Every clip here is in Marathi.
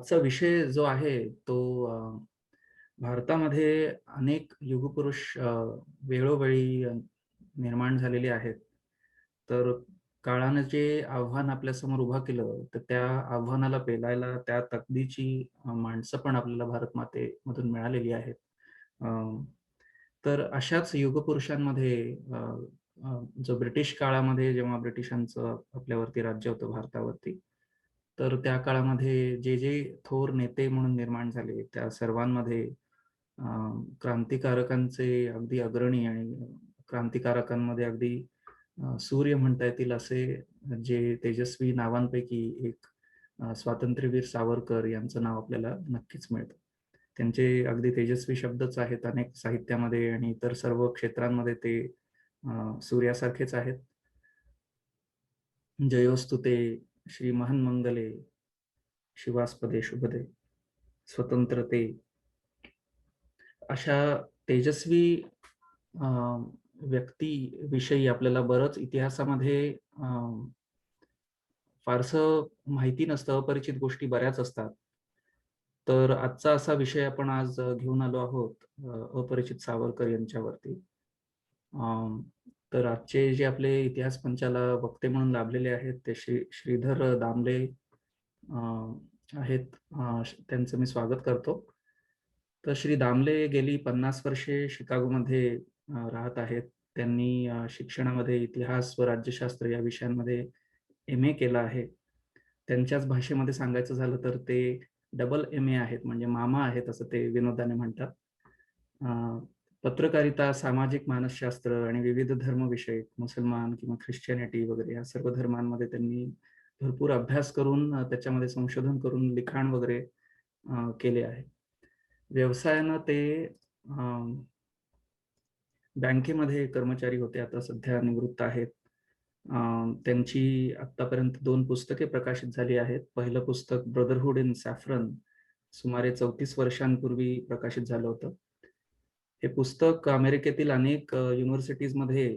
आजचा विषय जो आहे तो भारतामध्ये अनेक युगपुरुष वेळोवेळी निर्माण झालेले आहेत. तर काळानं जे आव्हान आपल्यासमोर उभं केलं, तर त्या आव्हानाला पेलायला त्या ताकदीची माणसं पण आपल्याला भारतमातेमधून मिळालेली आहेत. अ, तर अशाच युगपुरुषांमध्ये अ, अ, जो ब्रिटिश काळामध्ये जेव्हा ब्रिटिशांचं आपल्यावरती राज्य होतं भारतावरती, तर त्या काळामध्ये जे थोर नेते म्हणून निर्माण झाले, त्या सर्वांमध्ये अ, क्रांतिकारकांचे अगदी अग्रणी आणि क्रांतिकारकांमध्ये अगदी सूर्य म्हणता येतील असे जे तेजस्वी नावांपैकी एक स्वातंत्र्यवीर सावरकर यांचं नाव आपल्याला नक्कीच मिळतं. त्यांचे अगदी तेजस्वी शब्दच आहेत अनेक साहित्यामध्ये आणि इतर सर्व क्षेत्रांमध्ये ते सूर्यासारखेच आहेत. जयोस्तु ते श्री महन्मंगले शिवास्पदे शुभदे स्वतंत्रते अशा तेजस्वी अ, व्यक्तीविषयी आपल्याला बरंच इतिहासामध्ये अ, फारसं माहिती नसतं, अपरिचित गोष्टी बऱ्याच असतात. तर आजचा असा विषय आपण आज घेऊन आलो आहोत अपरिचित सावरकर यांच्यावरती. अं, तर आजचे जे आपले इतिहास पंचाला वक्ते म्हणून लाभलेले आहेत ते श्रीधर दामले आहेत. त्यांचं मी स्वागत करतो. तर श्री दामले गेली 50 वर्षे शिकागोमध्ये राहत आहेत. त्यांनी शिक्षणामध्ये इतिहास व राज्यशास्त्र या विषयांमध्ये एम-ए केलं आहे. त्यांच्याच भाषेमध्ये सांगायचं झालं तर ते डबल एम-ए आहेत, म्हणजे मामा आहेत असं ते विनोदाने म्हणतात. अ, पत्रकारिता, सामाजिक मानसशास्त्र आणि विविध धर्मविषयक, मुसलमान किंवा ख्रिश्चनिटी वगैरे या सर्व धर्मांमध्ये त्यांनी भरपूर अभ्यास करून त्याच्यामध्ये संशोधन करून लिखाण वगैरे केले आहे. व्यवसायानं ते बँकेमध्ये कर्मचारी होते, आता सध्या निवृत्त आहेत. त्यांची आत्तापर्यंत 2 पुस्तके प्रकाशित झाली आहेत. पहिलं पुस्तक ब्रदरहूड इन सॅफ्रन सुमारे 34 वर्षांपूर्वी प्रकाशित झालं होतं. हे पुस्तक अमेरिकेतील अनेक युनिव्हर्सिटीजमध्ये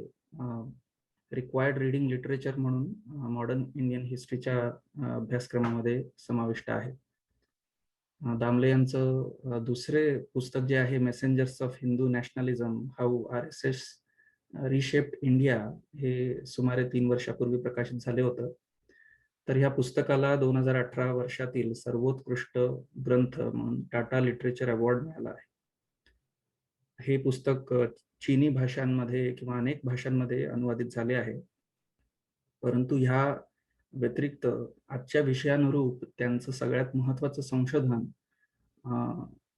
रिक्वायर्ड रीडिंग लिटरेचर म्हणून मॉडर्न इंडियन हिस्ट्रीच्या अभ्यासक्रमामध्ये समाविष्ट आहे. दामले यांचं दुसरे पुस्तक जे आहे messengers of Hindu nationalism how RSS reshaped India हे सुमारे 3 वर्षापूर्वी प्रकाशित झाले होतं. तर ह्या पुस्तकाला 2018 वर्षातील सर्वोत्कृष्ट ग्रंथ म्हणून टाटा लिटरेचर अवॉर्ड मिळाला आहे. हे पुस्तक चीनी भाषांमध्ये किंवा अनेक भाषांमध्ये अनुवादित झाले आहे. परंतु ह्या व्यतिरिक्त आजच्या विषयानुरूप त्यांचं सगळ्यात महत्त्वाचं संशोधन अ,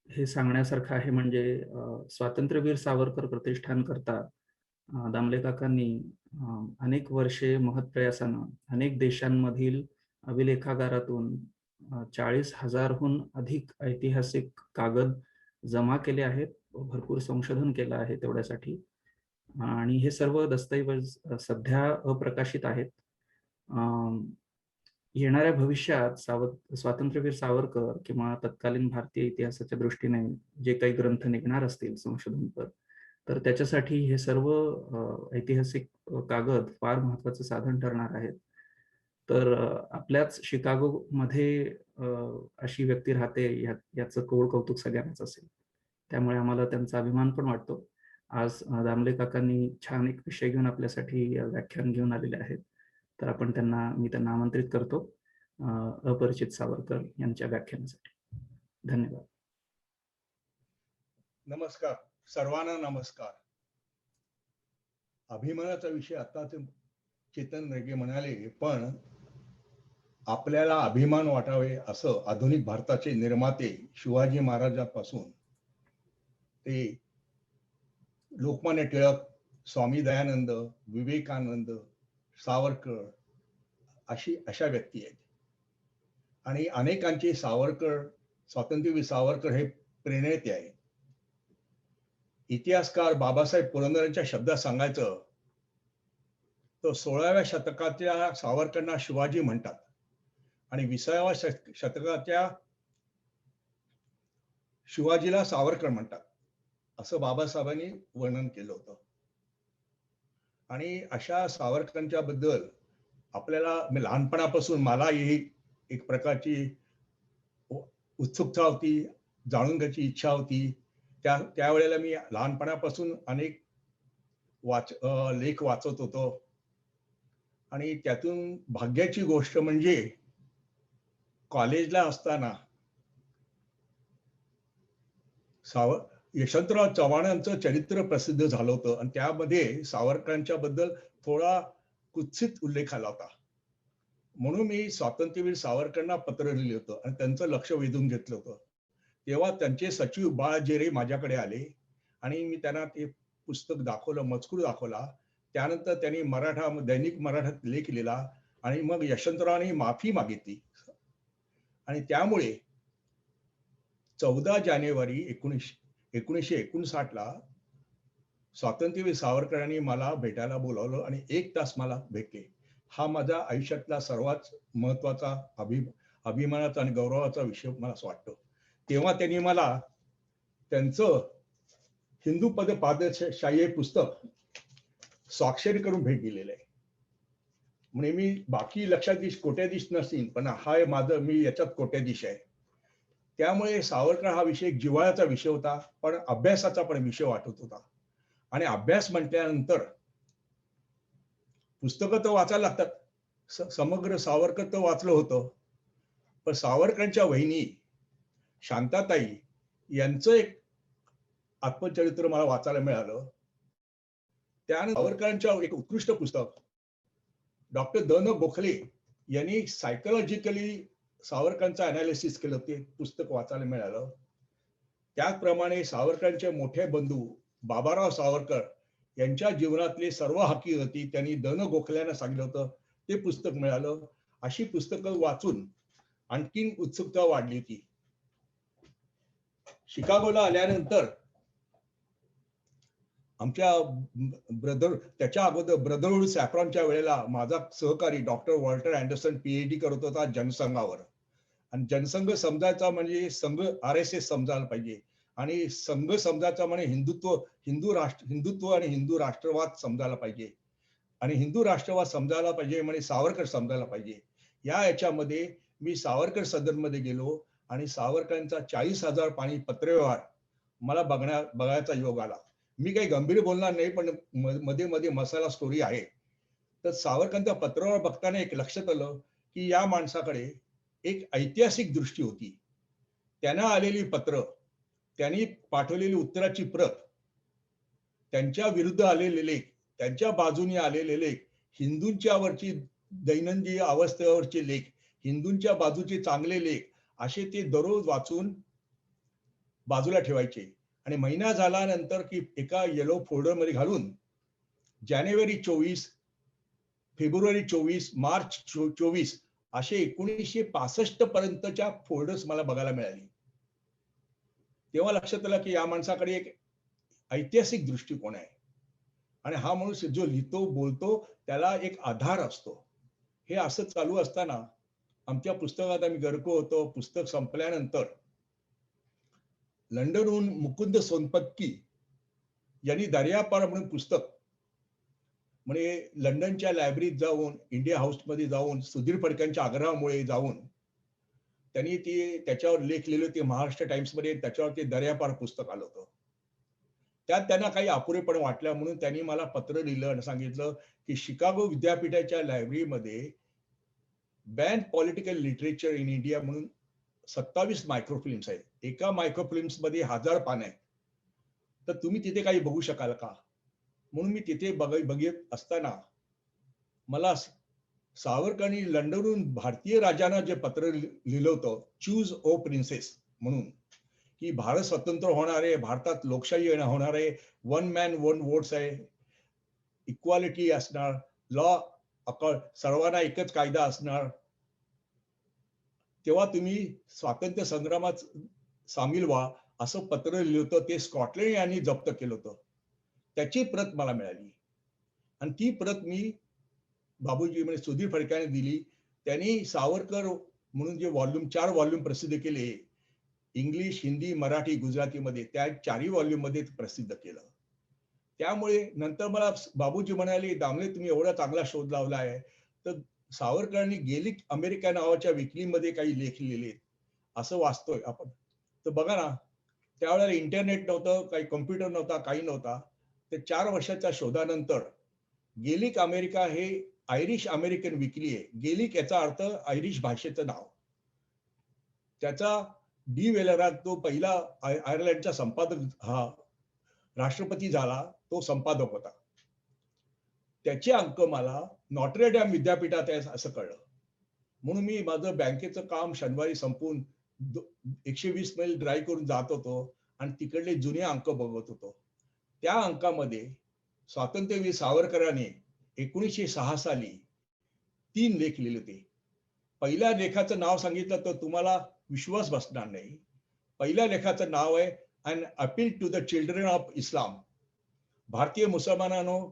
हे सांगण्यासारखं आहे. म्हणजे स्वातंत्र्यवीर सावरकर प्रतिष्ठानकरता दामले काकांनी अनेक वर्षे महत्प्रयासानं अनेक देशांमधील अभिलेखागारातून 40,000 हून अधिक ऐतिहासिक कागद जमा केले आहेत. भरपूर संशोधन केलं आहे तेवढ्यासाठी आणि हे सर्व दस्तऐवज सध्या अप्रकाशित आहेत. येणाऱ्या भविष्यात स्वातंत्र्यवीर सावरकर किंवा तत्कालीन भारतीय इतिहासाच्या दृष्टीने जे काही ग्रंथ निघणार असतील संशोधनपर, तर त्याच्यासाठी हे सर्व ऐतिहासिक कागद फार महत्त्वाचं साधन ठरणार आहेत. तर आपल्याच शिकागोमध्ये अशी व्यक्ती राहते याचं कोड कौतुक सगळ्यांनाच असेल. त्यामुळे आम्हाला त्यांचा अभिमान पण वाटतो. आज दामले काकांनी छान एक विषय घेऊन आपल्यासाठी व्याख्यान घेऊन आलेले आहेत. तर मी त्यांना आमंत्रित करतो अपरिचित सावरकर यांच्या व्याख्यानासाठी. धन्यवाद. नमस्कार, सर्वांना नमस्कार. अभिमानाचा विषय आता चेतन रेगे म्हणाले, पण आपल्याला अभिमान वाटावे असं आधुनिक भारताचे निर्माते शिवाजी महाराजांपासून ते लोकमान्य टिळक, स्वामी दयानंद, विवेकानंद, सावरकर अशा व्यक्ती आहेत. आणि अनेकांचे स्वातंत्र्यवीर सावरकर हे प्रेरणेते आहे. इतिहासकार बाबासाहेब पुरंदरेंच्या शब्दात सांगायचं तर 16व्या शतकाच्या सावरकरांना शिवाजी म्हणतात आणि 20व्या शतकाच्या शिवाजीला सावरकर म्हणतात, असं बाबासाहेबांनी वर्णन केलं होतं. आणि अशा सावरकरांच्या बद्दल आपल्याला लहानपणापासून मला ही एक प्रकारची उत्सुकता होती, जाणून घ्यायची इच्छा होती. त्यावेळेला मी लहानपणापासून अनेक लेख वाचत होतो आणि त्यातून भाग्याची गोष्ट म्हणजे कॉलेजला असताना साव यशवंतराव चव्हाणांचं चरित्र प्रसिद्ध झालं होतं आणि त्यामध्ये सावरकरांच्या बद्दल थोडा कुत्सित उल्लेख आला होता. म्हणून मी स्वातंत्र्यवीर सावरकरांना पत्र लिहिलं होतं आणि त्यांचं लक्ष वेधून घेतलं होतं. तेव्हा त्यांचे सचिव बाळ जेरे माझ्याकडे आले आणि मी त्यांना ते पुस्तक दाखवलं, मजकूर दाखवला. त्यानंतर त्यांनी दैनिक मराठात लेख लिहिला आणि मग यशवंतरावांनी माफी मागितली आणि त्यामुळे 14 जानेवारी 1959 ला स्वातंत्र्यवीर सावरकरांनी मला भेटायला बोलावलं आणि 1 तास मला भेटले. हा माझ्या आयुष्यातला सर्वात महत्वाचा अभिमानाचा आणि गौरवाचा विषय मला असं वाटतं. तेव्हा त्यांनी मला त्यांचं हिंदू पादशाही हे पुस्तक स्वाक्षरी करून भेट दिलेलं आहे. म्हणजे मी बाकी कोट्याधीश नसेल, पण मी याच्यात कोट्याधीश आहे. त्यामुळे सावरकर हा विषय एक जिव्हाळ्याचा विषय होता, पण अभ्यासाचा पण विषय वाटत होता. आणि अभ्यास म्हटल्यानंतर पुस्तकं तर वाचायला लागतात. समग्र सावरकर तर वाचलं होतं, पण सावरकरांच्या वहिनी शांताताई यांचं एक आत्मचरित्र मला वाचायला मिळालं. त्यानंतर सावरकरांच्या एक उत्कृष्ट पुस्तक डॉक्टर द.न. गोखले यांनी सायकोलॉजिकली सावरकरांचं अनालिसिस केलं, ते पुस्तक वाचायला मिळालं. त्याचप्रमाणे सावरकरांचे मोठे बंधू बाबाराव सावरकर यांच्या जीवनातले सर्व हकीकती त्यांनी द.न. गोखल्यांना सांगितलं होतं, ते पुस्तक मिळालं. अशी पुस्तकं वाचून आणखीन उत्सुकता वाढली होती. शिकागोला आल्यानंतर आमच्या त्याच्या अगोदर ब्रदरहुड सॅफ्रॉनच्या वेळेला माझा सहकारी डॉक्टर वॉल्टर अँडरसन पीएचडी करत होता जनसंघावर. आणि जनसंघ समजायचा म्हणजे संघ RSS समजायला पाहिजे आणि संघ समजायचा म्हणजे हिंदुत्व आणि हिंदू राष्ट्रवाद समजायला पाहिजे आणि हिंदू राष्ट्रवाद समजायला पाहिजे म्हणजे सावरकर समजायला पाहिजे. याच्यामध्ये मी सावरकर सदनमध्ये गेलो आणि सावरकरांचा 40,000 पानी पत्रव्यवहार मला बघायचा योग आला. मी काही गंभीर बोलणार नाही, पण मध्ये मध्ये मसाला स्टोरी आहे. तर सावरकरांच्या पत्रावर बघताना एक लक्षात आलं की या माणसाकडे एक ऐतिहासिक दृष्टी होती. त्यांना आलेली पत्र, त्यांनी पाठवलेली उत्तराची प्रत, त्यांच्या विरुद्ध आलेले लेख, त्यांच्या बाजूने आलेले लेख, हिंदूंच्यावरची दैनंदिन अवस्थेवरचे लेख, हिंदूंच्या बाजूचे चांगले लेख, असे ते दररोज वाचून बाजूला ठेवायचे आणि महिना झाल्यानंतर की एका येलो फोल्डर मध्ये घालून जानेवारी 24, फेब्रुवारी 24, मार्च 24 असे 1965 पर्यंतच्या फोल्डर्स मला बघायला मिळाली. तेव्हा लक्षात आलं की या माणसाकडे एक ऐतिहासिक दृष्टिकोन आहे आणि हा माणूस जो लिहितो बोलतो त्याला एक आधार असतो. हे असं चालू असताना आमच्या पुस्तकात आम्ही गर्क होतो. पुस्तक संपल्यानंतर लंडनहून मुकुंद सोनपत्की यांनी दर्यापार म्हणून पुस्तक म्हणजे लंडनच्या लायब्ररीत जाऊन, इंडिया हाऊसमध्ये जाऊन, सुधीर फडक्यांच्या आग्रहामुळे जाऊन त्यांनी त्याच्यावर लेख लिहिले होते महाराष्ट्र टाइम्समध्ये. त्याच्यावर ते दर्यापार पुस्तक आलं होतं. त्यात त्यांना काही अपुरेपण वाटलं म्हणून त्यांनी मला पत्र लिहिलं आणि सांगितलं की शिकागो विद्यापीठाच्या लायब्ररीमध्ये ban political literature in India म्हणून 27 मायक्रोफिल्म्स आहेत. एका मायक्रोफिल्म्स मध्ये 1000 पानं आहेत. तर तुम्ही तिथे काही बघू शकाल का? म्हणून मी तिथे बघत असताना मला सावरकरांनी लंडनहून भारतीय राजांना जे पत्र लिहिलं होतं, चूज ओ प्रिन्सेस म्हणून, की भारत स्वतंत्र होणार आहे, भारतात लोकशाही होणार आहे, वन मॅन वन वोट्स आहे, इक्वालिटी असणार, लॉ सर्वांना एकच कायदा असणार, तेव्हा तुम्ही स्वातंत्र्य संग्रामात सामील व्हा, असं पत्र लिहिलं होतं. ते स्कॉटलंड यांनी जप्त केलं होतं. त्याची प्रत मला मिळाली आणि ती प्रत मी बाबूजी म्हणजे सुधीर फडक्याने दिली. त्यांनी सावरकर म्हणून जे 4 व्हॉल्यूम प्रसिद्ध केले, इंग्लिश, हिंदी, मराठी, गुजरातीमध्ये, त्या 4ही व्हॉल्यूम मध्ये प्रसिद्ध केलं. त्यामुळे नंतर मला बाबूजी म्हणाले, दामले तुम्ही एवढा चांगला शोध लावला आहे, तर सावरकरांनी गेलिक अमेरिका नावाच्या विकलीमध्ये काही लेख लिहिले असं वाचतोय आपण. तर बघा ना, त्यावेळेला इंटरनेट नव्हतं, काही कॉम्प्युटर नव्हता, काही नव्हता. ते 4 वर्षाच्या शोधानंतर गेलिक अमेरिका हे आयरिश अमेरिकन विकली आहे. गेलिक याचा अर्थ आयरिश भाषेचं नाव. त्याचा डी वेलरा तो पहिला आयर्लंडचा संपादक हा राष्ट्रपती झाला, तो संपादक होता. त्याचे अंक मला नॉट्रे डॅम विद्यापीठात आहे असं कळलं. म्हणून मी माझं बँकेचं काम शनिवारी संपवून 120 मैल ड्राईव्ह करून जात होतो आणि तिकडले जुने अंक बघत होतो. त्या अंकामध्ये स्वातंत्र्यवीर सावरकरांनी 1906 साली 3 लेख लिहिले होते. पहिल्या लेखाचं नाव सांगितलं तर तुम्हाला विश्वास बसणार नाही. पहिल्या लेखाचं नाव आहे an appeal to the children of Islam. भारतीय मुसलमानांनो,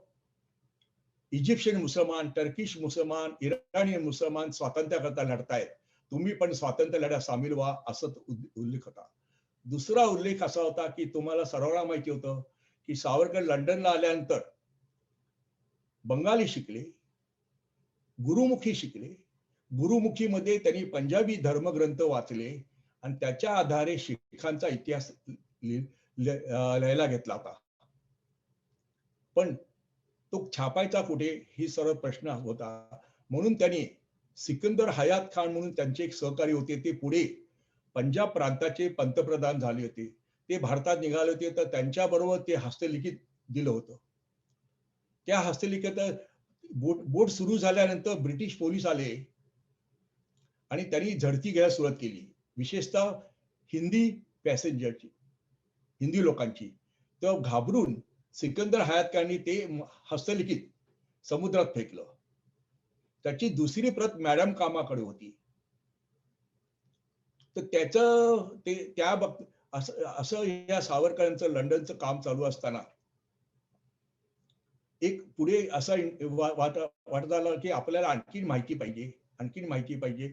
इजिप्शियन मुसलमान, टर्किश मुसलमान, इराणियन मुसलमान स्वातंत्र्याकरता लढतायत. तुम्ही पण स्वातंत्र्य लढ्यात सामील व्हा, असं उल्लेख होता. दुसरा उल्लेख असा होता की तुम्हाला सर्वांना माहिती होतं की सावरकर लंडनला आल्यानंतर बंगाली शिकले, गुरुमुखी शिकले. गुरुमुखीमध्ये त्यांनी पंजाबी धर्मग्रंथ वाचले आणि त्याच्या आधारे शिखांचा इतिहास लिहायला घेतला होता. पण तो छापायचा कुठे ही सर्व प्रश्न होता. म्हणून त्यांनी सिकंदर हयात खान म्हणून त्यांचे एक सहकारी होते, ते पुढे पंजाब प्रांताचे पंतप्रधान झाले होते. ते भारतात निघाले होते, तर त्यांच्याबरोबर ते हस्तलिखित दिलं होतं. त्या हस्तलिखित बोट सुरू झाल्यानंतर ब्रिटिश पोलीस आले आणि त्यांनी झडती घ्यायला सुरुवात केली, विशेषतः हिंदी पॅसेंजरची, हिंदी लोकांची. तेव्हा घाबरून सिकंदर हयात खाननी ते हस्तलिखित समुद्रात फेकलं. त्याची दुसरी प्रत मॅडम कामाकडे होती. तर त्याचं ते त्या असं या सावरकरांचं लंडनचं काम चालू असताना एक पुढे असा वाटत आलं की आपल्याला आणखीन माहिती पाहिजे, आणखीन माहिती पाहिजे.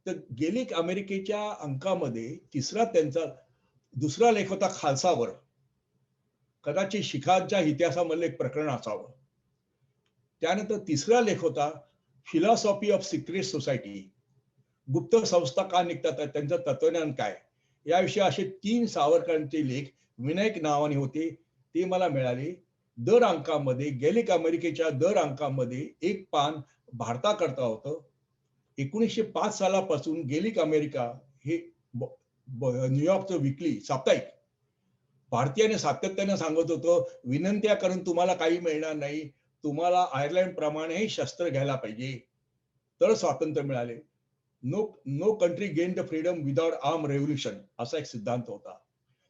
तर गेलिक अमेरिकेच्या अंकामध्ये तिसरा त्यांचा दुसरा लेख होता खालसावर. कदाचित शिखांच्या इतिहासामधलं एक प्रकरण असावं. त्यानंतर तिसरा लेख होता फिलॉसॉफी ऑफ सिक्रेट सोसायटी. गुप्त संस्था का निघतात, त्यांचं तत्वज्ञान काय, याविषयी असे 3 सावरकरांचे लेख विनायक नावाने होते, ते मला मिळाले. दर अंकामध्ये गेलिक अमेरिकेच्या दर अंकामध्ये एक पान भारताकरता होतं. 1905 सालापासून गेलिक अमेरिका हे न्यूयॉर्कचं विकली साप्ताहिक भारतीयाने सातत्याने सांगत होतो, विनंत्या करून तुम्हाला काही मिळणार नाही, तुम्हाला आयर्लंड प्रमाणे शस्त्र घ्यायला पाहिजे तर स्वातंत्र्य मिळाले. No country gain the freedom without arm revolution असा एक सिद्धांत होता.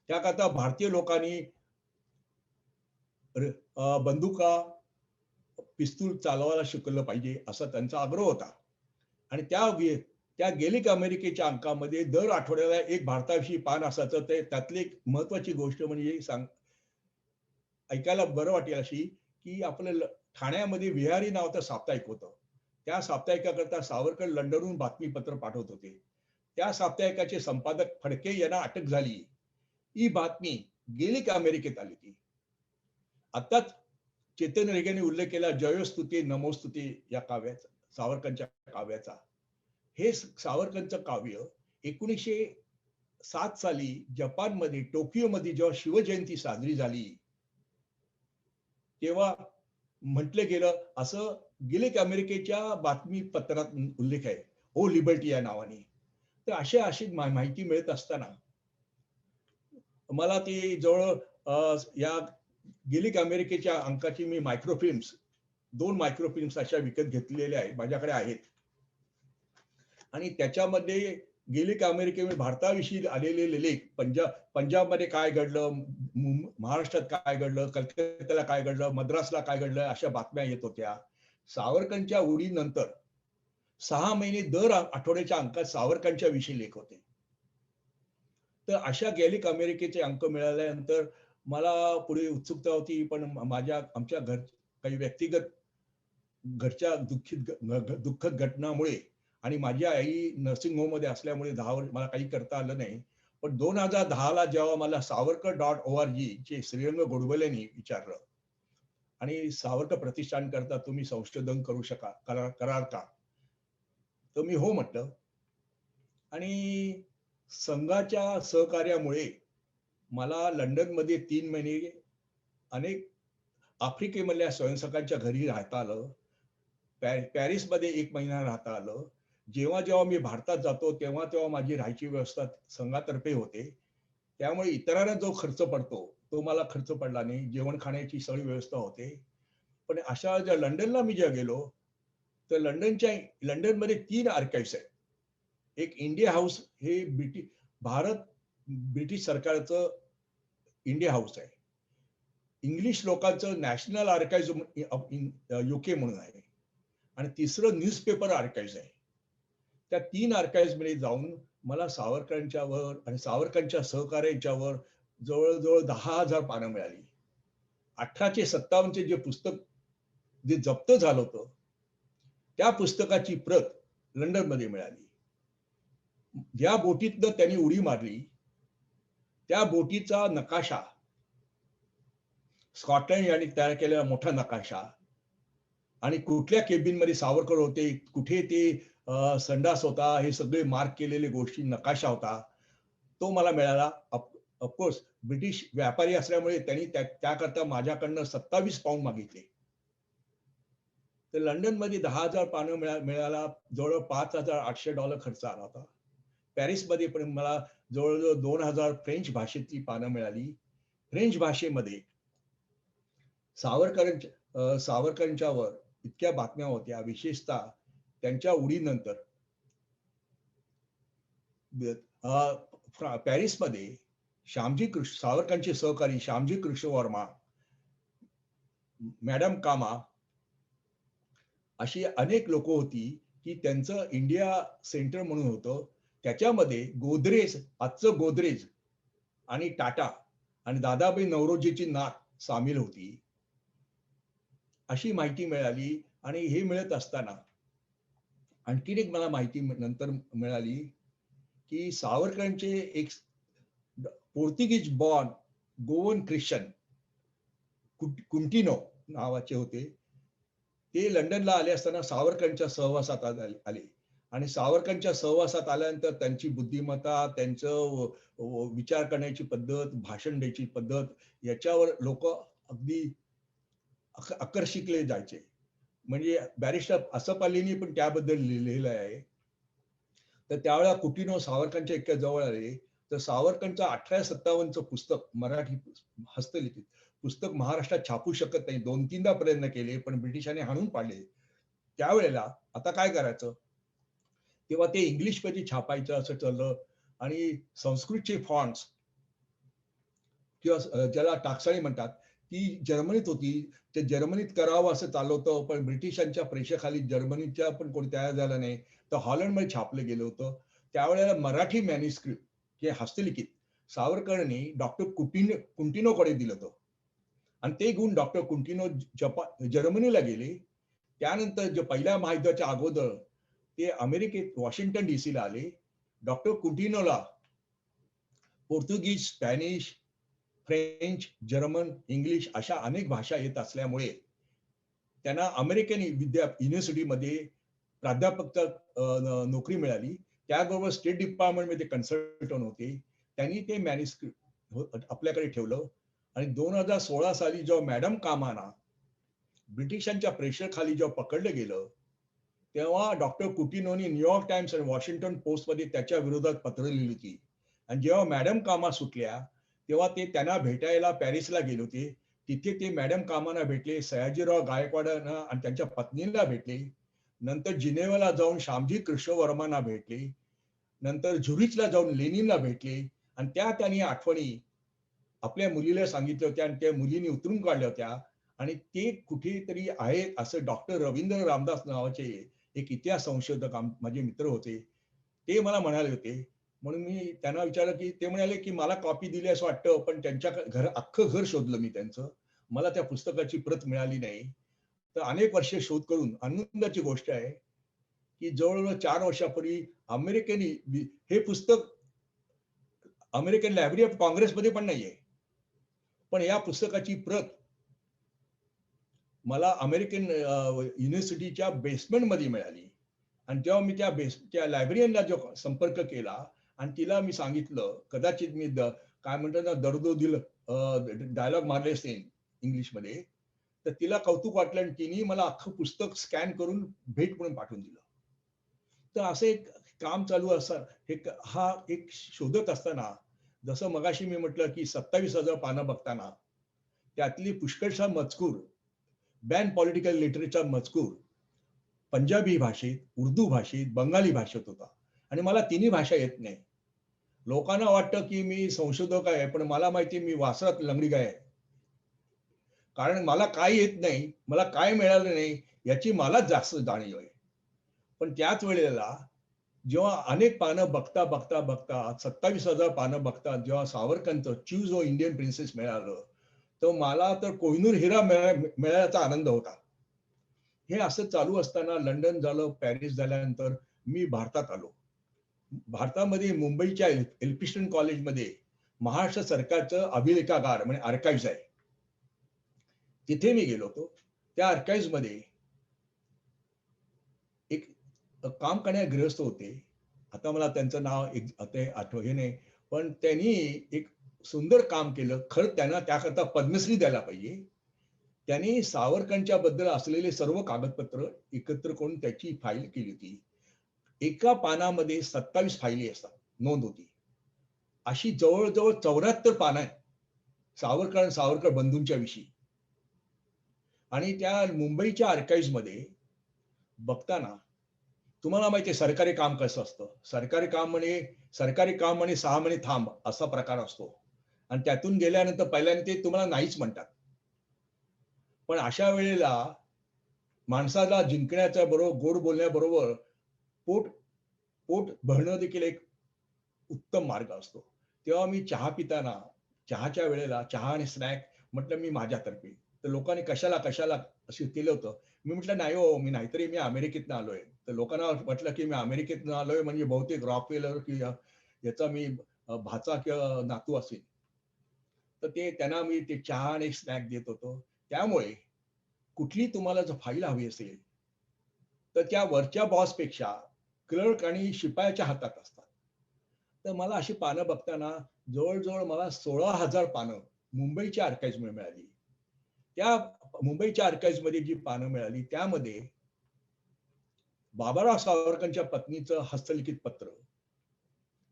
त्याकरता भारतीय लोकांनी बंदुका पिस्तूल चालवायला शिकलं पाहिजे असा त्यांचा आग्रह होता. आणि त्या गेलिक अमेरिकेच्या अंकामध्ये दर आठवड्याला एक भारताविषयी पान असायचं. ते त्यातली एक महत्वाची गोष्ट म्हणजे ऐकायला बरं वाटेल अशी की आपलं ठाण्यामध्ये विहारी नावाचं साप्ताहिक होतं. त्या साप्ताहिकाकरता सावरकर लंडनहून बातमीपत्र पाठवत होते. त्या साप्ताहिकाचे संपादक फडके यांना अटक झाली. ही बातमी गेलिक अमेरिकेत आली होती. आताच चेतन रेगेने उल्लेख केला जयोस्तुती नमोस्तुती या काव्याचा, सावरकरांच्या काव्याचा. हे सावरकरांचं काव्य 1907 साली जपानमध्ये टोकियोमध्ये जेव्हा शिवजयंती साजरी झाली तेव्हा म्हटलं गेलं, असं गेलिक अमेरिकेच्या बातमीपत्रात उल्लेख आहे, ओ लिबर्टी या नावाने. तर अशी माहिती मिळत असताना मला ती जवळ या गेलिक अमेरिकेच्या अंकाची मी मायक्रोफिल्म्स 2 मायक्रोफिल्म्स अशा विकत घेतलेल्या आहेत, माझ्याकडे आहेत. आणि त्याच्यामध्ये गेलिक अमेरिकेमध्ये भारताविषयी आलेले लेख, पंजाबमध्ये काय घडलं, महाराष्ट्रात काय घडलं, कलकत्त्याला काय घडलं, मद्रासला काय घडलं, अशा बातम्या येत होत्या. सावरकरांच्या उडीनंतर 6 महिने दर आठवड्याच्या अंकात सावरकरांच्या विषयी लेख होते. तर अशा गेलिक अमेरिकेचे अंक मिळाल्यानंतर मला पुढे उत्सुकता होती, पण आमच्या काही व्यक्तिगत घरच्या दुःखद घटनामुळे आणि माझी आई नर्सिंग होम मध्ये असल्यामुळे 10 वर्ष मला काही करता आलं नाही. पण 2010 ला जेव्हा मला savarkar.org चे श्रीरंग गोडबोलेंनी विचारलं आणि सावरकर प्रतिष्ठान करता तुम्ही संशोधन करू कराल का, तर मी हो म्हटलं. आणि संघाच्या सहकार्यामुळे मला लंडनमध्ये 3 महिने अनेक आफ्रिकेमधल्या स्वयंसेवकांच्या घरी राहता आलं. पॅरिसमध्ये 1 महिना राहता आलं. जेव्हा मी भारतात जातो, तेव्हा माझी राहायची व्यवस्था संघातर्फे होते. त्यामुळे इतरांना जो खर्च पडतो, तो मला खर्च पडला नाही. जेवण-खाण्याची सगळी व्यवस्था होते. पण अशा ज्या लंडनला मी जेव्हा गेलो, तर लंडनमध्ये 3 आर्काइव्हज आहेत. एक इंडिया हाऊस हे भारत ब्रिटिश सरकारचं इंडिया हाऊस आहे. इंग्लिश लोकांचं नॅशनल आर्काइव्हज ऑफ UK म्हणून आहे. आणि तिसरं न्यूजपेपर आर्काइव्हज आहे. त्या 3 आर्काइव्हजमध्ये जाऊन मला सावरकरांच्यावर आणि सावरकरांच्या सहकार्यांच्यावर जवळ-जवळ 10,000 पानं मिळाली. 1857 जे पुस्तक जे जप्त झालं होतं, त्या पुस्तकाची प्रत लंडनमध्ये मिळाली. ज्या बोटीतनं त्यांनी उडी मारली, त्या बोटीचा नकाशा स्कॉटलंड यांनी तयार केलेला मोठा नकाशा आणि कुठल्या केबिनमध्ये सावरकर होते, कुठे ते संडास होता, हे सगळे मार्क केलेले गोष्टी नकाशा होता. तो मला मिळाला. ऑफकोर्स ब्रिटिश व्यापारी असल्यामुळे त्यांनी त्याकरता माझ्याकडनं 27 पाउंड मागितले. तर लंडनमध्ये 10,000 पानं मिळाला. जवळ $5,800 खर्च आला होता. पॅरिसमध्ये पण मला जवळजवळ 2,000 फ्रेंच भाषेतली पानं मिळाली. फ्रेंच भाषेमध्ये सावरकरांच्यावर इतक्या बातम्या होत्या, विशेषतः त्यांच्या उडीनंतर पॅरिसमध्ये सावरकरांचे सहकारी श्यामजी कृष्ण वर्मा, मॅडम कामा अशी अनेक लोक होती की त्यांचं इंडिया सेंटर म्हणून होतं. त्याच्यामध्ये आजचं गोदरेज आणि टाटा आणि दादाभाई नौरोजीची नात सामील होती, अशी माहिती मिळाली. आणि हे मिळत असताना आणखीन एक मला माहिती नंतर मिळाली की सावरकरांचे एक पोर्तुगीज बॉर्न गोवन ख्रिश्चन कुंटिनो नावाचे होते. ते लंडनला आले असताना सावरकरांच्या सहवासात आले आणि सावरकरांच्या सहवासात आल्यानंतर त्यांची बुद्धिमत्ता, त्यांचं विचार करण्याची पद्धत, भाषण द्यायची पद्धत याच्यावर लोक अगदी आकर्षिकले जायचे. म्हणजे बॅरिस्टर असफअलींनी पण त्याबद्दल लिहिलेलं आहे. तर त्यावेळेला कुटिनो सावरकरांच्या इतक्या जवळ आले, तर सावरकरांचं 1857चं पुस्तक मराठी हस्तलिखित पुस्तक महाराष्ट्रात छापू शकत नाही. 2-3दा प्रयत्न केले, पण ब्रिटिशांनी हाणून पाडले. त्यावेळेला आता काय करायचं? तेव्हा ते इंग्लिशमध्ये छापायचं असं ठरलं आणि संस्कृतचे फॉन्ट्स किंवा ज्याला टाकसाळी म्हणतात, ती जर्मनीत होती. ते जर्मनीत करावं असं चाललं होतं, पण ब्रिटिशांच्या प्रेशरखाली जर्मनीच्या पण कोणी तयार झालं नाही. तर हॉलंडमध्ये छापलं गेलं होतं. त्यावेळेला मराठी मॅन्युस्क्रिप्ट हे हस्तलिखित सावरकरांनी डॉक्टर कुंटिनोकडे दिलं होतं आणि ते घेऊन डॉक्टर कुंटिनो जर्मनीला गेले. त्यानंतर जे पहिल्या महायुद्धाच्या अगोदर ते अमेरिकेत वॉशिंग्टन DC ला आले. डॉक्टर कुंटिनोला पोर्तुगीज, स्पॅनिश, फ्रेंच, जर्मन, इंग्लिश अशा अनेक भाषा येत असल्यामुळे त्यांना अमेरिकन युनिव्हर्सिटीमध्ये प्राध्यापक नोकरी मिळाली. त्याबरोबर स्टेट डिपार्टमेंटमध्ये कन्सल्टंट होते. त्यांनी ते मॅन्युस्क्रिप्ट आपल्याकडे ठेवलं आणि 2016 साली जेव्हा मॅडम कामाना ब्रिटिशांच्या प्रेशर खाली जेव्हा पकडलं गेलं, तेव्हा डॉक्टर कुटिनोनी न्यूयॉर्क टाइम्स आणि वॉशिंग्टन पोस्टमध्ये त्याच्या विरोधात पत्र लिहिली होती. आणि जेव्हा मॅडम कामा सुटल्या, तेव्हा ते त्यांना भेटायला पॅरिसला गेले होते. तिथे ते मॅडम कामांना भेटले, सयाजीराव गायकवाडांना आणि त्यांच्या पत्नीला भेटले. नंतर जिनेवाला जाऊन श्यामजी कृष्ण वर्मांना भेटले. नंतर झुरिचला जाऊन लेनिनला भेटले आणि त्यांनी आठवणी आपल्या मुलीला सांगितल्या होत्या आणि त्या मुलीने उतरून काढल्या होत्या. आणि ते कुठेतरी आहेत असं डॉक्टर रवींद्र रामदास नावाचे एक इतिहास संशोधक माझे मित्र होते. ते मला म्हणाले होते. म्हणून मी त्यांना विचारलं की ते म्हणाले की मला कॉपी दिली असं वाटतं, पण त्यांच्या अख्खं घर शोधलं मी त्यांचं. मला त्या पुस्तकाची प्रत मिळाली नाही. तर अनेक वर्षे शोध करून आनंदाची गोष्ट आहे की जवळजवळ 4 वर्षापूर्वी हे पुस्तक अमेरिकन लायब्ररी ऑफ काँग्रेसमध्ये पण नाहीये. पण या पुस्तकाची प्रत मला अमेरिकन युनिव्हर्सिटीच्या बेसमेंटमध्ये मिळाली. आणि जेव्हा मी त्या लायब्ररीयनला जो संपर्क केला आणि तिला मी सांगितलं, कदाचित मी काय म्हणतात ना, दर्दो दिल डायलॉग मारले असेल इंग्लिशमध्ये, तर तिला कौतुक वाटलं आणि तिने मला अख्खं पुस्तक स्कॅन करून भेट म्हणून पाठवून दिलं. तर असं एक काम चालू असतं. हा एक शोधत असताना, जसं मगाशी मी म्हटलं, की 27,000 पानं बघताना, त्यातली पुष्कळसा मजकूर, बॅन पॉलिटिकल लिटरेचर मजकूर पंजाबी भाषेत, उर्दू भाषेत, बंगाली भाषेत होता आणि मला तिन्ही भाषा येत नाही. लोकांना वाटतं, की मी संशोधक आहे, पण मला माहिती आहे मी वासरात लंगडी गाय आहे. कारण मला काय येत नाही, मला काय मिळालं नाही, याची मलाच जास्त जाणीव आहे. पण त्याच वेळेला जेव्हा अनेक पानं बघता 27,000 पानं बघता जेव्हा सावरकरांचं चूज ओ इंडियन प्रिन्सेस मिळालं, तर मला तर कोहिनूर हिरा मिळाल्याचा आनंद होता. हे असं चालू असताना लंडन झालं, पॅरिस झाल्यानंतर मी भारतात आलो. भारतामध्ये मुंबईच्या एल्फिस्टन कॉलेजमध्ये महाराष्ट्र सरकारचं अभिलेखागार म्हणजे आर्काइव्हज आहे. तिथे मी गेलो होतो. त्या आर्काइव्हजमध्ये एक काम करणारे गृहस्थ होते. आता मला त्यांचं नाव ते हे नाही. पण त्यांनी एक सुंदर काम केलं. खरं त्यांना त्याकरता पद्मश्री द्यायला पाहिजे. त्यांनी सावरकरांच्या बद्दल असलेले सर्व कागदपत्र एकत्र करून त्याची फाईल केली होती. एका पानामध्ये 27 फायली असतात, नोंद होती. अशी जवळ-जवळ 74 पानं आहेत. सावरकर आणि सावरकर बंधूंच्या विषयी. आणि त्या मुंबईच्या आर्काइव्हजमध्ये बघताना तुम्हाला माहिती आहे सरकारी काम कसं असतं. सरकारी काम म्हणे 6 महिने थांब असा प्रकार असतो. आणि त्यातून गेल्यानंतर पहिल्यांदा ते तुम्हाला नाहीच म्हणतात. पण अशा वेळेला माणसाला जिंकण्याच्या बरोबर गोड बोलण्याबरोबर पोट पोट भरणं देखील एक उत्तम मार्ग असतो. तेव्हा मी चहा पिताना, चहाच्या वेळेला चहा आणि स्नॅक म्हटलं मी माझ्यातर्फे. तर लोकांनी कशाला असं केलं होतं. मी म्हटलं, "नाही हो, मी नाहीतरी मी अमेरिकेतनं आलोय." तर लोकांना वाटलं, की मी अमेरिकेतनं आलोय म्हणजे बहुतेक रॉकफेलर की याचा मी भाचा किंवा नातू असेल. तर ते त्यांना मी ते चहा आणि स्नॅक देत होतो. त्यामुळे कुठली तुम्हाला जर फाईल हवी असेल, तर त्या वरच्या बॉसपेक्षा क्लर्क आणि शिपायाच्या हातात असतात. तर मला अशी पानं बघताना जवळ-जवळ मला 16,000 पानं मुंबईच्या आर्काइव्हजमध्ये मिळाली. त्या मुंबईच्या आर्काइव्हजमध्ये जी पानं मिळाली त्यामध्ये बाबाराव सावरकरांच्या पत्नीचं हस्तलिखित पत्र,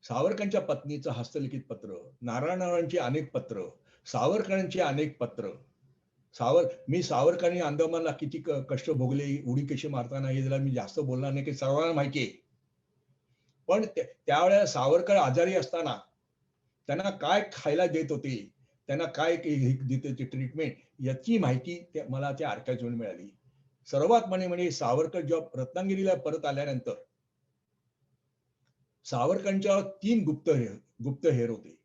सावरकरांच्या पत्नीचं हस्तलिखित पत्र, नारायणरावांची अनेक पत्र, सावरकरांची अनेक पत्र. मी सावरकरांनी अंदमानला किती कष्ट भोगले, उडी कशी मारताना हे जरा मी जास्त बोलणार नाही, की सर्वांना माहिती आहे. पण त्यावेळेला सावरकर आजारी असताना त्यांना काय खायला देत होते, त्यांना काय देत होते ट्रीटमेंट याची माहिती मला त्या आर्काइव्हजमधून मिळाली. सर्वात म्हणजे सावरकर जेव्हा रत्नागिरीला परत आल्यानंतर सावरकरांच्यावर 3 गुप्तहेर होते.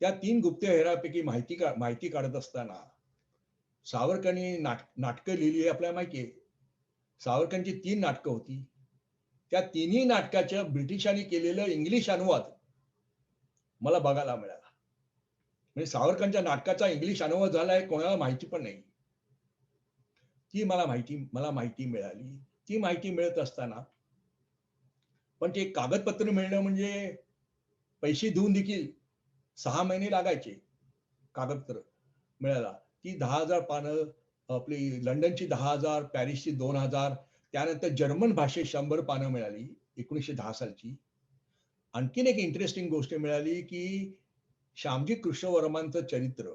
त्या 3 गुप्तहेरापैकी माहिती काढत असताना सावरकरांनी नाटकं लिहिली हे आपल्याला माहिती आहे. सावरकरांची 3 नाटकं होती. त्या तिन्ही नाटकाच्या ब्रिटिशांनी केलेलं इंग्लिश अनुवाद मला बघायला मिळाला. म्हणजे सावरकरांच्या नाटकाचा इंग्लिश अनुवाद झालाय कोणाला माहिती पण नाही. ती मला माहिती मिळाली. ती माहिती मिळत असताना पण ते कागदपत्र मिळणं म्हणजे पैसे देऊन देखील 6 महिने लागायचे कागदपत्र मिळायला. ती 10,000 पानं आपली लंडनची 10,000, पॅरिसची 2,000 त्यानंतर जर्मन भाषेत 100 पानं मिळाली 1910 सालची. आणखीन एक इंटरेस्टिंग गोष्ट मिळाली, की श्यामजी कृष्णवर्मांचं चरित्र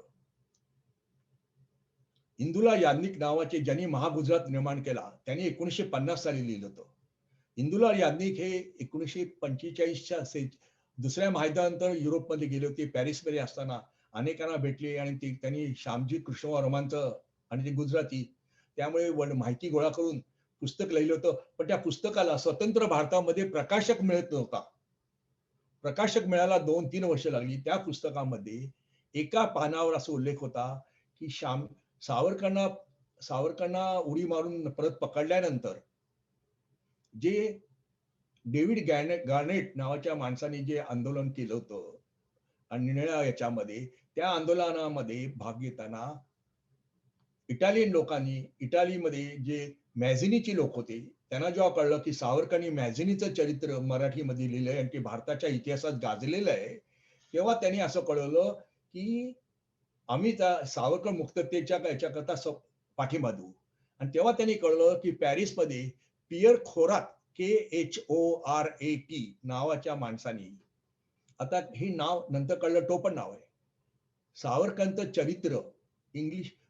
इंदुला याज्ञिक नावाचे ज्यांनी महागुजरात निर्माण केला, त्यांनी 1950 साली लिहिलं होतं. इंदुला याज्ञिक हे 1945च्या दुसऱ्या महायुद्धानंतर युरोपमध्ये गेले होते. पॅरिसमध्ये असताना अनेकांना भेटले आणि त्यांनी श्यामजी कृष्णवर्मांचं आणि ते गुजराती त्यामुळे माहिती गोळा करून पुस्तक लिहिलं होतं. पण त्या पुस्तकाला स्वतंत्र भारतामध्ये प्रकाशक मिळत नव्हता. प्रकाशक मिळायला 2-3 वर्ष लागली. त्या पुस्तकामध्ये एका पानावर असा उल्लेख होता, की सावरकरांना सावरकरांना उडी मारून परत पकडल्यानंतर जे डेव्हिड गार्नेट नावाच्या माणसाने जे आंदोलन केलं होतं आणि निळ्या याच्यामध्ये त्या आंदोलनामध्ये भाग घेताना इटालियन लोकांनी इटालीमध्ये जे मॅझिनीचे लोक होते त्यांना जेव्हा कळलं की सावरकरांनी मॅझिनीचं चरित्र मराठीमध्ये लिहिलंय आणि ते भारताच्या इतिहासात गाजलेलं आहे, तेव्हा त्यांनी असं कळवलं की आम्ही त्या सावरकर मुक्ततेच्या याच्याकरता पाठिंबा देऊ. आणि तेव्हा त्यांनी कळलं की पॅरिसमध्ये पियर खोरात KHORAT नावाच्या माणसाने, आता हे नाव नंतर कळलं टोपण नाव आहे. सावरकरांचं चरित्र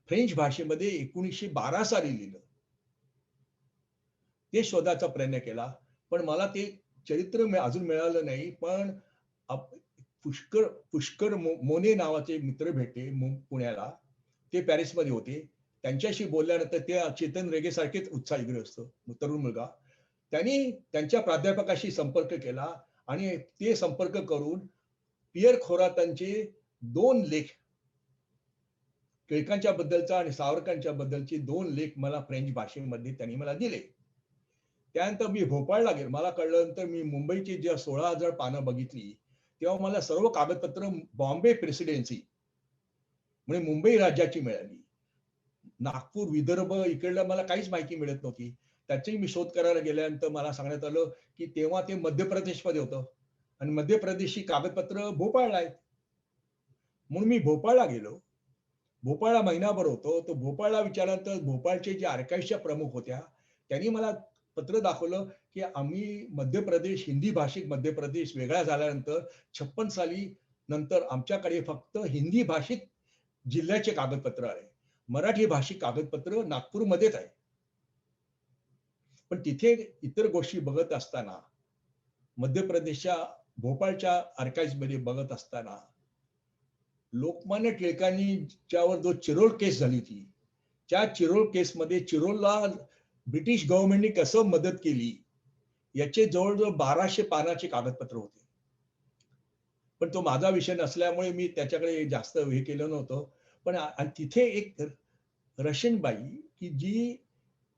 फ्रेंच भाषेमध्ये 1912 साली लिहिलं. ते शोधायचा प्रयत्न केला. पण मला ते चरित्र अजून मिळालं नाही. पण पुष्कर पुष्कर मोने नावाचे मित्र भेटले पुण्याला. ते पॅरिसमध्ये होते. त्यांच्याशी बोलल्यानंतर ते चेतन रेगे सारखेच उत्साहीग्रस्त तरुण मुलगा. त्यांनी त्यांच्या प्राध्यापकाशी संपर्क केला आणि ते संपर्क करून पियर खोरातांचे 2 लेख, टिळकांच्या बद्दलचा आणि सावरकरांच्या बद्दलचे 2 लेख मला फ्रेंच भाषेमध्ये त्यांनी मला दिले. त्यानंतर मी भोपाळला गेलो. मला कळल्यानंतर मी मुंबईची जेव्हा 16,000 पानं बघितली, तेव्हा मला सर्व कागदपत्र बॉम्बे प्रेसिडेन्सी म्हणजे मुंबई राज्याची मिळाली. नागपूर, विदर्भ इकडलं मला काहीच माहिती मिळत नव्हती. त्याचाही मी शोध करायला गेल्यानंतर मला सांगण्यात आलं, की तेव्हा ते मध्य प्रदेशमध्ये होतं आणि मध्य प्रदेशची कागदपत्र भोपाळला आहेत. म्हणून मी भोपाळला गेलो. भोपाळला महिनाभर होतो. तर भोपाळला विचारल्यानंतर भोपाळचे जे आर्काइव्हच्या प्रमुख होत्या, त्यांनी मला पत्र दाखवलं, की आम्ही मध्य प्रदेश, हिंदी भाषिक मध्य प्रदेश वेगळा झाल्यानंतर 56 साली नंतर आमच्याकडे फक्त हिंदी भाषिक जिल्ह्याचे कागदपत्र आहे. मराठी भाषिक कागदपत्र नागपूरमध्येच आहे. पण तिथे इतर गोष्टी बघत असताना, मध्य प्रदेशच्या भोपाळच्या आर्काइव्हमध्ये बघत असताना, लोकमान्य टिळकांनी ज्यावर जो चिरोल केस झाली होती, त्या चिरोल केसमध्ये चिरोलला ब्रिटिश गव्हर्नमेंटने कसं मदत केली, याचे जवळजवळ 1200 पानाचे कागदपत्र होते. पण तो माझा विषय नसल्यामुळे मी त्याच्याकडे जास्त हे केलं नव्हतं. पण आणि तिथे एक रशियन बाई, की जी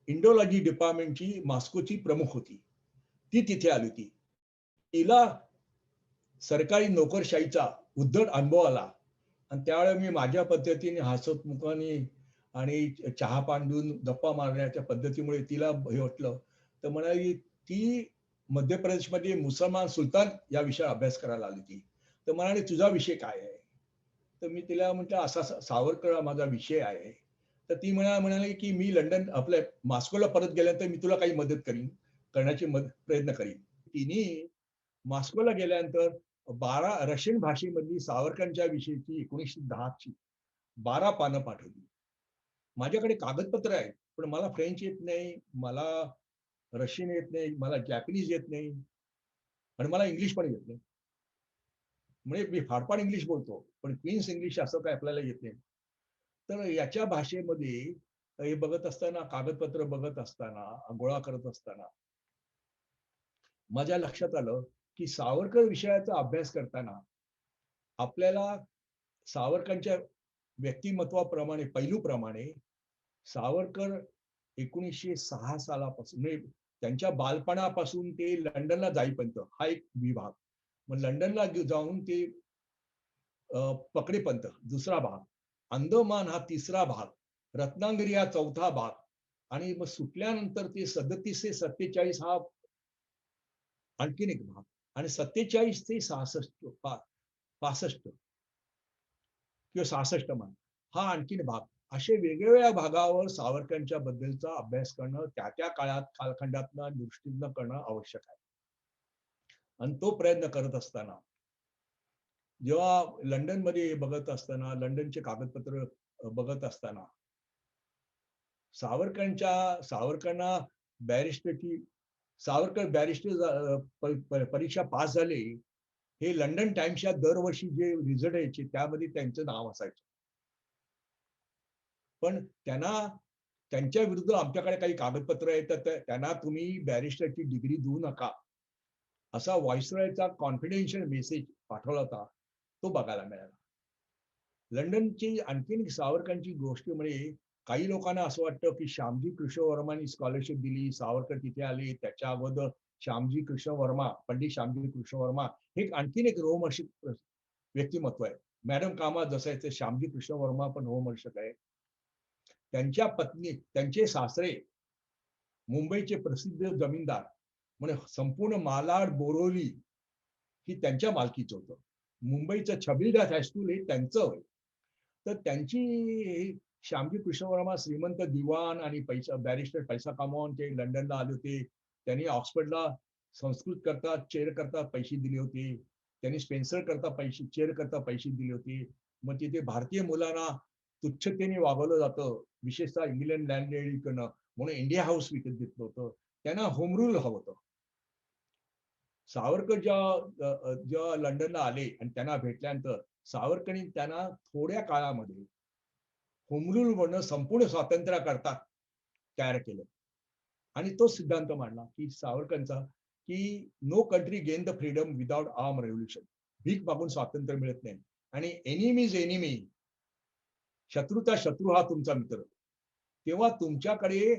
इंडोलॉजी डिपार्टमेंटची मॉस्कोची प्रमुख होती. ती तिथे आली होती. तिला सरकारी नोकरशाहीचा उद्धट अनुभव आला आणि त्यावेळेला मी माझ्या पद्धतीने हसतमुखाने आणि चहा पान देऊन गप्पा मारण्याच्या पद्धतीमुळे तिला हे वाटलं. तर म्हणाली ती मध्य प्रदेशमध्ये मुसलमान सुलतान या विषयावर अभ्यास करायला आली होती. तर म्हणाली तुझा विषय काय आहे? तर मी तिला म्हटलं असा सावरकर हा माझा विषय आहे. तर ती म्हणाली की मी लंडन आपल्या मॉस्कोला परत गेल्यानंतर मी तुला काही मदत करण्याची प्रयत्न करीन. तिने मॉस्कोला गेल्यानंतर 12 रशियन भाषेमधली सावरकरांच्या विषयीची 1910 ची 12 पानं पाठवली. माझ्याकडे कागदपत्र आहेत, पण मला फ्रेंच येत नाही, मला रशियन येत नाही, मला जॅपनीज येत नाही आणि मला इंग्लिश पण येत नाही. म्हणजे मी फाडफाड इंग्लिश बोलतो, पण क्वीन्स इंग्लिश असं काय आपल्याला येत नाही. तर याच्या भाषेमध्ये हे बघत असताना, कागदपत्र बघत असताना, गोळा करत असताना माझ्या लक्षात आलं, की सावरकर विषयाचा अभ्यास करताना आपल्याला सावरकरांच्या व्यक्तिमत्वाप्रमाणे, पैलूप्रमाणे सावरकर 1906 सालापासून म्हणजे त्यांच्या बालपणापासून ते लंडनला जाईपर्यंत हा एक विभाग. मग लंडनला जाऊन ते पकडेपर्यंत दुसरा भाग, अंदमान हा तिसरा भाग, रत्नागिरी हा चौथा भाग आणि मग सुटल्यानंतर ते 37 ते 47 हा आणखीन एक भाग आणि 47 ते 65 किंवा 66 मान हा आणखीन भाग. असे वेगवेगळ्या भागावर सावरकरांच्या बद्दलचा अभ्यास करणं, त्या काळात कालखंडातनं दृष्टीनं करणं आवश्यक आहे. आणि तो प्रयत्न करत असताना, जेव्हा लंडनमध्ये बघत असताना, लंडनचे कागदपत्र बघत असताना, सावरकरांना बॅरिस्टरची सावरकर बॅरिस्टर परीक्षा पास झाले. हे लंडन टाइम्सच्या दरवर्षी जे रिझल्ट यायचे त्यामध्ये त्यांचं नाव असायचं. पण त्यांच्या विरुद्ध आमच्याकडे काही कागदपत्र आहेत, तर त्यांना तुम्ही बॅरिस्टरची डिग्री देऊ नका. असा व्हाईसरॉयचा कॉन्फिडेन्शियल मेसेज पाठवला होता. तो बघायला मिळाला. लंडनची आणखीन सावरकरांची गोष्ट म्हणजे काही लोकांना असं वाटतं, की श्यामजी कृष्ण वर्मांनी स्कॉलरशिप दिली, सावरकर तिथे आले. त्याच्या अगोदर श्यामजी कृष्ण वर्मा, पंडित श्यामजी कृष्ण वर्मा हे आणखीन एक रोमहर्षक व्यक्तिमत्व आहे. मॅडम कामा जसं आहे, श्यामजी कृष्ण वर्मा पण रोमहर्षक आहे. त्यांच्या पत्नी, त्यांचे सासरे मुंबईचे प्रसिद्ध जमीनदार म्हणजे संपूर्ण मालाड बोरोली ही त्यांच्या मालकीचं होतं. मुंबईचं छबिलदास हायस्कूल हे त्यांचं होय. तर त्यांची श्यामजी कृष्णवर्मा श्रीमंत दिवाण आणि पैसा बॅरिस्टर पैसा कमावून ते लंडनला आले होते. त्यांनी ऑक्सफर्डला संस्कृत करता चेअर करता पैसे दिले होते. त्यांनी स्पेन्सर करता पैसे चेअर करता पैसे दिले होते. मग तिथे भारतीय मुलांना तुच्छतेने वागवलं जातं, विशेषतः इंग्लंड लँडलेडीकडनं, म्हणून इंडिया हाऊस विकत घेतलं होतं. त्यांना होम रूल हवं होतं. सावरकर जेव्हा लंडनला आले आणि त्यांना भेटल्यानंतर सावरकरांनी त्यांना थोड्या काळामध्ये होम रूल म्हणणं संपूर्ण स्वातंत्र्याकरता तयार केलं. आणि तो सिद्धांत मांडला की सावरकरांचा की no country gain the freedom without arm revolution. भीक मागून स्वातंत्र्य मिळत नाही. आणि एनिमी इज एनिमी, शत्रूचा शत्रू हा तुमचा मित्र. तेव्हा तुमच्याकडे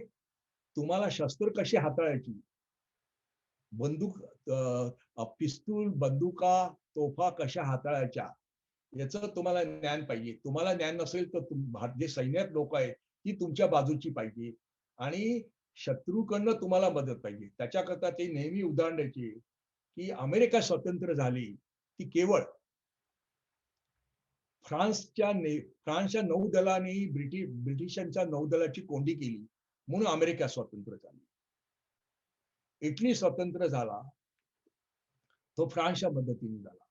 तुम्हाला शस्त्र कशी हाताळायची, बंदूक पिस्तूल, बंदुका, तोफा कशा हाताळायच्या याचं तुम्हाला ज्ञान पाहिजे. तुम्हाला ज्ञान नसेल तर जे सैन्यात लोक आहेत ती तुमच्या बाजूची पाहिजे आणि शत्रूकडनं तुम्हाला मदत पाहिजे. त्याच्याकरता ते नेहमी उदाहरण द्यायचे की अमेरिका स्वतंत्र झाली ती केवळ फ्रान्सच्या नौदलाने ब्रिटिशांच्या नौदलाची कोंडी केली म्हणून अमेरिका स्वतंत्र झाली. इटली स्वतंत्र झाला तो फ्रान्सच्या मदतीने झाला.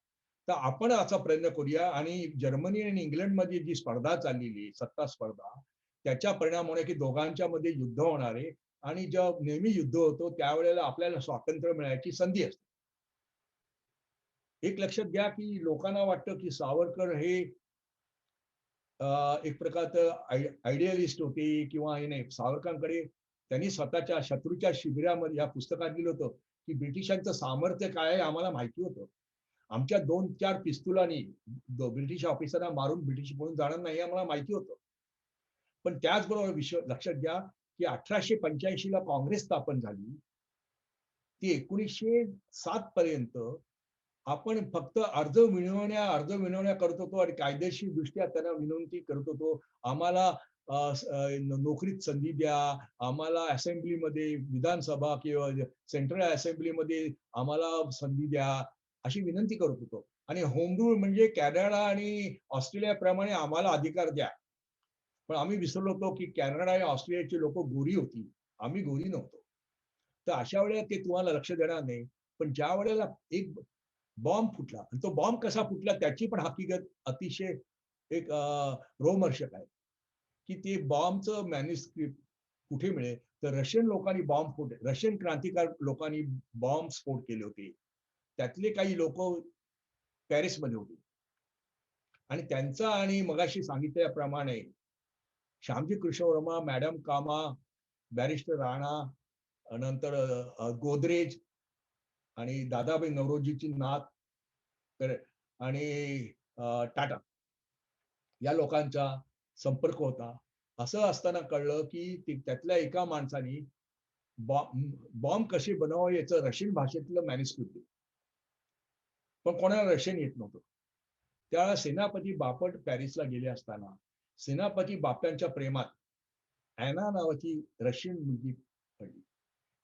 तर आपण असा प्रयत्न करूया आणि जर्मनी आणि इंग्लंडमध्ये जी स्पर्धा चाललेली सत्ता स्पर्धा त्याच्या परिणामामुळे की दोघांच्या मध्ये युद्ध होणार आहे आणि जेव्हा नेहमी युद्ध होतो त्यावेळेला आपल्याला स्वातंत्र्य मिळायची संधी असते. एक लक्षात घ्या की लोकांना वाटतं की सावरकर हे एक प्रकारचं आयडियलिस्ट होते किंवा हे नाही. सावरकरांकडे त्यांनी स्वतःच्या शत्रूच्या शिबिरामध्ये या पुस्तकात लिहिलं होतं की ब्रिटिशांचं सामर्थ्य काय आहे आम्हाला माहिती होतं. आमच्या 2-4 पिस्तुलांनी ब्रिटिश ऑफिसरना मारून ब्रिटिश पळून जाणार नाही आम्हाला माहिती होतं. पण त्याचबरोबर लक्षात घ्या की 1885 ला काँग्रेस स्थापन झाली. ती 1907 पर्यंत आपण फक्त अर्ज विनवण्या करत होतो आणि कायदेशीर दृष्ट्या त्यांना विनंती करत होतो. आम्हाला नोकरीत संधी द्या, आम्हाला असेंब्लीमध्ये विधानसभा किंवा सेंट्रल असेंब्लीमध्ये आम्हाला संधी द्या, अशी विनंती करत होतो. आणि होम रूल म्हणजे कॅनडा आणि ऑस्ट्रेलियाप्रमाणे आम्हाला अधिकार द्या. पण आम्ही विसरलो होतो की कॅनडा आणि ऑस्ट्रेलियाची लोक गोरी होती, आम्ही गोरी नव्हतो. तर अशा वेळेला ते तुम्हाला लक्ष देणार नाही. पण ज्या वेळेला एक बॉम्ब फुटला आणि तो बॉम्ब कसा फुटला त्याची पण हकीकत अतिशय एक रोमहर्षक आहे की ते बॉम्बचं मॅन्युस्क्रिप्ट कुठे मिळेल तर रशियन क्रांतिकारक लोकांनी बॉम्ब स्फोट केले होते. त्यातले काही लोक पॅरिसमध्ये होते आणि त्यांचा आणि मगाशी सांगितल्याप्रमाणे श्यामजी कृष्णवर्मा, मॅडम कामा, बॅरिस्टर राणा, नंतर गोदरेज आणि दादाभाई नौरोजीची नात आणि टाटा या लोकांचा संपर्क होता. असं असताना कळलं की त्यातल्या एका माणसाने बॉम्ब कसे बनवावे याचं रशियन भाषेतलं मॅन्युस्क्रिप्ट दिलं. पण कोणाला रशियन येत नव्हतं. त्यावेळेला सेनापती बापट पॅरिसला गेले असताना सेनापती बापटांच्या प्रेमात ॲना नावाची रशियन मुलगी पडली.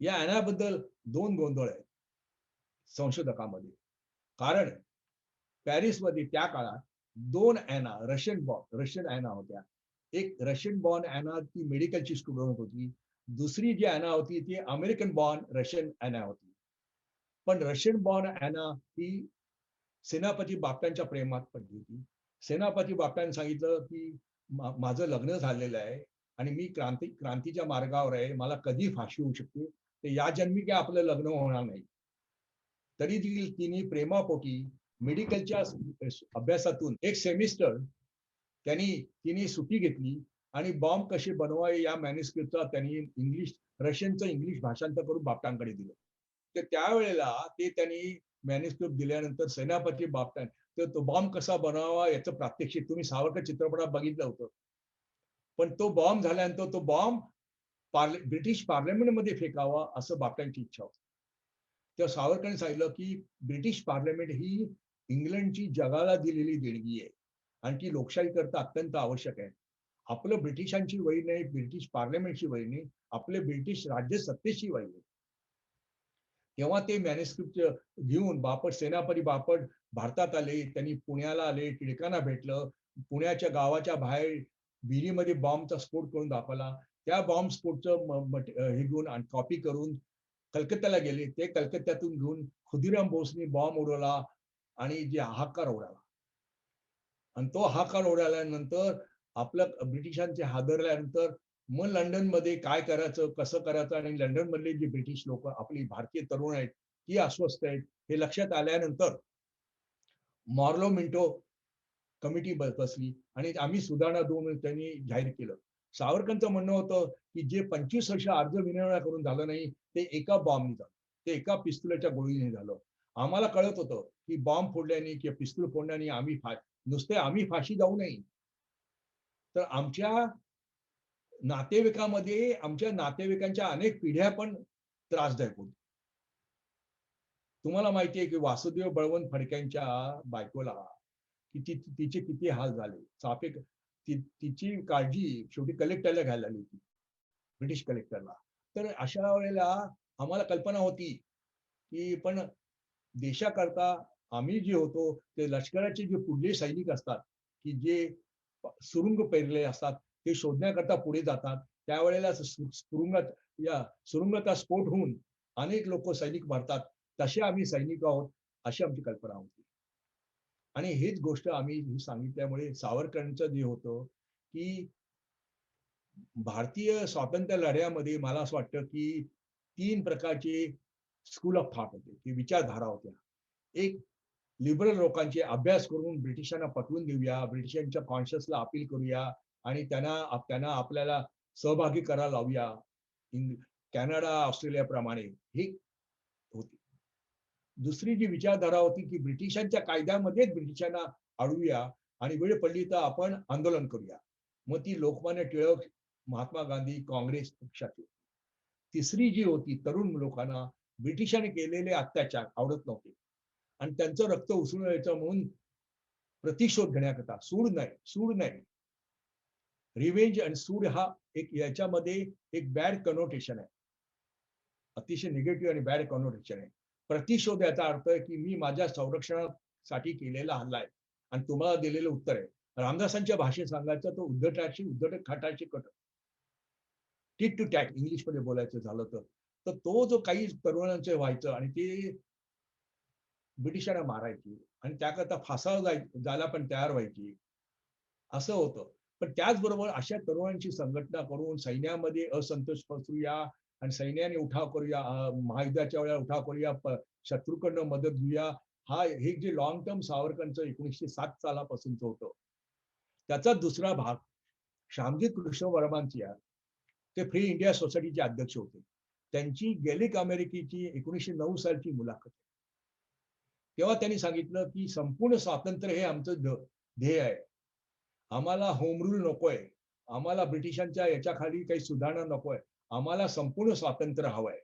या ॲनाबद्दल 2 गोंधळ आहेत संशोधकामध्ये. कारण पॅरिसमध्ये त्या काळात 2 ॲना रशियन ॲना होत्या. एक रशियन बॉर्न ॲना ती मेडिकलची स्टुडंट होती. दुसरी जी ॲना होती ती अमेरिकन बॉर्न रशियन ॲना होती. पण रशियन बॉर्न ॲना ही सेनापती बापटांच्या प्रेमात पडली होती. सेनापती बापटांनी सांगितलं की माझं लग्न झालेलं आहे आणि मी क्रांतीच्या मार्गावर आहे. मला कधी फाशी होऊ शकते. तर या जन्मी काय आपलं लग्न होणार नाही. तरी देखील तिने प्रेमापोटी मेडिकलच्या अभ्यासातून एक सेमिस्टर तिने सुट्टी घेतली आणि बॉम्ब कसे बनवावे या मॅन्युस्क्रिप्टचा त्यांनी रशियनचं इंग्लिश भाषांतर करून बापटांकडे दिलं. तर त्यावेळेला त्यांनी मॅन्युस्क्रिप्ट दिल्यानंतर सेनापती बापटां तर तो बॉम्ब कसा बनवावा याचं प्रात्यक्षिक तुम्ही सावरकर चित्रपटात बघितलं होतं. पण तो बॉम्ब झाल्यानंतर तो बॉम्ब ब्रिटिश पार्लमेंटमध्ये फेकावा असं बापटांची इच्छा होती. तेव्हा सावरकरांनी सांगितलं की ब्रिटिश पार्लमेंट ही इंग्लंडची जगाला दिलेली देणगी आहे आणि ती लोकशाही करता अत्यंत आवश्यक आहे. आपलं ब्रिटिशांची वही नाही, ब्रिटिश पार्लमेंटची वही नाही, आपले ब्रिटिश राज्यसत्तेची वही आहे. तेव्हा ते मॅन्युस्क्रिप्ट घेऊन बापट, सेनापती बापट भारतात आले. त्यांनी पुण्याला आले, टिळकांना भेटलं. पुण्याच्या गावाच्या बाहेर विहिरीमध्ये बॉम्बचा स्फोट करून दाखवला. त्या बॉम्ब स्फोटचं हे घेऊन आणि कॉपी करून कलकत्त्याला गेले. ते कलकत्त्यातून घेऊन खुदिराम बोसनी बॉम्ब उडवला आणि जे हाहाकार उडाला. आणि तो हाहाकार उडाल्यानंतर आपलं ब्रिटिशांचे हादरल्यानंतर मग लंडनमध्ये काय करायचं, कसं करायचं आणि लंडनमधले जे ब्रिटिश लोक आपली भारतीय तरुण आहेत, ती अस्वस्थ आहेत, हे लक्षात आल्यानंतर मॉर्लो मिंटो कमिटी बसली आणि आम्ही सुधारणा देऊ म्हणून त्यांनी जाहीर केलं. सावरकरांचं म्हणणं होतं, की जे 25 वर्ष अर्धविनिर्माण करून झालं नाही, ते एका बॉम्बनी झालं. ते एका पिस्तुलाच्या गोळीने झालं. आम्हाला कळत होतं, की बॉम्ब फोडल्याने किंवा पिस्तूल फोडल्याने नुसते आम्ही फाशी जाऊ नये. तर आमच्या नातेवाईकांच्या अनेक पिढ्या पण त्रासदायक होत्या. तुम्हाला माहिती आहे, की वासुदेव बळवंत फडक्यांच्या बायकोला तिचे किती हाल झाले. तिची काळजी शेवटी कलेक्टरला घ्यायला लागली होती, ब्रिटिश कलेक्टरला. तर अशा वेळेला आम्हाला कल्पना होती, की पण देशाकरता आम्ही जे होतो, ते लष्कराचे जे पुढले सैनिक असतात, की जे सुरुंग पेरले असतात, ते शोधण्याकरता पुढे जातात. त्यावेळेला सुरुंगाचा स्फोट होऊन अनेक लोक सैनिक मरतात. तसे आम्ही सैनिक आहोत, अशी आमची कल्पना होती. आणि हीच गोष्ट आम्ही सांगितल्यामुळे सावरकरांचं जे होतं, की भारतीय स्वातंत्र्य लढ्यामध्ये मला असं वाटतं, की 3 प्रकारचे स्कूल ऑफ थॉट होते, की विचारधारा होत्या. एक लिबरल लोकांचे अभ्यास करून ब्रिटिशांना पटवून देऊया, ब्रिटिशांच्या कॉन्शियसला अपील करूया आणि त्यांना आपल्याला सहभागी करायला लावूया. कॅनडा, ऑस्ट्रेलियाप्रमाणे ही होती. दुसरी जी विचारधारा होती, की ब्रिटिशांच्या कायद्यामध्येच ब्रिटिशांना अडवूया आणि वेळ पडली तर आपण आंदोलन करूया. मग ती लोकमान्य टिळक, महात्मा गांधी, काँग्रेस पक्षाची. तिसरी जी होती तरुण लोकांना ब्रिटिशांनी केलेले अत्याचार आवडत नव्हते आणि त्यांचं रक्त उसळून यायचं म्हणून प्रतिशोध घेण्याकरता सूड नाही. रिव्हेंज आणि सूड हा याच्यामध्ये एक बॅड कनोटेशन आहे. अतिशय निगेटिव्ह आणि बॅड कॉनोटेशन आहे. प्रतिशोध याचा अर्थ आहे, की मी माझ्या संरक्षणासाठी केलेला हल्ला आहे आणि तुम्हाला दिलेलं उत्तर आहे. रामदासांच्या भाषेत सांगायचं तर उद्धट खाटाची कट. टिट टू टॅट इंग्लिशमध्ये बोलायचं झालं तर. तर तो जो काही तरुणांचे व्हायचं आणि ते ब्रिटिशांना मारायची आणि त्याकरता फासावर जायला पण तयार व्हायची. असं होतं. पण त्याचबरोबर अशा तरुणांची संघटना करून सैन्यामध्ये असंतोष पसरूया आणि सैन्याने उठाव करूया, महायुद्धाच्या वेळेला उठाव करूया, शत्रूकडनं मदत घेऊया. हे जे लॉंग टर्म सावरकरांचं 1907 सालापासूनच होतं. त्याचा दुसरा भाग श्यामजी कृष्ण वर्मांची आहे. ते फ्री इंडिया सोसायटीचे अध्यक्ष होते. त्यांची गॅलिक अमेरिकेची 1909 सालची मुलाखत आहे. तेव्हा त्यांनी सांगितलं, की संपूर्ण स्वातंत्र्य हे आमचं ध्येय आहे. आम्हाला होम रूल नकोय. आम्हाला ब्रिटिशांच्या याच्याखाली काही सुधारणा नकोय. आम्हाला संपूर्ण स्वातंत्र्य हवंय.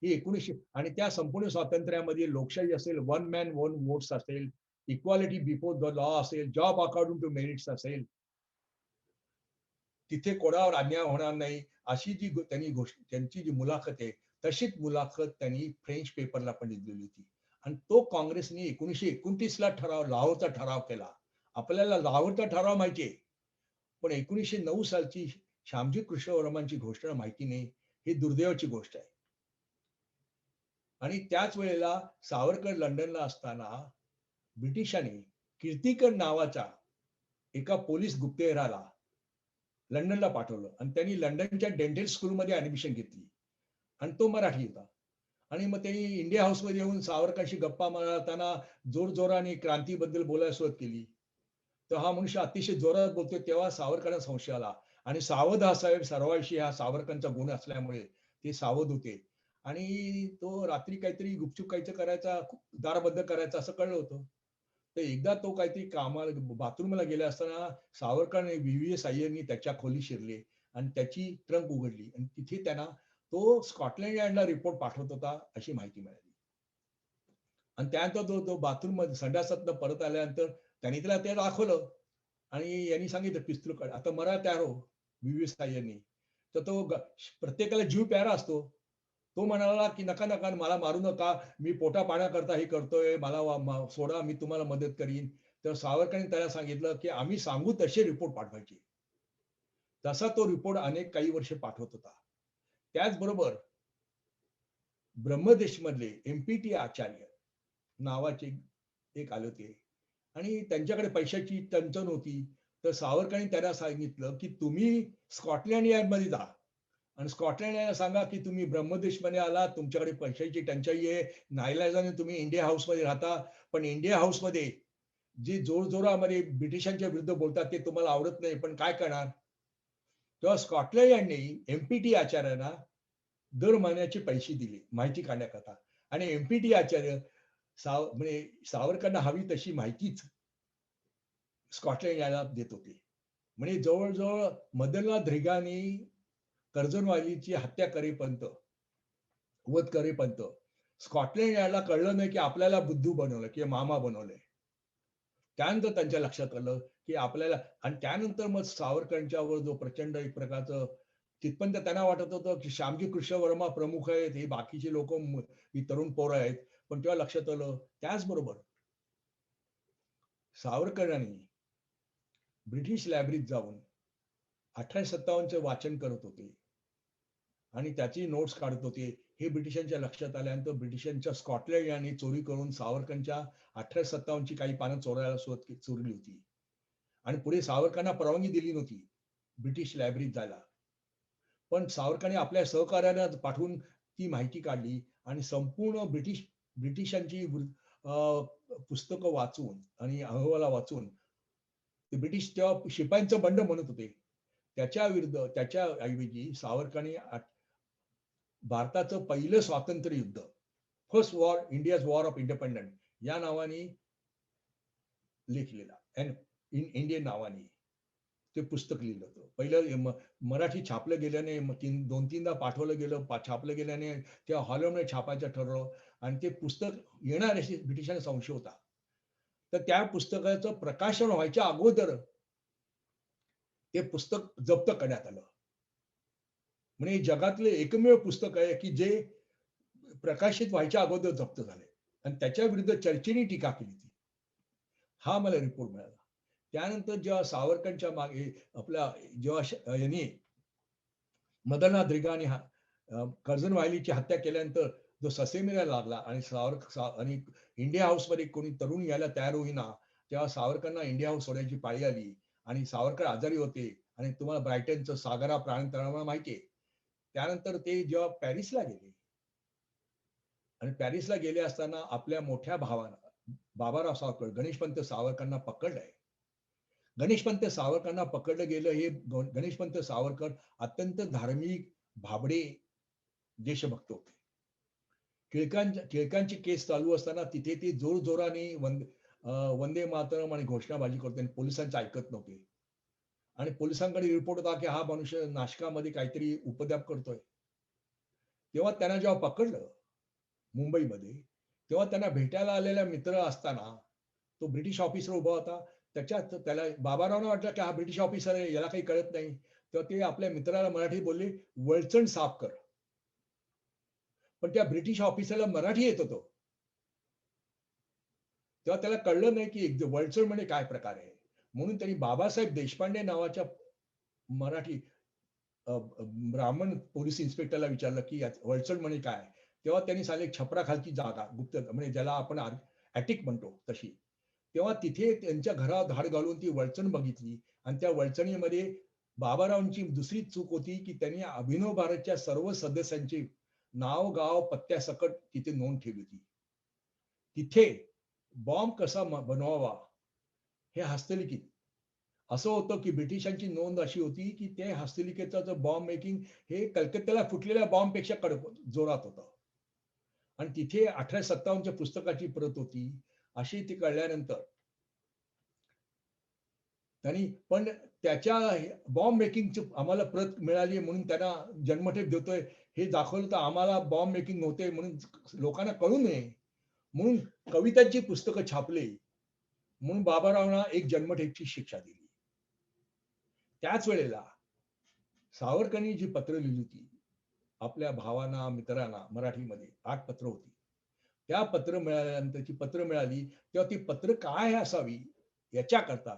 ही 1900 आणि त्या संपूर्ण स्वातंत्र्यामध्ये लोकशाही असेल, वन मॅन वन वोट्स असेल, इक्वालिटी बिफोर द लॉ असेल, जॉब अकॉर्डिंग टू मेरिट्स असेल, तिथे कोणावर अन्याय होणार नाही, अशी त्यांची जी मुलाखत आहे, तशीच मुलाखत त्यांनी फ्रेंच पेपरला पण दिलेली होती. आणि तो काँग्रेसने 1929 ला लाहोरचा ठराव केला. आपल्याला लाहोरचा ठराव माहिती आहे. पण 1909 सालची श्यामजी कृष्ण वर्मांची घोषणा माहिती नाही, ही दुर्दैवाची गोष्ट आहे. आणि त्याच वेळेला सावरकर लंडनला असताना ब्रिटिशांनी कीर्तिकर नावाच्या एका पोलीस गुप्तहेराला लंडनला पाठवलं आणि त्यांनी लंडनच्या डेंटल स्कूलमध्ये ऍडमिशन घेतली आणि तो मराठी होता. आणि मग त्यांनी इंडिया हाऊसमध्ये येऊन सावरकरांशी गप्पा मारताना जोरजोराने क्रांतीबद्दल बोलायला सुरुवात केली. तर हा मनुष्य अतिशय जोरात बोलतोय तेव्हा सावरकरांना संशय आला आणि सावध हा साहेब सर्वांशी हा सावरकरांचा गुण असल्यामुळे ते सावध होते आणि तो रात्री काहीतरी गुपचूप काहीतरी करायचा, दार बंद करायचा असं कळलं होतं. तर एकदा तो काहीतरी कामाला बाथरूमला गेला असताना सावरकरांनी व्ही.व्ही.एस. अय्यरनी त्याच्या खोली शिरले आणि त्याची ट्रंक उघडली आणि तिथे त्यांना तो स्कॉटलंड यार्डला रिपोर्ट पाठवत होता अशी माहिती मिळाली. आणि त्यानंतर तो बाथरूम मध्ये संडासातनं परत आल्यानंतर त्यांनी त्याला ते दाखवलं आणि यांनी सांगितलं पिस्तूल काढ, आता मरा तयार हो व्ही साई यांनी. तर तो प्रत्येकाला जीव प्यारा असतो. तो म्हणाला की नका नका मला मारू नका, मी पोटा पाण्याकरता हे करतोय, मला सोडा, मी तुम्हाला मदत करीन. तर सावरकरांनी त्याला सांगितलं की आम्ही सांगू तसे रिपोर्ट पाठवायचे. तसा तो रिपोर्ट अनेक काही वर्ष पाठवत होता. त्याचबरोबर ब्रह्मदेश मधले एमपीटी आचार्य नावाचे एक आले होते आणि त्यांच्याकडे पैशाची टंचाई होती. तर सावरकरांनी त्यांना सांगितलं की तुम्ही स्कॉटलँड यार्डमध्ये जा आणि स्कॉटलँड यार्डला सांगा की तुम्ही ब्रह्मदेशमध्ये आला, तुमच्याकडे पैशाची टंचाई आहे, नाईलाजाने तुम्ही इंडिया हाऊसमध्ये राहता, पण इंडिया हाऊसमध्ये जे जोरजोरामध्ये ब्रिटिशांच्या विरुद्ध बोलतात ते तुम्हाला आवडत नाही, पण काय करणार? तेव्हा स्कॉटलंड यार्डने एमपीटी आचार्यांना दर महिन्याचे पैसे दिले माहिती काढण्याकरता आणि एमपीटी आचार्य म्हणजे सावरकरांना हवी तशी माहितीच स्कॉटलंड यार्डला देत होते. म्हणजे जवळजवळ मदनलाल धिंगाणे कर्झनवालीची हत्या करेपर्यंत, वध करेपर्यंत स्कॉटलंड यार्डला कळलं नाही की आपल्याला बुद्धू बनवलं किंवा मामा बनवलंय. त्यानंतर त्यांच्या लक्षात आलं की आपल्याला, आणि त्यानंतर मग सावरकरांच्यावर जो प्रचंड एक प्रकारचं, तिथपर्यंत त्यांना वाटत होतं की श्यामजी कृष्ण वर्मा प्रमुख आहेत, हे बाकीचे लोक ही तरुण पोरं आहेत. पण तेव्हा लक्षात आलं, त्याचबरोबर सावरकरांनी ब्रिटिश लायब्ररीत जाऊन 1857चं वाचन करत होते आणि त्याची नोट्स काढत होते. हे ब्रिटिशांच्या लक्षात आल्यानंतर ब्रिटिशांच्या स्कॉटलंड यांनी चोरी करून सावरकरांच्या 1857ची काही पानं चोरायला चोरली होती आणि पुढे सावरकरांना परवानगी दिली नव्हती ब्रिटिश लायब्ररीत जायला. पण सावरकरांनी आपल्या सहकार्याला पाठवून ती माहिती काढली आणि संपूर्ण ब्रिटिशांची पुस्तकं वाचून आणि अहवाला वाचून ते ब्रिटिश तेव्हा शिपायांचं बंड म्हणत होते. त्याच्या विरुद्ध, त्याच्या ऐवजी सावरकरांनी भारताचं पहिलं स्वातंत्र्य युद्ध, first war, India's war of independence या नावाने लिखलेला, इंडियन नावाने ते पुस्तक लिहिलं होतं. पहिलं मराठी छापलं गेल्याने, 2-3दा पाठवलं गेलं, छापलं गेल्याने त्या हॉलंडमध्ये छापायचं ठरवलं आणि ते पुस्तक येणार अशी ब्रिटिशांना संशय होता. तर त्या पुस्तकाचं प्रकाशन व्हायच्या अगोदर ते पुस्तक जप्त करण्यात आलं. म्हणजे जगातले एकमेव पुस्तक आहे की जे प्रकाशित व्हायच्या अगोदर जप्त झाले आणि त्याच्या विरुद्ध चर्चेने टीका केली होती. हा मला रिपोर्ट मिळाला. त्यानंतर जेव्हा सावरकरांच्या मागे आपला जेव्हा यांनी मदनलाल धिंगाणे कर्झन वायलीची हत्या केल्यानंतर जो ससेमिरा लागला आणि आणि इंडिया हाऊसमध्ये कोणी तरुण यायला तयार होईना, तेव्हा सावरकरांना इंडिया हाऊस सोडायची पाळी आली आणि सावरकर आजारी होते आणि तुम्हाला ब्रायटनचं सागरा प्रांतळाला माहिती आहे. त्यानंतर ते जेव्हा पॅरिसला गेले आणि पॅरिसला गेले असताना आपल्या मोठ्या भावानं बाबाराव सावरकर, गणेशपंत सावरकरांना पकडलंय. गणेशपंत सावरकरांना पकडलं गेलं. हे गणेशपंत सावरकर अत्यंत धार्मिक, भाबडे देशभक्त होते. टिळकांची केस चालू असताना तिथे ते जोरजोराने वंदे मातरम आणि घोषणाबाजी करते आणि पोलिसांचं ऐकत नव्हते. आणि पोलिसांकडे रिपोर्ट होता की हा मनुष्य नाशकामध्ये काहीतरी उपद्व्याप करतोय. तेव्हा त्यांना जेव्हा पकडलं मुंबईमध्ये, तेव्हा त्यांना भेटायला आलेला मित्र असताना तो ब्रिटिश ऑफिसर उभा होता. त्याच्यात त्याला बाबारावना वाटलं की हा ब्रिटिश ऑफिसर आहे, याला काही कळत नाही. तेव्हा ते आपल्या मित्राला मराठीत बोलले, "वळचण साफ कर." पण त्या ब्रिटिश ऑफिसरला मराठी येत होतं. तेव्हा त्याला कळलं नाही की वळचण म्हणजे काय प्रकार आहे. म्हणून त्यांनी बाबासाहेब देशपांडे नावाच्या मराठी ब्राह्मण पोलीस इन्स्पेक्टरला विचारलं की वळचण म्हणजे काय? तेव्हा त्यांनी सांगितलं छपराखालची जागा, गुप्त म्हणजे ज्याला आपण अॅटिक म्हणतो तशी. तेव्हा तिथे त्यांच्या घरात धाड घालून ती वळचण बघितली आणि त्या वळचणीमध्ये बाबारावांची दुसरी चूक होती की त्यांनी अभिनव भारतच्या सर्व सदस्यांची नाव, गाव, पत्त्यासकट तिथे नोंद ठेवली होती. तिथे बॉम्ब कसा बनवावा हे हस्तलिखित असं होतं की ब्रिटिशांची नोंद अशी होती की ते हस्तलिखितचा जो बॉम्ब मेकिंग हे कलकत्त्याला फुटलेल्या बॉम्बपेक्षा कडक जोरात होतं. आणि तिथे 1857च्या पुस्तकाची प्रत होती. अशी ती कळल्यानंतर त्यांनी, पण त्याच्या बॉम्ब मेकिंगची आम्हाला प्रत मिळाली म्हणून त्यांना जन्मठेप देतोय हे दाखवलं तर आम्हाला बॉम्ब मेकिंग नव्हते म्हणून लोकांना कळू नये म्हणून कवितांची पुस्तकं छापली म्हणून बाबारावांना एक जन्मठेपची शिक्षा दिली. त्याच वेळेला सावरकरांनी जी पत्र लिहिली होती आपल्या भावांना, मित्रांना मराठीमध्ये 8 पत्र होती. त्या पत्र मिळाल्यानंतर ती पत्र मिळाली तेव्हा ती पत्र काय असावी याच्याकरता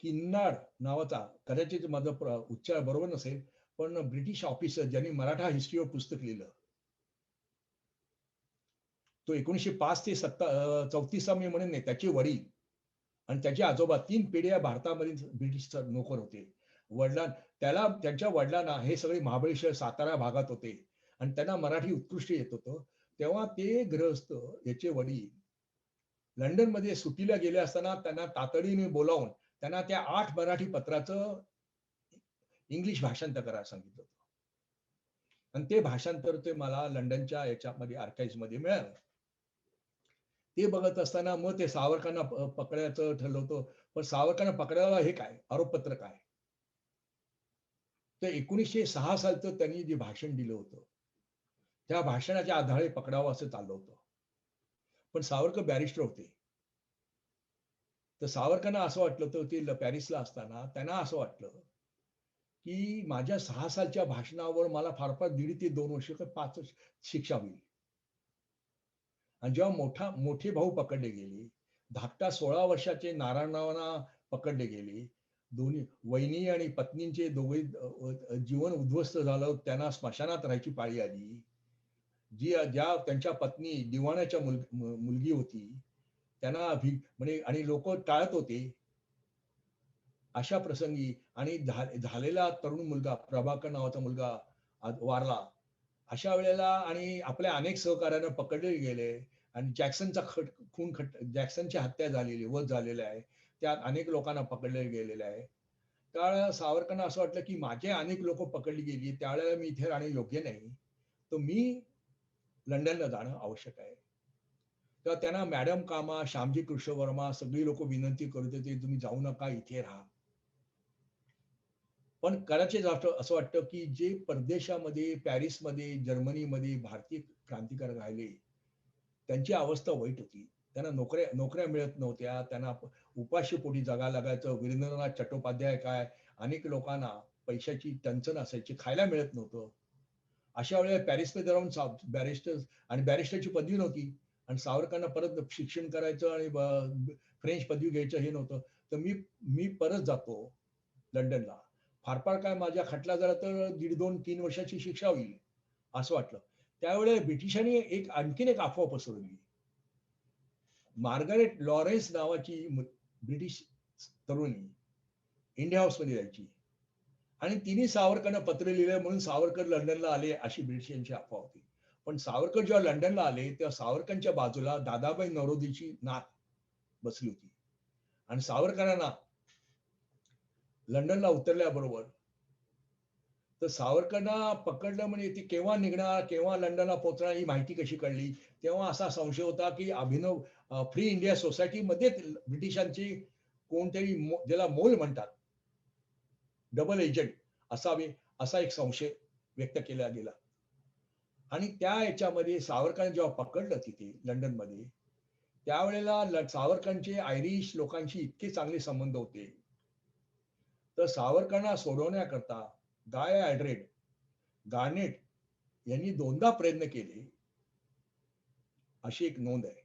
किन्नाड नावाचा, कदाचित माझा उच्चार बरोबर नसेल, पण ब्रिटिश ऑफिसर ज्यांनी मराठा हिस्ट्रीवर पुस्तक लिहिलं. तो 1905 ते 34 मी म्हणेन नाही, त्याचे वडील आणि त्याचे आजोबा 3 पिढ्या भारतामध्ये ब्रिटिश नोकर होते. त्याला त्यांच्या वडिलांना हे सगळे महाबळेश्वर, सातारा भागात होते आणि त्यांना मराठी उत्कृष्ट येत होतं. तेव्हा ते गृहस्थ याचे वडील लंडनमध्ये सुट्टीला गेले असताना त्यांना तातडीने बोलावून त्यांना त्या 8 मराठी पत्राचं इंग्लिश भाषांतर करायला सांगितलं होतं. आणि ते भाषांतर ते मला लंडनच्या याच्यामध्ये आर्काइव्हमध्ये मिळालं. ते बघत असताना मग ते सावरकरांना पकडायचं ठरलं होतं. पण सावरकरांना पकडायला हे काय? आरोपपत्र काय? तर 1906 सालचं त्यांनी जे भाषण दिलं होतं, त्या भाषणाच्या आधारे पकडावं असं चाललं होतं. पण सावरकर बॅरिस्टर होते. तर सावरकरांना असं वाटलं होतं, ते पॅरिसला असताना त्यांना असं वाटलं, की माझ्या 6 सालच्या भाषणावर मला फार फार 1.5 ते 2 वर्ष किंवा 5 वर्ष शिक्षा होईल. आणि जेव्हा मोठे भाऊ पकडले गेले, धाकटा 16 वर्षाचे नारायणरावांना पकडले गेले. दोन्ही वहिनी आणि पत्नींचे दोघे जीवन उद्ध्वस्त झालं. त्यांना स्मशानात राहायची पाळी आली. ज्या त्यांच्या पत्नी दिवाणाच्या मुलगी होती, त्यांना म्हणजे आणि लोक टाळत होते. अशा प्रसंगी आणि झालेला तरुण मुलगा प्रभाकर नावाचा मुलगा वारला. अशा वेळेला आणि आपल्या अनेक सहकाऱ्यांना पकडले गेले आणि जॅक्सनची हत्या झालेली, वध झालेला आहे. त्यात अनेक लोकांना पकडले गेलेले आहे. त्यावेळेला सावरकरांना असं वाटलं, की माझे अनेक लोक पकडली गेली. त्यावेळेला मी इथे राहणे योग्य नाही. तर मी लंडनला जाणं आवश्यक आहे. तेव्हा त्यांना मॅडम कामा, श्यामजी कृष्ण वर्मा सगळी लोक विनंती करत होते, तुम्ही जाऊ नका, इथे राहा. पण कदाचित असं वाटतं, की जे परदेशामध्ये, पॅरिसमध्ये, जर्मनीमध्ये भारतीय क्रांतिकारक राहिले, त्यांची अवस्था वाईट होती. त्यांना नोकऱ्या मिळत नव्हत्या. त्यांना उपाशीपोटी जगायला लागायचं. वीरेंद्रनाथ चट्टोपाध्याय काय, अनेक लोकांना पैशाची टंचाई असायची, खायला मिळत नव्हतं. अशा वेळेला पॅरिसमध्ये राहून बॅरिस्टरची पदवी नव्हती आणि सावरकरांना परत शिक्षण करायचं आणि फ्रेंच पदवी घ्यायचं हे नव्हतं. तर मी परत जातो लंडनला. फार फार काय माझ्या खटला झाला तर 1.5-2-3 वर्षाची शिक्षा होईल, असं वाटलं. त्यावेळेला ब्रिटिशांनी आणखीन एक अफवा पसरवली. मार्गारेट लॉरेन्स नावाची ब्रिटिश तरुणी इंडिया हाऊसमध्ये जायची आणि तिने सावरकरांना पत्र लिहिलं म्हणून सावरकर लंडनला आले अशी ब्रिटिशांची अफवा होती. पण सावरकर जेव्हा लंडनला आले तेव्हा सावरकरांच्या बाजूला दादाबाई नौरोजीची नात बसली होती आणि सावरकरांना लंडनला उतरल्याबरोबर तर सावरकरांना पकडलं म्हणजे ती केव्हा निघणार, केव्हा लंडनला पोहोचणार ही माहिती कशी कळली? तेव्हा असा संशय होता, की अभिनव फ्री इंडिया सोसायटीमध्ये ब्रिटिशांची कोणतरी ज्याला मोल म्हणतात, डबल एजंट असावे असा एक संशय व्यक्त केला गेला. आणि त्या याच्यामध्ये सावरकरांना जेव्हा पकडलं तिथे लंडनमध्ये, त्यावेळेला सावरकरांचे आयरिश लोकांशी इतके चांगले संबंध होते. तर सावरकरांना सोडवण्याकरता गार्नेट यांनी 2दा प्रयत्न केले, अशी एक नोंद आहे.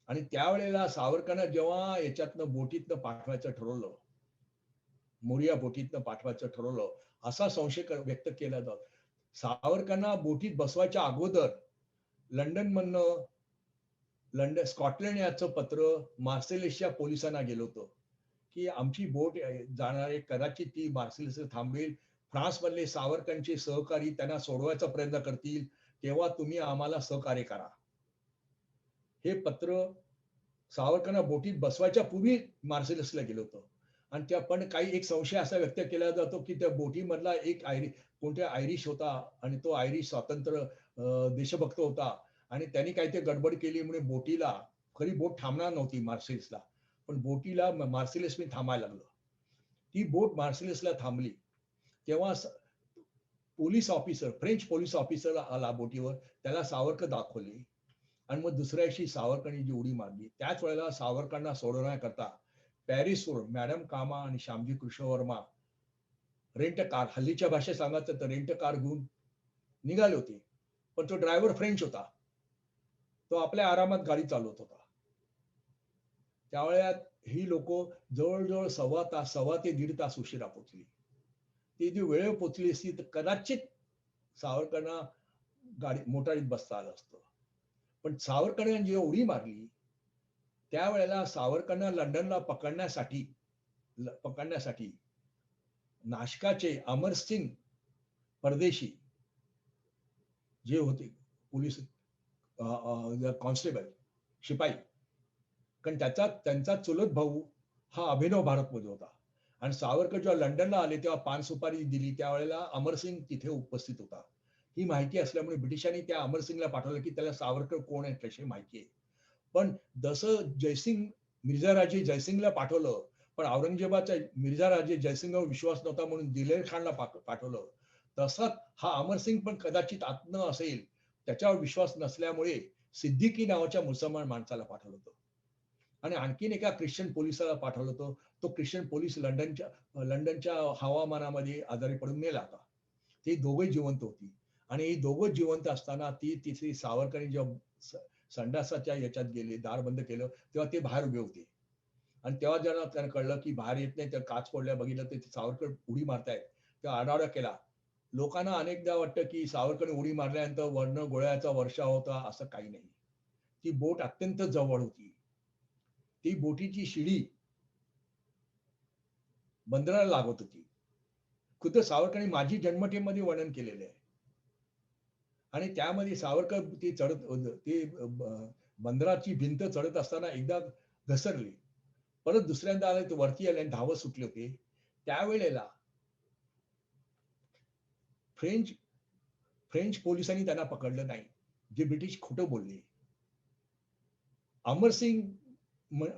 आणि त्यावेळेला सावरकरांना जेव्हा याच्यातनं बोटीतनं पाठवायचं ठरवलं, मोरिया बोटीतनं पाठवायचं ठरवलं, असा संशय व्यक्त केला जातो. सावरकरांना बोटीत बसवायच्या अगोदर स्कॉटलंड याचं पत्र मार्सेलिसच्या पोलिसांना गेलं होतं, की आमची बोट जाणार आहे, कदाचित ती मार्सेलिसला थांबेल. फ्रान्समधले सावरकरांचे सहकारी त्यांना सोडवायचा प्रयत्न करतील, तेव्हा तुम्ही आम्हाला सहकार्य करा. हे पत्र सावरकरांना बोटीत बसवायच्या पूर्वी मार्सेलिसला गेलं होतं. आणि त्या पण काही एक संशय असा व्यक्त केला जातो, की त्या बोटीमधला एक कोणत्या आयरिश होता आणि तो आयरिश स्वातंत्र्य देशभक्त होता आणि त्यांनी काहीतरी गडबड केली म्हणून खरी बोट थांबणार नव्हती मार्सेलिसला. पण बोटीला मार्सेलिसने थांबायला लागलं. ती बोट मार्सेलिसला थांबली. तेव्हा फ्रेंच पोलीस ऑफिसर आला बोटीवर, त्याला सावरकर दाखवले आणि मग दुसऱ्या दिवशी सावरकरांनी जी उडी मारली. त्याच वेळेला सावरकरांना सोडवण्याकरता पॅरिसवरून मॅडम कामा आणि श्यामजी कृष्ण वर्मा रेंट कार, हल्लीच्या भाषेत सांगायचं तर रेंट कार घेऊन निघाले होते. पण तो ड्रायव्हर फ्रेंच होता. तो आपल्या आरामात गाडी चालवत होता. त्यावेळेत ही लोक जवळ-जवळ सव्वा ते दीड तास उशिरा पोहोचली. ती जी वेळेवर पोहोचली असती तर कदाचित सावरकरांना मोटारीत बसता आलं असतं. पण सावरकरांनी जी उडी मारली, त्यावेळेला सावरकरांना लंडनला पकडण्यासाठी नाशकाचे अमरसिंग परदेशी जे होते पोलीस कॉन्स्टेबल, शिपाई, कारण त्यांचा चुलत भाऊ हा अभिनव भारतमध्ये होता आणि सावरकर जेव्हा लंडनला आले तेव्हा पान सुपारी दिली त्यावेळेला अमरसिंग तिथे उपस्थित होता. ही माहिती असल्यामुळे ब्रिटिशांनी त्या अमरसिंगला पाठवलं की त्याला सावरकर कोण आहेत त्याची माहिती आहे. पण जसं मिर्झाराजे जयसिंगला पाठवलं, पण औरंगजेबाचा मिर्झाराजे जयसिंगवर विश्वास नव्हता म्हणून दिलेर खानला पाठवलं. तसाच हा अमरसिंग पण कदाचित आत्म असेल, त्याच्यावर विश्वास नसल्यामुळे सिद्दीकी नावाच्या मुसलमान माणसाला पाठवलं होतं. आणि आणखीन एका ख्रिश्चन पोलिसाला पाठवलं होतं. तो ख्रिश्चन पोलीस लंडनच्या हवामानामध्ये आजारी पडून मेला होता. ते दोघे जिवंत होती आणि ही दोघं जिवंत असताना ती तिसरी सावरकरांनी जेव्हा संडासाच्या याच्यात गेले, दार बंद केलं, तेव्हा ते बाहेर उभे होते. आणि तेव्हा जेव्हा त्यांना कळलं की बाहेर येत नाही, तर काच फोडल्या बघितलं तर सावरकर उडी मारतायत. तेव्हा आरडाओरडा केला. लोकांना अनेकदा वाटतं की सावरकरने उडी मारल्यानंतर वरनं गोळ्याचा वर्षाव होता, असं काही नाही. ती बोट अत्यंत जवळ होती. ती बोटीची शिडी बंदराला लागत होती. खुद्द सावरकरांनी माझी जन्मठेपमध्ये वर्णन केलेलं आहे. आणि त्यामध्ये सावरकर ते बंदराची भिंत चढत असताना एकदा घसरले. परत दुसऱ्यांदा आले, ते वरती आले आणि धावत सुटले होते. त्यावेळेला फ्रेंच पोलिसांनी त्यांना पकडलं नाही. जे ब्रिटिश खोटं बोलले.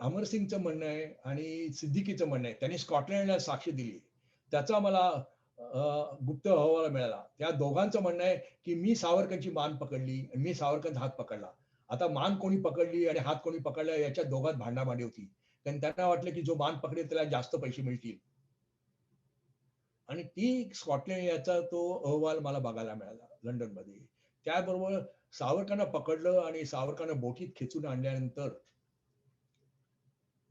अमरसिंगचं म्हणणं आहे आणि सिद्दीकीचं म्हणणं आहे. त्यांनी स्कॉटलंडला साक्ष दिली. त्याचा मला गुप्त अहवाल मिळाला. त्या दोघांचं म्हणणं आहे, की मी सावरकरांची मान पकडली आणि मी सावरकरांचा हात पकडला. आता मान कोणी पकडली आणि हात कोणी पकडला याच्या दोघात भांडाभांडी होती. कारण त्यांना वाटलं, की जो मान पकडेल त्याला जास्त पैसे मिळतील. आणि ती स्कॉटलंड याचा तो अहवाल मला बघायला मिळाला लंडनमध्ये. त्याबरोबर सावरकरांना पकडलं आणि सावरकरांना बोटीत खेचून आणल्यानंतर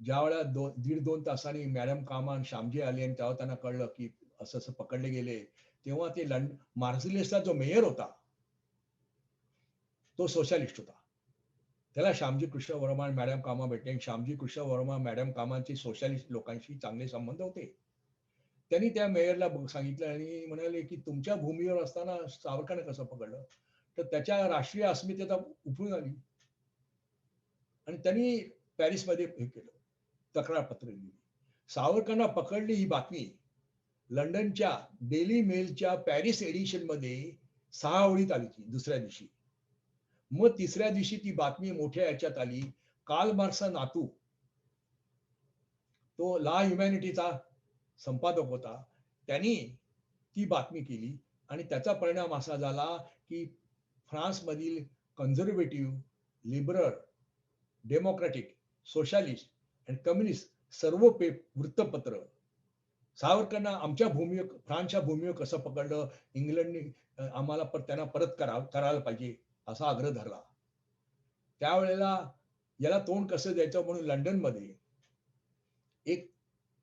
ज्यावेळेला 1.5-2 तासांनी मॅडम कामा आणि श्यामजी आले आणि तेव्हा त्यांना कळलं की असं पकडले गेले, तेव्हा ते मार्सिलेसचा जो मेयर होता तो सोशलिस्ट होता. त्याला श्यामजी कृष्ण वर्मा आणि मॅडम कामा भेटले आणि श्यामजी कृष्ण वर्मा मॅडम कामांचे सोशलिस्ट लोकांशी चांगले संबंध होते. त्यांनी त्या मेयरला सांगितलं आणि म्हणाले की तुमच्या भूमीवर असताना सावरकरांना कसं पकडलं, तर त्याच्या राष्ट्रीय अस्मितेचा उफून आली आणि त्यांनी पॅरिसमध्ये हे केलं, तक्रारपत्र लिहिली. सावरकरांना पकडली ही बातमी लंडनच्या डेली मेलच्या पॅरिस एडिशन मध्ये 6 ओळीत आली ती दुसऱ्या दिवशी. मग तिसऱ्या दिवशी ती बातमी मोठ्या याच्यात आली. कार्ल मार्क्सचा नातू, तो ला ह्युमॅनिटीचा संपादक होता, त्यांनी ती बातमी केली आणि त्याचा परिणाम असा झाला की फ्रान्समधील कन्झर्वेटिव्ह, लिबरल, डेमोक्रॅटिक, सोशलिस्ट आणि कम्युनिस्ट सर्व वृत्तपत्र सावरकरांना आमच्या भूमीवर, फ्रान्सच्या भूमीवर कसं पकडलं, इंग्लंडने आम्हाला त्यांना परत करायला पाहिजे असा आग्रह धरला. त्यावेळेला याला तोंड कसं द्यायचं म्हणून लंडनमध्ये एक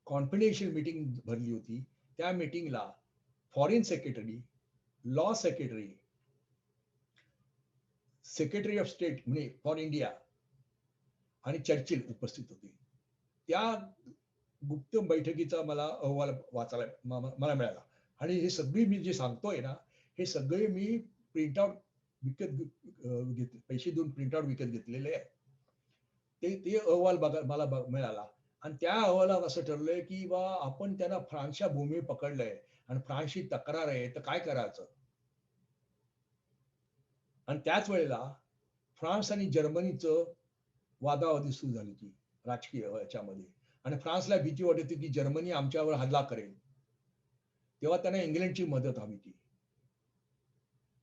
कॉन्फिडेन्शियल मीटिंग भरली होती. त्या मीटिंगला foreign secretary, law secretary, secretary of state म्हणजे फॉर इंडिया आणि चर्चिल उपस्थित होते. त्या गुप्त बैठकीचा मला अहवाल वाचायला मला मिळाला आणि हे सगळी मी जे सांगतोय ना, हे सगळे मी प्रिंटआउट विकत पैसे देऊन प्रिंटआउट विकत घेतलेले आहे. ते अहवाल मला मिळाला आणि त्या अहवालात असं ठरलंय की बा आपण त्यांना फ्रान्सच्या भूमीवर पकडलंय आणि फ्रान्सची तक्रार आहे, तर काय करायचं. आणि त्याच वेळेला फ्रान्स आणि जर्मनीचं वादावादी सुरू झाली होती राजकीय याच्यामध्ये आणि फ्रान्सला भीती वाटत होती की जर्मनी आमच्यावर हल्ला करेल. तेव्हा त्यांना इंग्लंडची मदत हवी होती.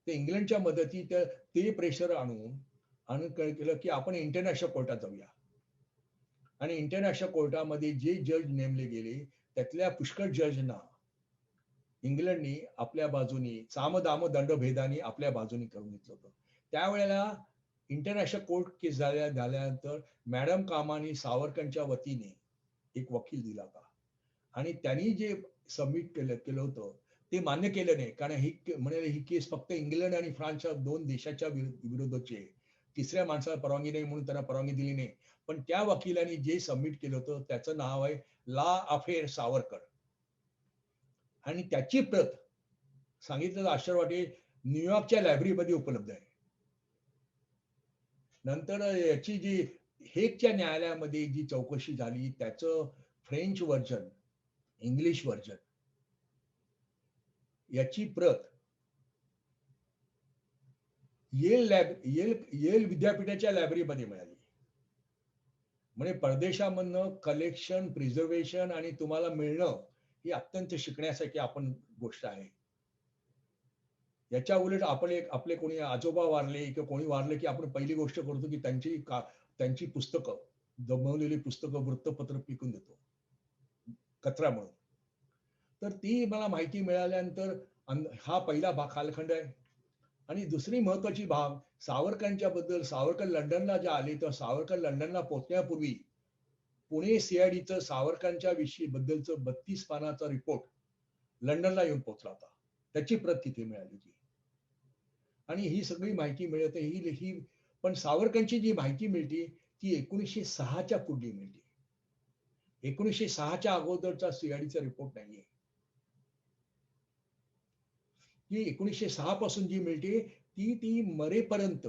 ते इंग्लंडच्या मदतीत ते प्रेशर आणून काय केलं की आपण इंटरनॅशनल कोर्टात जाऊया. आणि इंटरनॅशनल कोर्टामध्ये जे जज नेमले गेले त्यातल्या पुष्कळ जजना इंग्लंडनी आपल्या बाजूनी सामदाम दंडभेदानी आपल्या बाजूनी करून घेतलं होतं. त्यावेळेला इंटरनॅशनल कोर्ट केस झाल्यानंतर मॅडम कामानी सावरकरांच्या वतीने एक वकील दिला होता आणि त्यांनी जे सबमिट केलं होतं ते मान्य केलं नाही, कारण ही केस फक्त इंग्लंड आणि फ्रान्सच्या 2 देशाच्या विरोधाची आहे. तिसऱ्या माणसाला परवानगी नाही म्हणून त्यांना परवानगी दिली नाही. पण त्या वकिलांनी जे सबमिट केलं होतं त्याचं नाव आहे लॉ अफेअर सावरकर आणि त्याची प्रत सांगितलं तर आश्चर्य वाटेल न्यूयॉर्कच्या लायब्ररीमध्ये उपलब्ध आहे. नंतर याची जी हेगच्या न्यायालयामध्ये जी चौकशी झाली त्याचं फ्रेंच व्हर्जन, इंग्लिश व्हर्जन याची प्रत येल विद्यापीठाच्या लायब्ररीमध्ये मिळाली. म्हणजे परदेशामधनं कलेक्शन, प्रिझर्वेशन आणि तुम्हाला मिळणं ही अत्यंत शिकण्यासाठी आपण गोष्ट आहे. याच्या उलट आपण आपले कोणी आजोबा वारले किंवा कोणी वारले की आपण पहिली गोष्ट करतो की त्यांची पुस्तकं, जमवलेली पुस्तकं, वृत्तपत्र पिकून देतो कचरा म्हणून. तर ती मला माहिती मिळाल्यानंतर हा पहिला कालखंड आहे. आणि दुसरी महत्वाची भाग सावरकरांच्या बद्दल, सावरकर लंडनला जे आले तर सावरकर लंडनला पोहोचण्यापूर्वी पुणे सीआयडीचं सावरकरांच्या विषयी बद्दलचं 32 पानाचा रिपोर्ट लंडनला येऊन पोहोचला होता. त्याची प्रत तिथे मिळाली होती. आणि ही सगळी माहिती मिळते ही पण सावरकरांची जी माहिती मिळते ती 1906च्या पूर्वी मिळते. 1906च्या अगोदरचा सीआयडीचा रिपोर्ट नाहीये. ही 1906 पासून जी मिळते ती मरेपर्यंत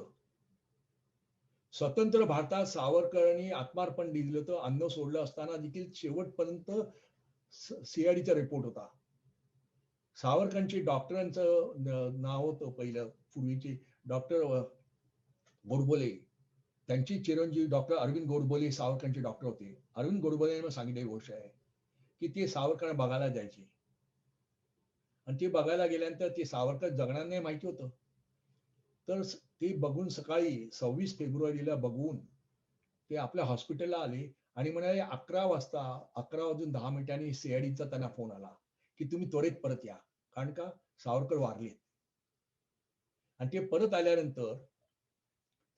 स्वतंत्र भारतात सावरकरांनी आत्मार्पण दिलं होतं, अन्न सोडलं असताना देखील शेवटपर्यंत सीआयडीचा रिपोर्ट होता. सावरकरांची डॉक्टरांचं नाव होतं पहिलं पूर्वीचे डॉक्टर गोडबोले. त्यांची चिरंजीव डॉक्टर अरविंद गोडबोले सावरकरांचे डॉक्टर होते. अरविंद गोडबोले सांगितलेली गोष्ट आहे की ते सावरकरांना बघायला जायचे आणि ते बघायला गेल्यानंतर ते सावरकर जगणार नाही माहिती होतं. तर ते बघून सकाळी 26 फेब्रुवारीला बघून ते आपल्या हॉस्पिटलला आले आणि म्हणाले 11 वाजता 11 वाजून 10 मिनिटांनी सीआयडीचा त्यांना फोन आला की तुम्ही त्वरित परत या, कारण का सावरकर वारलेत. आणि ते परत आल्यानंतर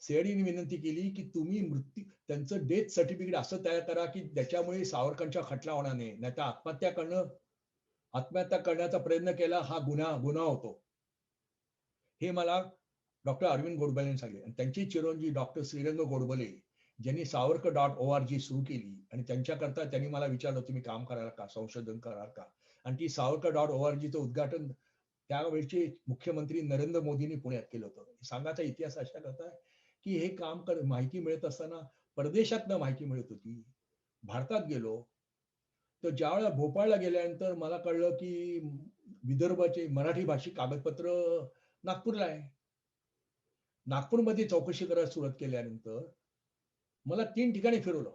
सीआयडीने विनंती केली की तुम्ही त्यांचं डेथ सर्टिफिकेट असं तयार करा की ज्याच्यामुळे सावरकरांचा खटला होणार नाही, नाहीतर आत्महत्या करण्याचा प्रयत्न केला हा गुन्हा होतो. हे मला डॉक्टर अरविंद गोडबोले सांगितले. आणि त्यांची चिरंजीव डॉक्टर श्रीरंग गोडबोले ज्यांनी savarkar.org सुरू केली आणि त्यांच्याकरता त्यांनी मला विचारलं तुम्ही काम कराल का, संशोधन कराल का, आणि ती savarkar.orgचं उद्घाटन त्यावेळचे मुख्यमंत्री नरेंद्र मोदींनी पुण्यात केलं होतं. सांगायचा इतिहास अशा करता की हे काम माहिती मिळत असताना परदेशातनं माहिती मिळत होती. भारतात गेलो तर ज्यावेळेला भोपाळला गेल्यानंतर मला कळलं की विदर्भाचे मराठी भाषिक कागदपत्र नागपूरला आहे. नागपूरमध्ये चौकशी करायला सुरुवात केल्यानंतर मला 3 ठिकाणी फिरवलं.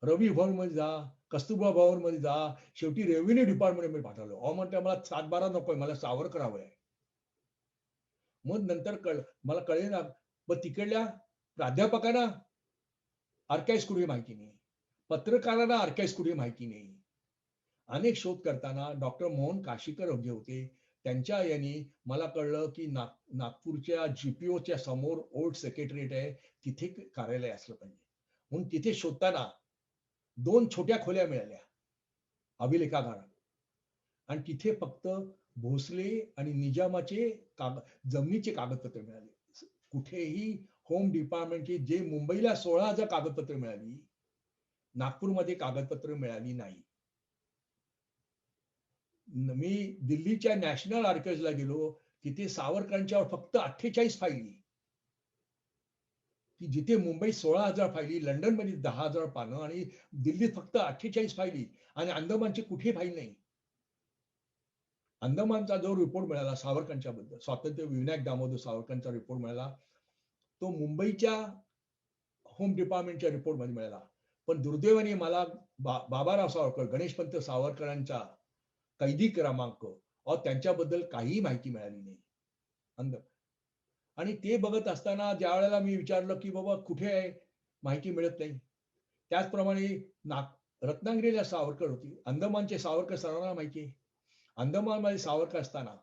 रवी भवन मध्ये जा, कस्तुरबा भवन मध्ये जा, शेवटी रेव्हेन्यू डिपार्टमेंट मध्ये पाठवलं. म्हणते मला 7-12 नकोय, मला सावरकर हवंय. मग नंतर मला कळेल ना, मग तिकडल्या प्राध्यापकांना आर्काइव्ह्स कुठे माहिती नाही, पत्रकारांना आर्काइव्ह्स कुठे माहिती नाही. अनेक शोध करताना डॉक्टर मोहन काशीकर जे होते त्यांच्या यांनी मला कळलं की नागपूरच्या जीपीओच्या समोर ओल्ड सेक्रेटरीएट आहे, तिथे कार्यालय असलं पाहिजे. म्हणून तिथे शोधताना 2 छोट्या खोल्या मिळाल्या अभिलेखागारात आणि तिथे फक्त भोसले आणि निजामाचे जमिनीचे कागदपत्र मिळाले. कुठेही होम डिपार्टमेंटचे जे मुंबईला 16,000 कागदपत्र मिळाली, नागपूरमध्ये कागदपत्र मिळाली नाही. मी दिल्लीच्या नॅशनल आर्काइव्हला गेलो, तिथे सावरकरांच्यावर फक्त 48 फायली, की जिथे मुंबईत 16,000 फायली, लंडनमध्ये 10,000 पानं आणि दिल्लीत फक्त 48 फायली आणि अंदमानची कुठे फाईल नाही. अंदमानचा जो रिपोर्ट मिळाला सावरकरांच्या बद्दल, स्वातंत्र्य विनायक दामोदर सावरकरांचा रिपोर्ट मिळाला, तो मुंबईच्या होम डिपार्टमेंटच्या रिपोर्ट मध्ये मिळाला. पण दुर्दैवाने मला बाबाराव सावरकर, गणेशपंत सावरकरांचा कैदी क्रमांक त्यांच्याबद्दल काहीही माहिती मिळाली नाही. आणि ते बघत असताना ज्या वेळेला मी विचारलं की बाबा कुठे आहे, माहिती मिळत नाही. त्याचप्रमाणे रत्नागिरीला सावरकर होती, अंदमानचे सावरकर सर्वांना माहिती आहे. अंदमानमध्ये सावरकर असताना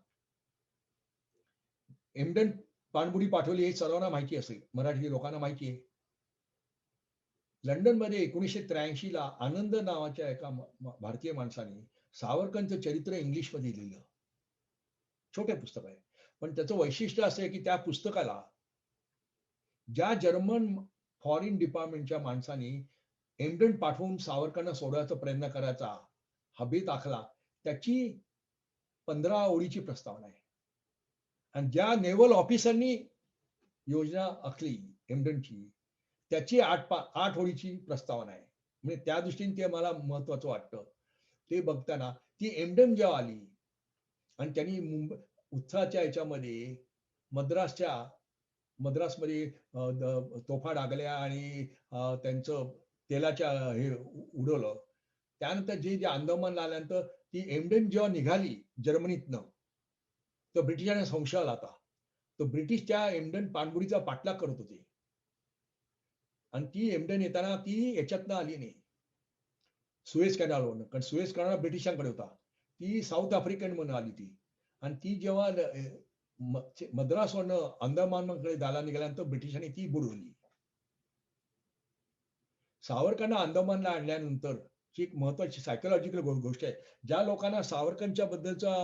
एमडन पाणबुडी पाठवली हे सर्वांना माहिती असेल, मराठी लोकांना माहिती आहे. लंडनमध्ये 1983 ला आनंद नावाच्या एका भारतीय माणसाने सावरकरांचं चरित्र इंग्लिशमध्ये लिहिलं. छोटे पुस्तक आहे. पण त्याचं वैशिष्ट्य असं आहे की त्या पुस्तकाला ज्या जर्मन फॉरेन डिपार्टमेंटच्या माणसाने एमडन पाठवून सावरकरांना सोडवायचा प्रयत्न करायचा हा बेत आखला, त्याची 15 ओळीची प्रस्तावना आहे. आणि ज्या नेव्हल ऑफिसरनी योजना आखली एमडनची, त्याची 8 ओळीची प्रस्तावना आहे. म्हणजे त्या दृष्टीने ते मला महत्वाचं वाटतं. ते बघताना ती एमडन जेव्हा आली आणि त्यांनी उत्साहाच्या याच्यामध्ये मद्रासमध्ये तोफा डागल्या आणि त्यांचं तेलाच्या हे उडवलं. त्यानंतर जे अंदमानला आल्यानंतर ती एमडन जेव्हा निघाली जर्मनीतनं, तर ब्रिटिशांना संशय आला होता. तर ब्रिटिश त्या एमडन पाणबुडीचा पाठलाग करत होते. आणि ती एमडन येताना ती याच्यातनं आली नाही, सुएझ कॅनलवरनं. कारण सुएझ कॅनल ब्रिटिशांकडे होता. ती साऊथ आफ्रिकन म्हणून आली ती. आणि ती जेव्हा मद्रासवरनं अंदमानकडे जायला निघाल्यानंतर ब्रिटिशांनी ती बुडवली. सावरकरांना अंदमानला आणल्यानंतर ही एक महत्वाची सायकोलॉजिकल गोष्ट आहे. ज्या लोकांना सावरकरांच्या बद्दलचा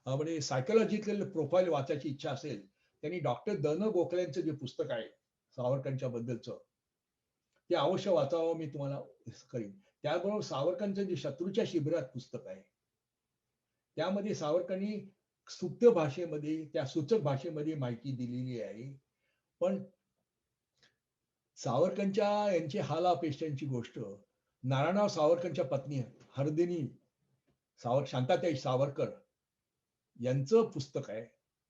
म्हणजे सायकोलॉजिकल प्रोफाईल वाचायची इच्छा असेल, त्यांनी डॉक्टर द.न. गोखलेंचं जे पुस्तक आहे सावरकरांच्या बद्दलचं, ते अवश्य वाचावं, मी तुम्हाला करीन. त्याबरोबर सावरकरांचं जे शत्रूच्या शिबिरात पुस्तक आहे, त्यामध्ये सावरकरांनी सुप्त भाषेमध्ये, त्या सूचक भाषेमध्ये माहिती दिलेली आहे. पण सावरकरांच्या यांची हाल अपेष्टांची गोष्ट नारायणराव सावरकरांच्या पत्नी हरदिनी शांताताई सावरकर यांचं पुस्तक आहे.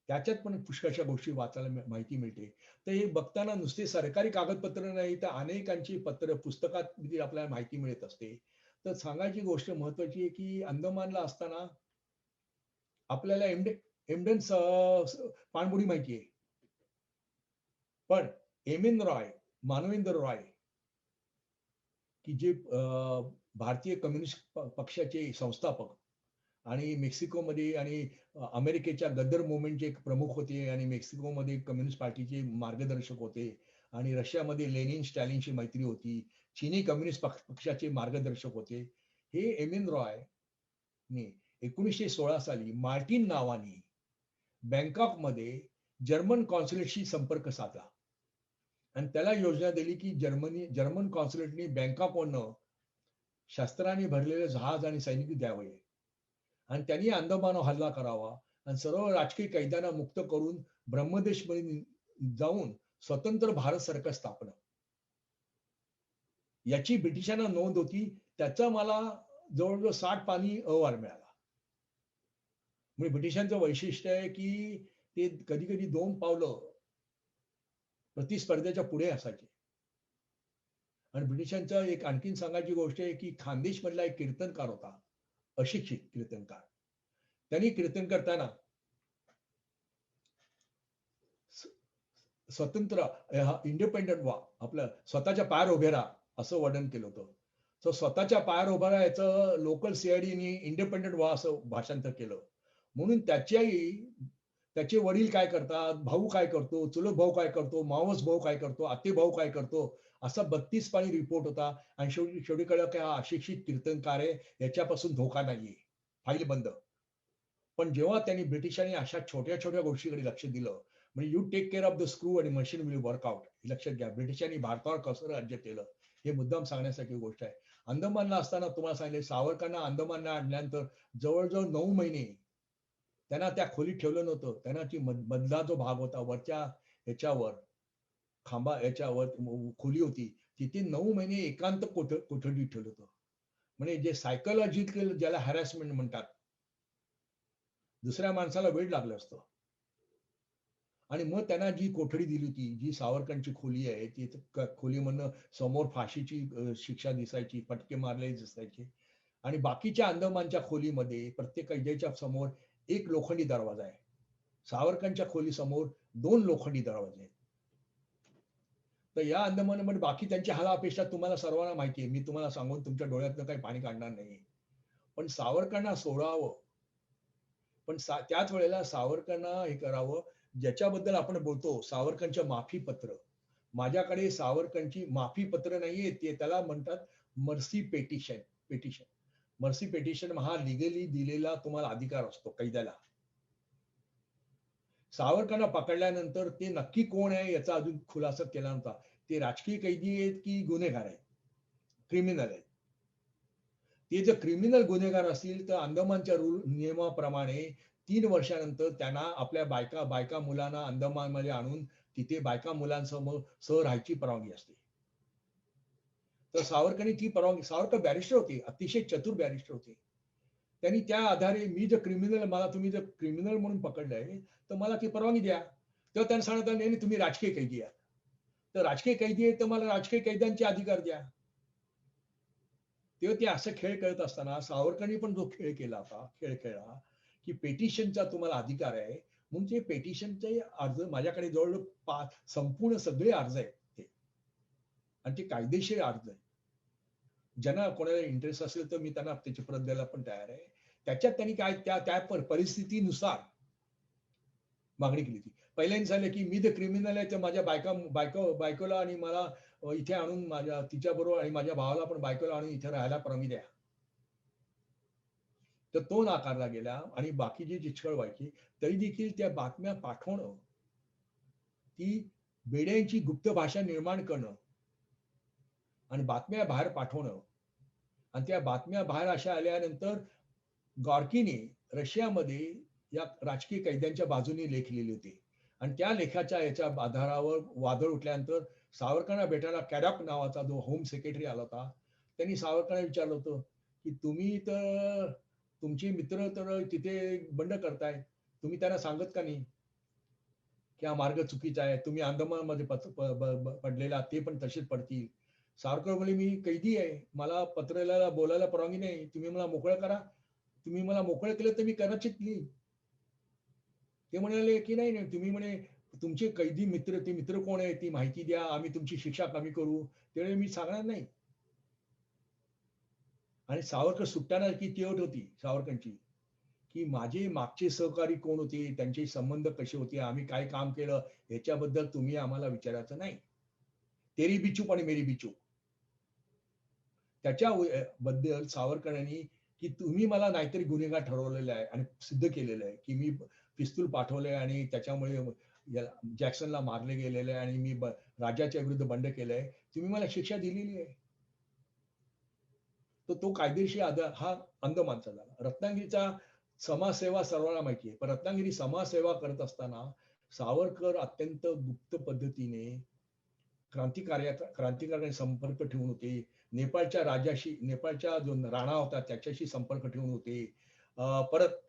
त्याच्यात पण पुष्कळशा गोष्टी वाचायला माहिती मिळते. तर हे बघताना नुसते सरकारी कागदपत्र नाही, तर अनेकांची पुस्तकात आपल्याला माहिती मिळत असते. तर सांगायची गोष्ट महत्वाची आहे की अंदमानला असताना आपल्याला एमडन पाणबुडी माहिती आहे. पण मानवेंद्र रॉय की जे भारतीय कम्युनिस्ट पक्षाचे संस्थापक आणि मेक्सिकोमध्ये आणि अमेरिकेच्या गदर मुवमेंटचे एक प्रमुख होते आणि मेक्सिकोमध्ये कम्युनिस्ट पार्टीचे मार्गदर्शक होते आणि रशियामध्ये लेनिन स्टॅलिनची मैत्री होती. चीनी कम्युनिस्ट पक्षाचे मार्गदर्शक होते. हे एम.एन. रॉय ने 1916 साली मार्टिन नावाने बँकॉकमध्ये जर्मन कॉन्सुलेटशी संपर्क साधला आणि त्याला योजना दिली की जर्मन कॉन्सुलेटनी बँकॉकवरनं शस्त्रांनी भरलेले जहाज आणि सैनिक द्यावे आणि त्यांनी अंदमानवर हल्ला करावा आणि सर्व राजकीय कैद्यांना मुक्त करून ब्रह्मदेशमध्ये जाऊन स्वतंत्र भारत सरकार स्थापना, याची ब्रिटिशांना नोंद होती. त्याचा मला जवळजवळ 60 पानी अहवाल मिळाला. म्हणजे ब्रिटिशांचं वैशिष्ट्य आहे की ते कधी कधी 2 पावलं प्रतिस्पर्ध्याच्या पुढे असायचे. आणि ब्रिटिशांचं एक आणखीन सांगायची गोष्ट आहे की खानदेश मधला एक कीर्तनकार होता, अशिक्षित कीर्तनकार. त्यांनी कीर्तन करताना स्वतंत्र इंडिपेंडंट व्हा, आपलं स्वतःच्या पायावर उभे राहा असं वर्णन केलं होतं. तर स्वतःच्या पायावर उभं राहायचं लोकल सीआयडीनी इंडिपेंडंट व्हा असं भाषांतर केलं. म्हणून त्याचे वडील काय करतात, भाऊ काय करतो, चुलत भाऊ काय करतो, मावस भाऊ काय करतो, आते भाऊ काय करतो, असा 32 पानी रिपोर्ट होता. आणि शेवटी कळलं की हा अशिक्षित कीर्तनकार आहे, याच्यापासून धोका नाहीये, फाईल बंद. पण जेव्हा त्यांनी ब्रिटिशांनी अशा छोट्या छोट्या गोष्टीकडे लक्ष दिलं, म्हणजे you take care of the screw आणि मशीन विल वर्क आउट, लक्षात घ्या. ब्रिटिशांनी भारतावर कसं राज्य केलं हे मुद्दाम सांगण्यासारखी गोष्ट आहे. अंदमानला असताना तुम्हाला सांगितले, सावरकरांना अंदमानला आणल्यानंतर जवळजवळ 9 महिने त्यांना त्या खोलीत ठेवलं नव्हतं. त्यांना ती मधला जो भाग होता वरच्या याच्यावर खांबा याच्यावर खोली होती, तिथे 9 महिने एकांत कोठडीत ठेवलं होतं. म्हणजे जे सायकोलॉजिकल ज्याला हॅरॅसमेंट म्हणतात, दुसऱ्या माणसाला वेळ लागलं असतं. आणि मग त्यांना जी कोठडी दिली होती, जी सावरकरांची खोली आहे, ती खोलीमधनं समोर फाशीची शिक्षा दिसायची, फटके मारले दिसायचे. आणि बाकीच्या अंदमानच्या खोलीमध्ये प्रत्येक कैद्याच्या समोर एक लोखंडी दरवाजा आहे. सावरकरांच्या खोली समोर 2 लोखंडी दरवाजे आहेत. तर या अंदमानमध्ये बाकी त्यांची हाल अपेक्षा तुम्हाला सर्वांना माहिती आहे. मी तुम्हाला सांगून तुमच्या डोळ्यातनं काही पाणी काढणार नाही. पण सावरकरांना सोडावं पण त्याच वेळेला सावरकरांना हे करावं, ज्याच्याबद्दल आपण बोलतो सावरकरांचं माफी पत्र. माझ्याकडे सावरकरांची माफी पत्र नाहीये, ते त्याला म्हणतात mercy petition petition. Mercy petition हा लिगली दिलेला तुम्हाला अधिकार असतो कैद्याला. सावरकरांना पकडल्यानंतर ते नक्की कोण आहे याचा अजून खुलासा केला नव्हता. ते राजकीय कैदी आहेत की गुन्हेगार आहेत, क्रिमिनल आहेत. ते जर क्रिमिनल गुन्हेगार असतील तर अंदमानच्या नियमाप्रमाणे 3 वर्षानंतर त्यांना आपल्या बायका बायका मुलांना अंदमानमध्ये आणून तिथे बायका मुलांसमोर राहायची परवानगी असते. तर सावरकरांनी ती परवानगी, सावरकर बॅरिस्टर होते, अतिशय चतुर बॅरिस्टर होते. त्यांनी त्या आधारे मी जर क्रिमिनल, मला तुम्ही जर क्रिमिनल म्हणून पकडलंय तर मला ती परवानगी द्या. तेव्हा त्यांना सांगितलं नाही तुम्ही राजकीय कैदी आहात. तर राजकीय कैदी आहे तर मला राजकीय कैद्यांचे अधिकार द्या. तेव्हा ते असं खेळ खेळत असताना सावरकरांनी पण जो खेळ केला होता, खेळ खेळला की पेटिशनचा तुम्हाला अधिकार आहे, म्हणून ते पेटिशनचे अर्ज माझ्याकडे जवळ संपूर्ण सगळे अर्ज आहेत ते, आणि ते कायदेशीर अर्ज आहे. ज्यांना कोणाला इंटरेस्ट असेल तर मी त्यांना त्याची प्रत द्यायला पण तयार आहे. त्याच्यात त्यांनी काय त्या त्या परिस्थितीनुसार मागणी केली होती. पहिल्यांदा सांगितलं की मी जर क्रिमिनल आहे तर माझ्या बायकोला आणि मला इथे आणून तिच्याबरोबर आणि माझ्या भावाला पण बायकोला आणून इथे राहायला परवानगी द्या. तर तो नाकारला गेला आणि बाकीची जी छळ व्हायची तरी देखील त्या बातम्या पाठवणं, ती बेड्यांची गुप्त भाषा निर्माण करणं आणि बातम्या बाहेर पाठवणं, आणि त्या बातम्या बाहेर अशा आल्यानंतर गॉर्कीने रशियामध्ये या राजकीय कैद्यांच्या बाजूने लेख लिहिले होते, आणि त्या लेखाच्या याच्या आधारावर वादळ उठल्यानंतर सावरकरांना भेटायला कॅडॉक नावाचा जो होम सेक्रेटरी आला होता, त्यांनी सावरकरांना विचारलं होतं की तुम्ही तर तुमचे मित्र तर तिथे बंड करताय, तुम्ही त्यांना सांगत का नाही की हा मार्ग चुकीचा आहे, तुम्ही अंदमानमध्ये पडलेला ते पण तसेच पडतील. सावरकर म्हणे मी कैदी आहे, मला पत्र लिहायला बोलायला परवानगी नाही, तुम्ही मला मोकळं करा. तुम्ही मला मोकळं केलं तर मी कदाचित लिहीन. ते म्हणाले की नाही नाही, तुम्ही म्हणे तुमचे कैदी मित्र, ते मित्र कोण आहे ती माहिती द्या, आम्ही तुमची शिक्षा कमी करू. त्यावेळी मी सांगणार नाही. आणि सावरकर सुटताना की अट होती सावरकरांची की माझे मागचे सहकारी कोण होते, त्यांचे संबंध कसे होते, आम्ही काय काम केलं याच्याबद्दल तुम्ही आम्हाला विचारायचं नाही. तेरी भी चूप आणि मेरी भी चूप. त्याच्या बद्दल सावरकरांनी की तुम्ही मला नाहीतरी गुन्हेगार ठरवलेलं आहे आणि सिद्ध केलेलं आहे की मी पिस्तूल पाठवलंय आणि त्याच्यामुळे जॅक्सनला मारले गेलेले आहे आणि मी राजाच्या विरुद्ध बंड केलंय, तुम्ही मला शिक्षा दिलेली आहे. तर तो कायदेशीर आधार हा अंदमानचा झाला. रत्नागिरीचा समाजसेवा सर्वांना माहिती आहे, पण रत्नागिरी समाजसेवा करत असताना सावरकर अत्यंत गुप्त पद्धतीने क्रांतिकारकांशी संपर्क ठेवून होते. नेपाळच्या राजाशी, नेपाळच्या जो राणा होता त्याच्याशी संपर्क ठेवून होते. परत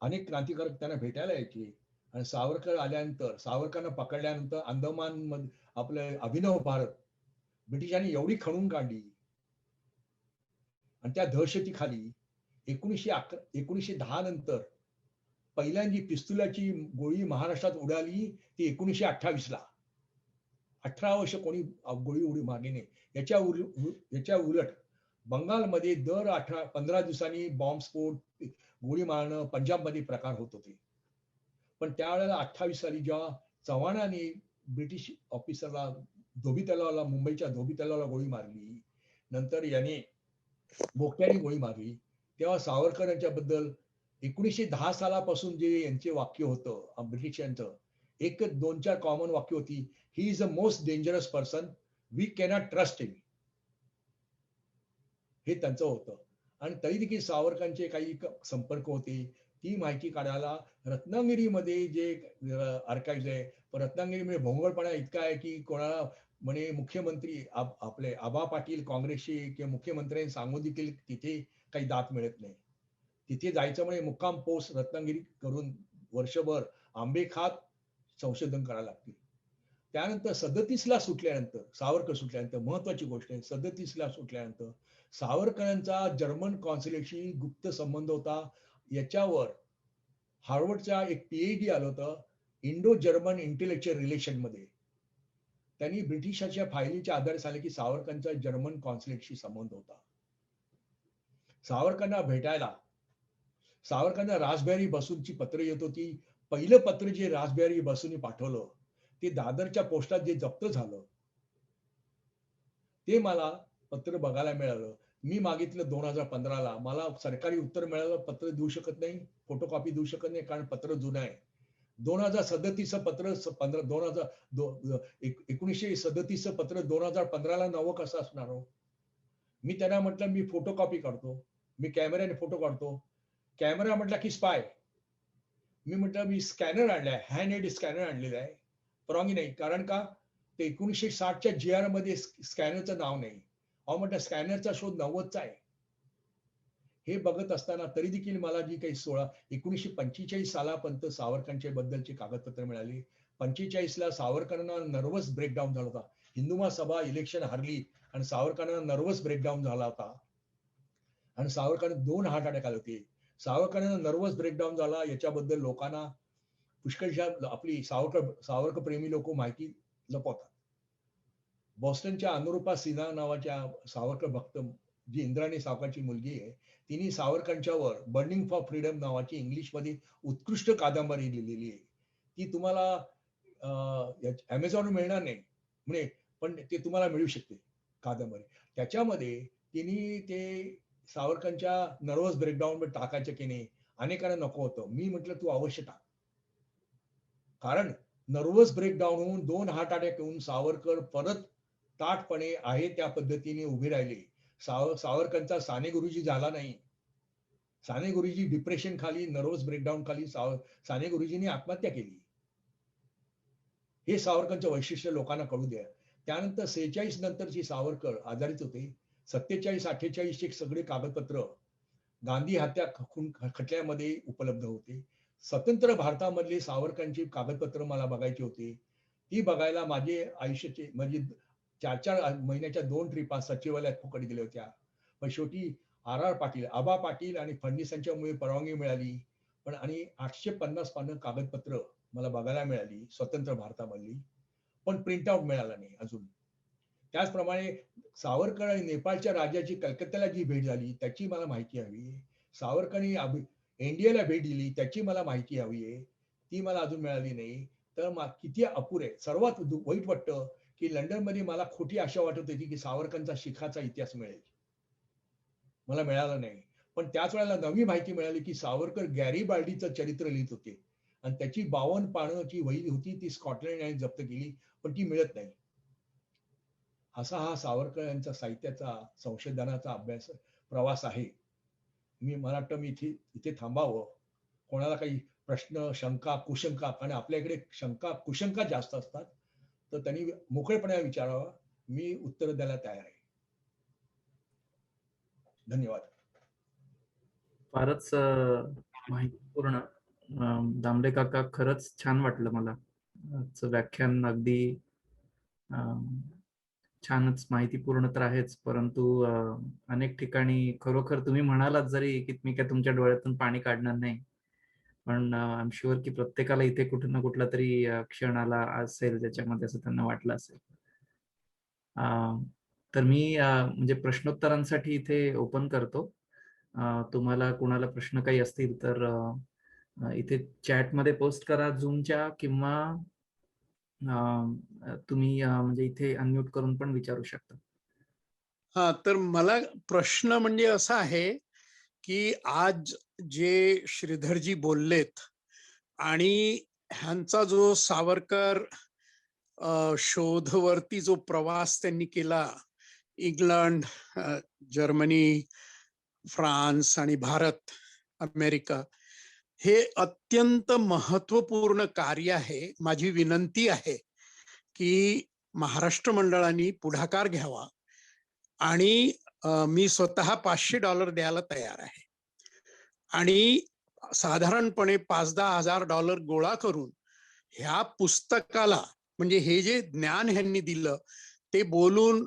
अनेक क्रांतिकारक त्यांना भेटायला यायचे. आणि सावरकर आल्यानंतर, सावरकरांना पकडल्यानंतर अंदमान मध्ये आपलं अभिनव भारत ब्रिटिशांनी एवढी खणून काढली आणि त्या दहशतीखाली 1910 नंतर पहिल्यांदी पिस्तुलाची गोळी महाराष्ट्रात उडाली ती 1928 ला. 18 वर्ष कोणी गोळी उडी मारली नाही. याच्या उलट बंगालमध्ये दर 15 दिवसांनी बॉम्बस्फोट, गोळी मारणं पंजाबमध्ये प्रकार होत होते. पण त्यावेळेला 28 साली जेव्हा चव्हाणांनी ब्रिटिश ऑफिसरला धोबी तलावाला, मुंबईच्या धोबी तलावाला गोळी मारली, नंतर याने बोगट्याने गोळी मारली, तेव्हा सावरकर यांच्याबद्दल 1910 सालापासून जे यांचे वाक्य होतं ब्रिटिशांचं, एक 2-4 कॉमन वाक्य होती, he is the most dangerous person, we cannot trust him. हे त्यांचं होतं. आणि तरी देखील सावरकरांचे काही संपर्क होते, ती माहिती काढायला रत्नागिरीमध्ये जे आर्काइव्ह आहे, पण रत्नागिरीमध्ये भोंगळपणा इतका आहे की कोणाला म्हणे मुख्यमंत्री आपले आबा पाटील काँग्रेसचे किंवा मुख्यमंत्र्यांनी सांगून देखील तिथे काही दात मिळत नाही. तिथे जायचं म्हणजे मुक्काम पोस्ट रत्नागिरी करून वर्षभर आंबे खात संशोधन करायला लागतील. त्यानंतर 37 ला सुटल्यानंतर, सावरकर सुटल्यानंतर महत्वाची गोष्ट आहे, 37 ला सुटल्यानंतर सावरकरांचा जर्मन कॉन्सुलेटशी गुप्त संबंध होता. याच्यावर हार्वर्डच्या एक पीएचडी आलं होतं इंडो जर्मन इंटेलेक्च्युअल रिलेशन मध्ये. त्यांनी ब्रिटिशांच्या फायलीच्या आधारे सांगितले की सावरकरांचा जर्मन कॉन्सुलेटशी संबंध होता. सावरकरांना भेटायला सावरकरांना रासबिहारी बसूंची पत्र येत होती. पहिलं पत्र जे रासबिहारी बसूंनी पाठवलं, ते दादरच्या पोस्टात जे जप्त झालं, ते मला पत्र बघायला मिळालं. मी मागितलं 2015 ला. मला सरकारी उत्तर मिळालं, पत्र देऊ शकत नाही, फोटोकॉपी देऊ शकत नाही, कारण पत्र जुनं आहे. 2037 पत्र 1937 पत्र 2015 ला नवं कसं असणार हो? मी त्यांना म्हटलं, "मी फोटोकॉपी काढतो. मी कॅमेऱ्याने फोटो काढतो." कॅमेरा म्हटला की स्पाय. मी म्हटलं, "मी स्कॅनर आणलाय, हँड हेल्ड स्कॅनर आणलेला आहे." परवानगी नाही. कारण का? ते 1960च्या जी-आर मध्ये स्कॅनरचं नाव नाही. अहो म्हटलं, "स्कॅनरचा शोध 90चा आहे." हे बघत असताना तरी देखील मला जी काही 1945 सालापर्यंत सावरकरांच्या बद्दलची कागदपत्र मिळाली. 45 ला सावरकरांना नर्व्हस ब्रेकडाऊन झाला होता. हिंदू महासभा इलेक्शन हारली आणि सावरकरांना नर्व्हस ब्रेकडाऊन झाला होता. आणि सावरकरांना 2 हार्ट अटॅक आले होते. सावरकरांना नर्व्हस ब्रेकडाऊन झाला याच्याबद्दल लोकांना पुष्कळशा आपली सावरकर प्रेमी लोक माहिती लपवतात. बॉस्टनच्या अनुरूपा सिन्हा नावाच्या सावरकर भक्त, जी इंद्राणी सावरकरची मुलगी आहे, तिने सावरकरांच्यावर बर्निंग फॉर फ्रीडम नावाची इंग्लिशमध्ये उत्कृष्ट कादंबरी लिहिलेली आहे. ती तुम्हाला Amazonवर मिळणार नाही. म्हणजे पण ते तुम्हाला मिळू शकते कादंबरी. त्याच्यामध्ये तिने ते सावरकरांच्या नर्व्हस ब्रेकडाऊन टाकायचं की नाही, अनेकांना नको होतं. मी म्हटलं, "तू अवश्य टाक." कारण नर्व्हस ब्रेकडाऊन होऊन 2 हार्ट अटॅक येऊन सावरकर परत ताठपणे आहे त्या पद्धतीने उभे राहिले. सावरकरांचा साने गुरुजी झाला नाही. साने गुरुजी डिप्रेशन खाली, नर्व्हस ब्रेकडाऊन खाली साने गुरुजींनी आत्महत्या केली. हे सावरकरांचं वैशिष्ट्य लोकांना कळू द्या. त्यानंतर 46 नंतरची सावरकर आजारीच होते. 47-48 चे सगळे कागदपत्र गांधी हत्या खून खटल्यामध्ये उपलब्ध होते. स्वतंत्र भारतामधली सावरकरांची कागदपत्र मला बघायची होती. ती बघायला माझे आयुष्याचे म्हणजे 4-4 महिन्याच्या 2 ट्रिपा सचिवालयात फुकट गेल्या होत्या. पण शेवटी आर. आर. पाटील, आबा पाटील आणि फडणवीसांच्यामुळे परवानगी मिळाली. पण आणि 850 पानं कागदपत्र मला बघायला मिळाली स्वतंत्र भारतामधली. पण प्रिंट आउट मिळाला नाही अजून. त्याचप्रमाणे सावरकर आणि नेपाळच्या राजाची कलकत्त्याला जी भेट झाली त्याची मला माहिती हवी आहे. सावरकरांनी इंडियाला भेट दिली त्याची मला माहिती हवी आहे. ती मला अजून मिळाली नाही. तर किती अपुरे. सर्वात वाईट वाटतं, की लंडनमध्ये मला खोटी आशा वाटत होती, की सावरकरांचा शिखाचा इतिहास मिळेल. मला मिळालं नाही. पण त्याच वेळेला नवी माहिती मिळाली, की सावरकर गॅरिबाल्डीचं चरित्र लिहित होते आणि त्याची 52 पानं जी वही होती ती स्कॉटलंड यार्डने जप्त केली, पण ती मिळत नाही. असा हा सावरकर यांचा साहित्याचा, संशोधनाचा अभ्यास प्रवास आहे. मला वाटतं मी इथे इथे थांबावं. कोणाला काही प्रश्न, शंका, कुशंका, कारण आपल्या इकडे शंका, कुशंका जास्त असतात. तर त्यांनी मोकळेपणे विचारावं. मी उत्तर द्यायला तयार आहे. धन्यवाद. फारच माहितीपूर्ण. दामले काका, खरंच छान वाटलं मला. आजचं व्याख्यान अगदी छानच माहितीपूर्ण तर आहेच, परंतु अनेक ठिकाणी खरोखर तुम्ही म्हणालात जरी की मी काय तुमच्या डोळ्यातून पाणी काढणार नाही, पण आय एम शुअर की प्रत्येकाला इथे कुठे ना कुठला तरी क्षण आला असेल ज्याच्यामध्ये असं त्यांना वाटलं असेल. तर मी म्हणजे प्रश्नोत्तरांसाठी इथे ओपन करतो. तुम्हाला कोणाला प्रश्न काही असतील तर इथे चॅटमध्ये पोस्ट करा झूमच्या, किंवा तुम्ही म्हणजे इथे अनम्यूट करून पण विचारू शकता. हा, तर मला प्रश्न म्हणजे असा आहे की आज जे श्रीधरजी बोललेत आणि ह्यांचा जो सावरकर शोधवरती जो प्रवास त्यांनी केला, इंग्लंड, जर्मनी, फ्रान्स आणि भारत, अमेरिका, हे अत्यंत महत्वपूर्ण कार्य आहे. माझी विनंती आहे की महाराष्ट्र मंडळाने पुढाकार घ्यावा आणि मी स्वतः $500 द्यायला तयार आहे आणि साधारणपणे $5,000-10,000 गोळा करून ह्या पुस्तकाला, म्हणजे हे जे ज्ञान ह्यांनी दिलं ते बोलून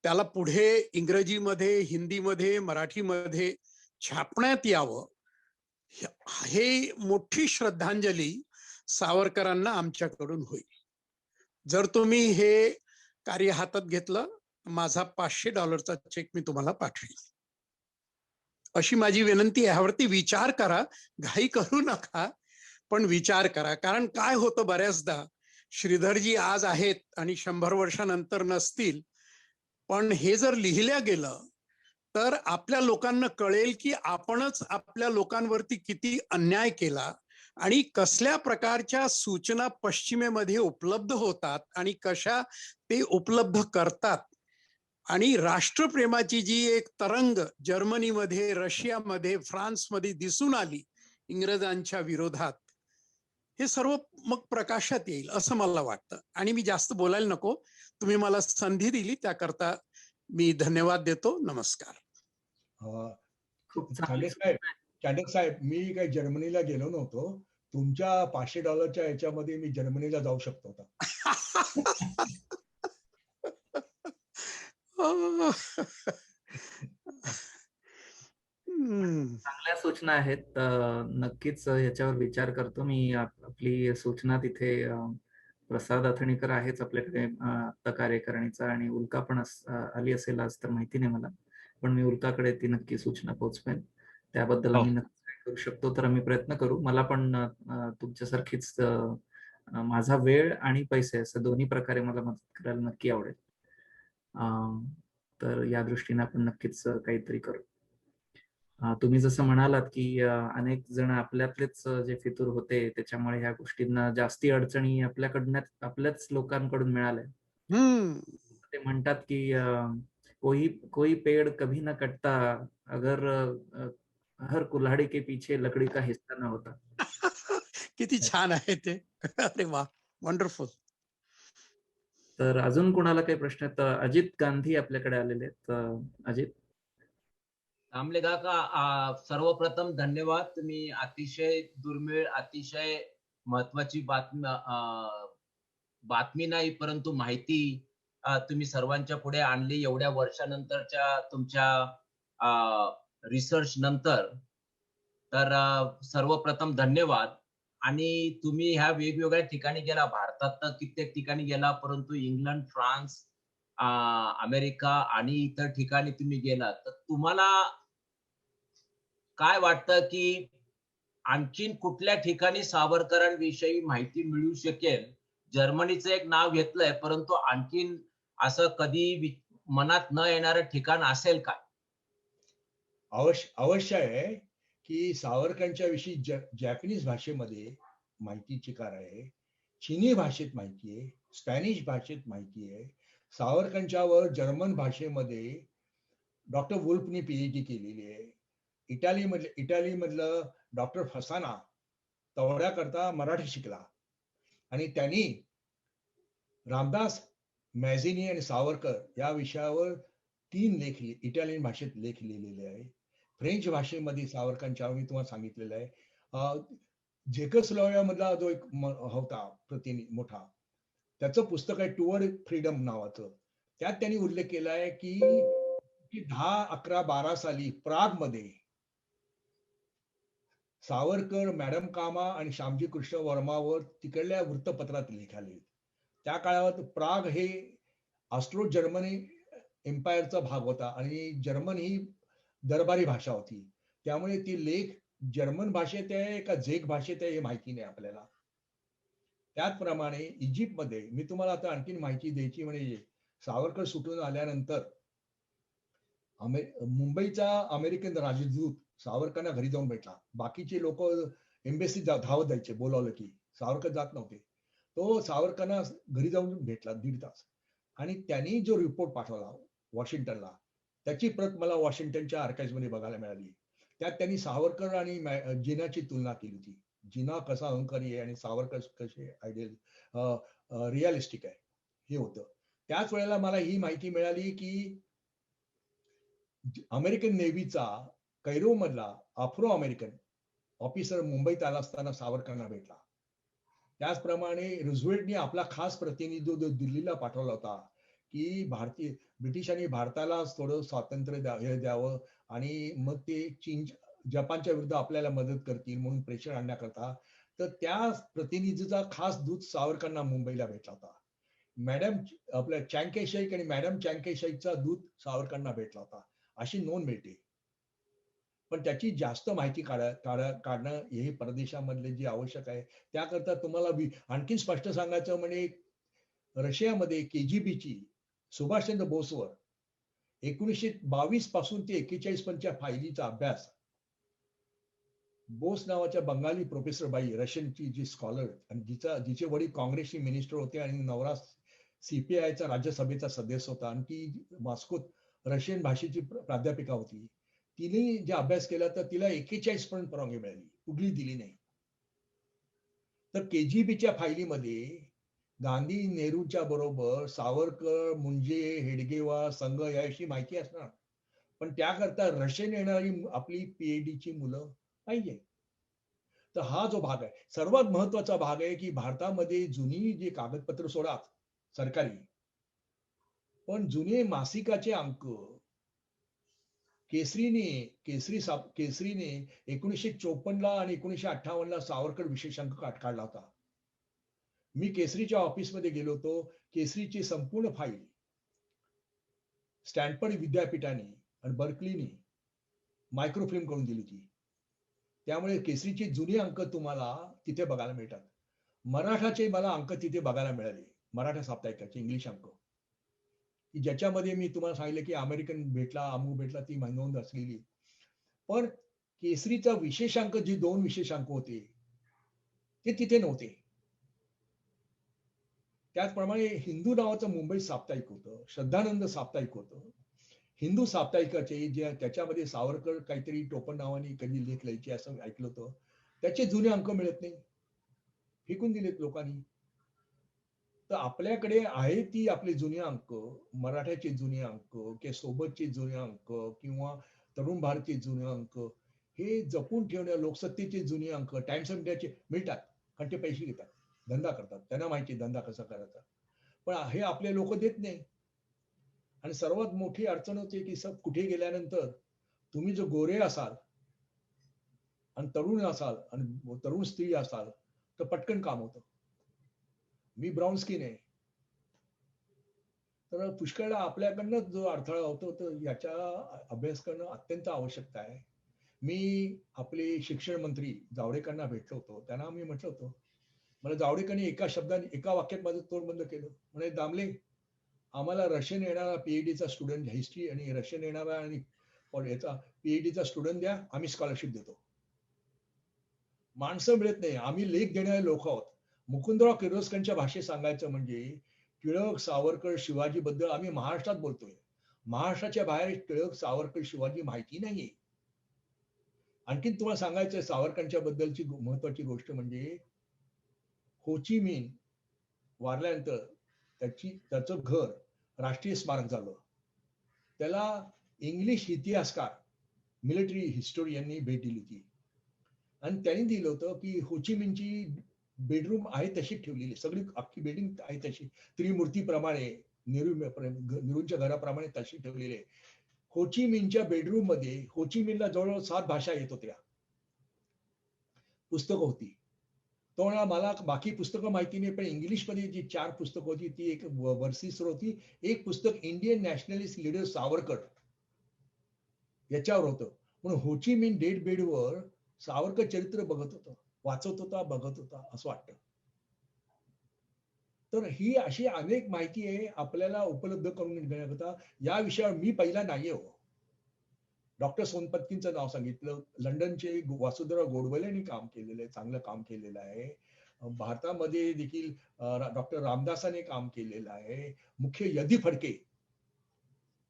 त्याला पुढे इंग्रजीमध्ये, हिंदीमध्ये, मराठीमध्ये छापण्यात यावं, हे मोठी श्रद्धांजली सावरकरांना आमच्याकडून होईल. जर तुम्ही हे कार्य हातात घेतलं, माझा $500 चेक मी तुम्हाला पाठवेल. अशी माझी विनंती आहे. ह्यावरती विचार करा, घाई करू नका, पण विचार करा. कारण काय होतं बऱ्याचदा, श्रीधरजी आज आहेत आणि 100 वर्षानंतर नसतील, पण हे जर लिहिल्या गेलं तर आपल्या लोकांना कळेल की आपणच आपल्या लोकांवरती किती अन्याय केला आणि कसल्या प्रकारच्या सूचना पश्चिमेमध्ये उपलब्ध होतात आणि कशा ते उपलब्ध करतात. आणि राष्ट्रप्रेमाची जी एक तरंग जर्मनीमध्ये, रशियामध्ये, फ्रान्समध्ये दिसून आली इंग्रजांच्या विरोधात, हे सर्व मग प्रकाशात येईल असं मला वाटतं. आणि मी जास्त बोलायला नको, तुम्ही मला संधी दिली त्याकरता मी धन्यवाद देतो. नमस्कार. अं, खूप चांगली चांडक साहेब, सूचना आहे. चांडक साहेब, मी काही जर्मनीला गेलो नव्हतो. तुमच्या $500 याच्यामध्ये मी जर्मनीला जाऊ शकतो होता. चांगल्या सूचना आहेत. नक्कीच याच्यावर विचार करतो मी. आपली सूचना तिथे प्रसाद अथणीकर आहेच आपल्याकडे आता कार्यकारिणीचा, आणि उल्का पण आली असेल आज तर माहिती नाही मला, पण मी उल्काकडे ती नक्की सूचना पोहोचवेन. त्याबद्दल हो. आम्ही नक्की काय करू शकतो तर आम्ही प्रयत्न करू. मला पण तुमच्यासारखीच माझा वेळ आणि पैसे असं दोन्ही प्रकारे मला मदत करायला नक्की आवडेल. तर या दृष्टीने आपण नक्कीच काहीतरी करू. तुम्ही जसं म्हणालात की अनेक जण आपल्यातलेच जे फितूर होते त्याच्यामुळे ह्या गोष्टींना जास्ती अडचणी आपल्याच लोकांकडून मिळाल्या. ते म्हणतात की कोई कोई पेड़ कभी न कटता अगर हर कुल्हाड़ी के पीछे लकड़ी का हिस्सा न होता. किती छान आहे ते. अरे वा, वंडरफुल. तर अजून कोणाला काही प्रश्न आहेत? अजित गांधी आपल्याकडे आलेले आहेत. अजित. कांबळे काका, सर्वप्रथम धन्यवाद. तुम्ही अतिशय दुर्मिळ, अतिशय महत्वाची बातमी नाही परंतु माहिती तुम्ही सर्वांच्या पुढे आणली एवढ्या वर्षानंतरच्या तुमच्या रिसर्च नंतर. तर सर्वप्रथम धन्यवाद. आणि तुम्ही ह्या वेगवेगळ्या ठिकाणी गेला, भारतात तर कित्येक ठिकाणी गेला, परंतु इंग्लंड, फ्रान्स, अमेरिका आणि इतर ठिकाणी तुम्ही गेला. तर तुम्हाला काय वाटतं की आणखीन कुठल्या ठिकाणी सावरकरांविषयी माहिती मिळू शकेल? जर्मनीचं एक नाव घेतलंय, परंतु आणखीन असं कधी मनात न येणारं ठिकाण असेल का? अवश्य आहे की सावरकरांच्या विषयी जॅपनीज भाषेमध्ये माहिती चिकार आहे, चिनी भाषेत माहिती आहे, स्पॅनिश भाषेत माहिती आहे. सावरकरांच्यावर जर्मन भाषेमध्ये डॉक्टर वुल्फनी पीएचडी केलेली आहे. इटाली मधलं डॉक्टर फसाना तेवढ्याकरता मराठी शिकला आणि त्यांनी रामदास, मॅझिनी आणि सावरकर या विषयावर 3 लेख इटालियन भाषेत लेख लिहिलेले आहे. फ्रेंच भाषेमध्ये सावरकरांच्या मी तुम्हाला सांगितलेलं आहे. झेकोस्लोवाकिया मधला जो एक होता प्रतिनिधी मोठा, त्याचं पुस्तक आहे टुवर्ड फ्रीडम नावाचं. त्यात त्यांनी उल्लेख केला आहे की 10, 11, 12 साली प्राग मध्ये सावरकर, मॅडम कामा आणि श्यामजी कृष्ण वर्मावर तिकडल्या वृत्तपत्रात लिखाले. त्या काळात प्राग हे ऑस्ट्रो जर्मनी एम्पायरचा भाग होता आणि जर्मन ही दरबारी भाषा होती. त्यामुळे ती लेख जर्मन भाषेत आहे का झेक भाषेत आहे हे माहिती नाही आपल्याला. त्याचप्रमाणे इजिप्तमध्ये मी तुम्हाला आता आणखीन माहिती द्यायची म्हणजे सावरकर सुटून आल्यानंतर मुंबईचा अमेरिकन राजदूत सावरकरांना घरी जाऊन भेटला. बाकीचे लोक एम्बेसी धावत जायचे बोलावलं की, सावरकर जात नव्हते. तो सावरकरांना घरी जाऊन भेटला 1.5 तास आणि त्यांनी जो रिपोर्ट पाठवला वॉशिंग्टनला, त्याची प्रत मला वॉशिंग्टनच्या आर्काइव्ह मध्ये बघायला मिळाली. त्यात त्यांनी सावरकर आणि जिनाची तुलना केली होती. जिना कसा अहंकारी आहे आणि सावरकर कसे आयडियल रिअलिस्टिक आहे हे होतं. त्याच वेळेला मला ही माहिती मिळाली की अमेरिकन नेव्हीचा कैरो मधला आफ्रो अमेरिकन ऑफिसर मुंबईत आला असताना सावरकरांना भेटला. त्याचप्रमाणे रुझवेल्टनी आपला खास प्रतिनिधी दिल्लीला पाठवला होता की ब्रिटिशांनी भारताला थोडं स्वातंत्र्य द्यावं आणि मग ते जपानच्या विरुद्ध आपल्याला मदत करतील म्हणून प्रेशर आणण्याकरता. तर त्या प्रतिनिधीचा खास दूत सावरकरांना मुंबईला भेटला होता. आपल्या चँके शेख आणि मॅडम चँके शेखचा दूत सावरकरांना भेटला होता अशी नोंद मिळते. पण त्याची जास्त माहिती काढणं हे परदेशामधले जे आवश्यक आहे. त्याकरता तुम्हाला आणखीन स्पष्ट सांगायचं म्हणजे रशियामध्ये KGBची सुभाषचंद्र बोसवर 1922 पासून ते 41 पर्यंतच्या फायलीचा अभ्यास बोस नावाच्या बंगाली प्रोफेसर बाई, रशियनची जी स्कॉलर आणि जिचे वडील काँग्रेसचे मिनिस्टर होते आणि नवरा CPIचा राज्यसभेचा सदस्य होता आणि ती मॉस्कोत रशियन भाषेची प्राध्यापिका होती. तिने जे अभ्यास केला तर तिला 41 पर्यंत परवानगी मिळाली, कुठली दिली नाही. तर KGBच्या फायलीमध्ये गांधी, नेहरूच्या बरोबर सावरकर, मुंजे, हेडगेवार, संघ याविषयी माहिती असणार. पण त्याकरता रशियन येणारी आपली PhDची मुलं पाहिजे. तर हा जो भाग आहे, सर्वात महत्वाचा भाग आहे की भारतामध्ये जुनी जी कागदपत्र सोडा सरकारी, पण जुने मासिकाचे अंक केसरीने 1954 आणि 1958 सावरकर विशेषांक काढला होता. मी केसरीच्या ऑफिसमध्ये गेलो होतो. केसरीची संपूर्ण फाईल स्टॅनफर्ड विद्यापीठाने आणि बर्कलीने मायक्रोफिल्म करून दिली होती. त्यामुळे केसरीचे जुने अंक तुम्हाला तिथे बघायला मिळतात. मराठाचे मला अंक तिथे बघायला मिळाले, मराठा साप्ताहिकाचे इंग्लिश अंक, की ज्याच्यामध्ये मी तुम्हाला सांगितलं की अमेरिकन भेटला, अमुक भेटला, ती नोंद असलेली. पण केसरीचा विशेषांक जे 2 विशेषांक होते ते तिथे नव्हते. त्याचप्रमाणे हिंदू नावाचं मुंबई साप्ताहिक होतं, श्रद्धानंद साप्ताहिक होतं. हिंदू साप्ताहिकाचे जे त्याच्यामध्ये सावरकर काहीतरी टोपण नावाने कधी लेख लिहायचे असं ऐकलं होतं, त्याचे जुने अंक मिळत नाही, फेकून दिलेत लोकांनी. तर आपल्याकडे आहे ती आपले जुने अंक, मराठ्याचे जुने अंक किंवा सोबतचे जुने अंक किंवा तरुण भारतीय जुने अंक, हे जपून ठेवणं, लोकसत्तेचे जुने अंक टाइम्स ऑफ इंडियाचे मिळतात, कारण ते पैसे घेतात, धंदा करतात, त्यांना माहिती धंदा कसा करायचा. पण हे आपले लोक देत नाही. आणि सर्वात मोठी अडचण होते की सब कुठे गेल्यानंतर तुम्ही जो गोरे असाल आणि तरुण असाल आणि तरुण स्त्री असाल तर पटकन काम होतं. मी ब्राऊन स्किन आहे, तर पुष्कळ आपल्याकडनं जो अडथळा होतो तर याचा अभ्यास करणं अत्यंत आवश्यकता आहे. मी आपले शिक्षण मंत्री जावडेकरांना भेटलो होतो. त्यांना मी म्हटलं होतं, मला जावडेकरांनी एका वाक्यात माझं तोंड बंद केलं. म्हणे, दामले, आम्हाला रशियन येणारा PhDचा स्टुडंट, हिस्ट्री आणि रशियन येणारा आणि याचा PhDचा स्टुडंट द्या, आम्ही स्कॉलरशिप देतो. माणसं मिळत नाही, आम्ही लेख देणारे लोक आहोत. मुकुंदराव किर्लोस्करांच्या भाषेत सांगायचं म्हणजे टिळक, सावरकर, शिवाजी बद्दल आम्ही महाराष्ट्रात बोलतोय. महाराष्ट्राच्या बाहेर टिळक, सावरकर, शिवाजी माहिती नाहीये. आणखीन तुम्हाला सांगायचं सावरकरांच्या बद्दलची महत्वाची गोष्ट म्हणजे होची मिन वारल्यानंतर त्याचं घर राष्ट्रीय स्मारक झालं. त्याला इंग्लिश इतिहासकार, मिलिटरी हिस्टोरियननी भेट दिली होती आणि त्यांनी दिलं होतं की होची मिनची बेडरूम आहे तशी ठेवलेली, सगळी अख्खी बिल्डिंग आहे तशी त्रिमूर्तीप्रमाणे, नेहरूंच्या घराप्रमाणे तशी ठेवलेली आहे. होची मिनच्या बेडरूम मध्ये होची मिनला जवळजवळ 7 भाषा येत होत्या, पुस्तकं होती. तो म्हणा, मला बाकी पुस्तकं माहिती नाही, पण इंग्लिशमध्ये जी 4 पुस्तकं होती ती एक वर्सीसर होती, एक पुस्तक इंडियन नॅशनलिस्ट लीडर सावरकर याच्यावर होतं. म्हणून होची मिन डेड बेडवर सावरकर चरित्र बघत होतं, वाचत होता, बघत होता असं वाटतं. तर ही अशी अनेक माहिती आहे आपल्याला उपलब्ध करून देण्याकरता. या विषयावर मी पहिला नाहीये हो. डॉक्टर सोनपत्कींचं नाव सांगितलं. लंडनचे वासुदेवराव गोडबोले यांनी काम केलेलं आहे, चांगलं काम केलेलं आहे. भारतामध्ये देखील डॉक्टर रामदासांनी काम केलेलं आहे. मुख्य यदी फडके,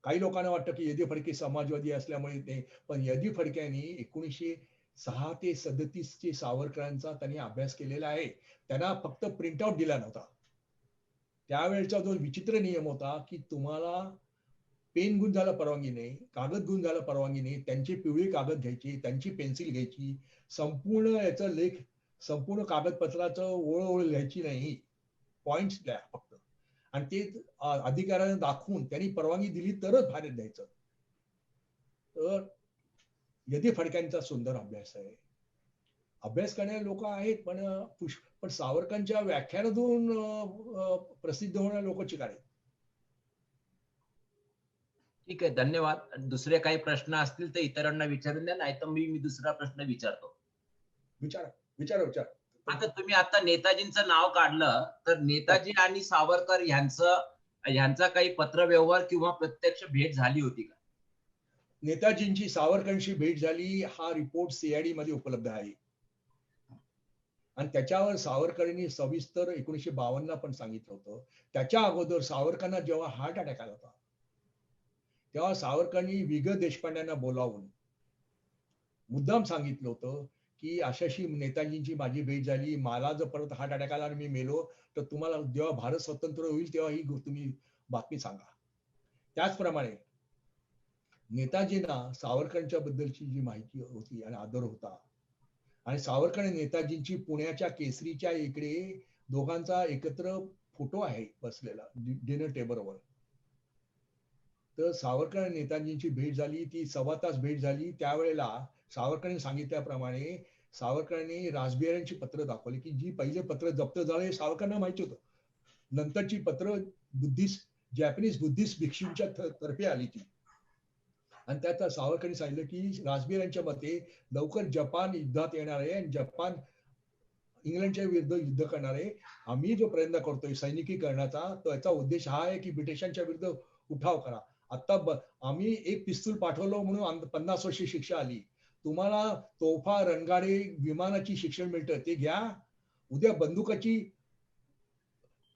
काही लोकांना वाटतं की यदी फडके समाजवादी असल्यामुळे ते, पण यदी फडक्यांनी 1906 ते 37 चे सावरकरांचा त्यांनी अभ्यास केलेला आहे. त्यांना फक्त प्रिंटआउट दिला नव्हता. त्यावेळेचा जो विचित्र नियम होता की तुम्हाला पेन घेऊन जायला परवानगी नाही, कागद घेऊन जायला परवानगी नाही, त्यांचे पिवळे कागद घ्यायचे, त्यांची पेन्सिल घ्यायची, संपूर्ण याचा लेख, संपूर्ण कागदपत्राचं ओळ लिहायची नाही, पॉइंट्स द्या फक्त. आणि ते अधिकाऱ्यांना दाखवून त्यांनी परवानगी दिली तरच बाहेर द्यायचं. तर यदी फडक्यांचा सुंदर अभ्यास आहे. अभ्यास करणारे लोक आहेत, पण सावरकरांच्या व्याख्यानातून प्रसिद्ध होणारे लोक चिकारे. ठीक आहे, धन्यवाद. दुसरे काही प्रश्न असतील तर इतरांना विचारून द्या, नाहीतर मी दुसरा प्रश्न विचारतो. विचारा विचारा. आता तुम्ही आता नेताजींचं नाव काढलं, तर नेताजी आणि सावरकर ह्यांचा काही पत्रव्यवहार किंवा प्रत्यक्ष भेट झाली होती का? नेताजींची सावरकरांशी भेट झाली हा रिपोर्ट सीआयडी मध्ये उपलब्ध आहे. आणि त्याच्यावर सावरकरांनी सविस्तर 1952 पण सांगितलं होतं. त्याच्या अगोदर सावरकरांना जेव्हा हार्ट अटॅक आला होता, तेव्हा सावरकरांनी विग देशपांड्यांना बोलावून मुद्दाम सांगितलं होतं की अशाशी नेताजींची माझी भेट झाली, मला जर परत हार्ट अटॅक आला आणि मी मेलो तर तुम्हाला जेव्हा भारत स्वतंत्र होईल तेव्हा ही तुम्ही बातमी सांगा. त्याचप्रमाणे नेताजींना सावरकरांच्या बद्दलची जी माहिती होती आणि आदर होता आणि सावरकर आणि नेताजींची पुण्याच्या केसरीच्या इकडे दोघांचा एकत्र फोटो आहे बसलेला डिनर टेबलवर. तर सावरकर आणि नेताजींची भेट झाली, ती 1.25 तास भेट झाली. त्यावेळेला सावरकरांनी सांगितल्याप्रमाणे सावरकरांनी रासबिहारींची पत्र दाखवली की जी पहिले पत्र जप्त झाले सावरकरांना माहिती होतं. नंतरची पत्र जॅपनीज बुद्धिस्ट भिक्षूंच्या तर्फे आली ती. आणि त्यात सावरकरांनी सांगितलं की रासबिहारींच्या मते लवकर जपान युद्धात येणार आहे आणि जपान इंग्लंडच्या विरुद्ध युद्ध करणार आहे. आम्ही जो प्रयत्न करतोय सैनिकीकरणाचा तो याचा उद्देश हा आहे की ब्रिटिशांच्या विरुद्ध उठाव करा. आता आम्ही एक पिस्तूल पाठवलं म्हणून 50 वर्षी शिक्षा आली. तुम्हाला तोफा, रणगाडे, विमानाची शिक्षण मिळतं ते घ्या. उद्या बंदुकाची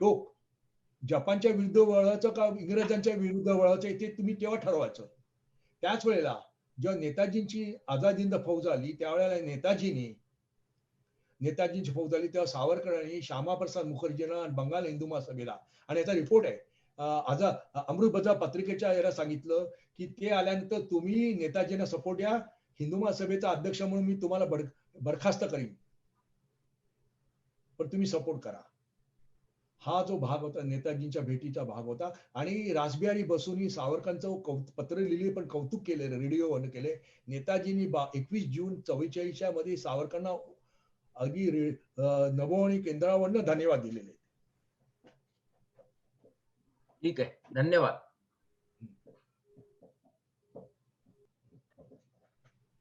टोक जपानच्या विरुद्ध वळायचं का इंग्रजांच्या विरुद्ध वळायचं ते तुम्ही तेव्हा ठरवायचं. त्याच वेळेला जेव्हा नेताजींची आझाद हिंद फौज आली त्यावेळेला नेताजींची फौज आली तेव्हा सावरकरांनी श्यामाप्रसाद मुखर्जींना बंगाल हिंदू महासभेला आणि याचा रिपोर्ट आहे अमृत बजाव पत्रिकेच्या याला सांगितलं की ते आल्यानंतर तुम्ही नेताजींना सपोर्ट द्या, हिंदू महासभेचा अध्यक्ष म्हणून मी तुम्हाला बरखास्त करीन, पण तुम्ही सपोर्ट करा. हा जो भाग होता नेताजींच्या भेटीचा भाग होता. आणि रासबिहारी बसून सावरकरांचं पत्र लिहिले पण कौतुक केले, रेडिओवर केले. नेताजींनी 21 जून 44 मध्ये सावरकरांना अगदी नभोवाणी केंद्रावरनं धन्यवाद दिलेले. ठीक आहे, धन्यवाद.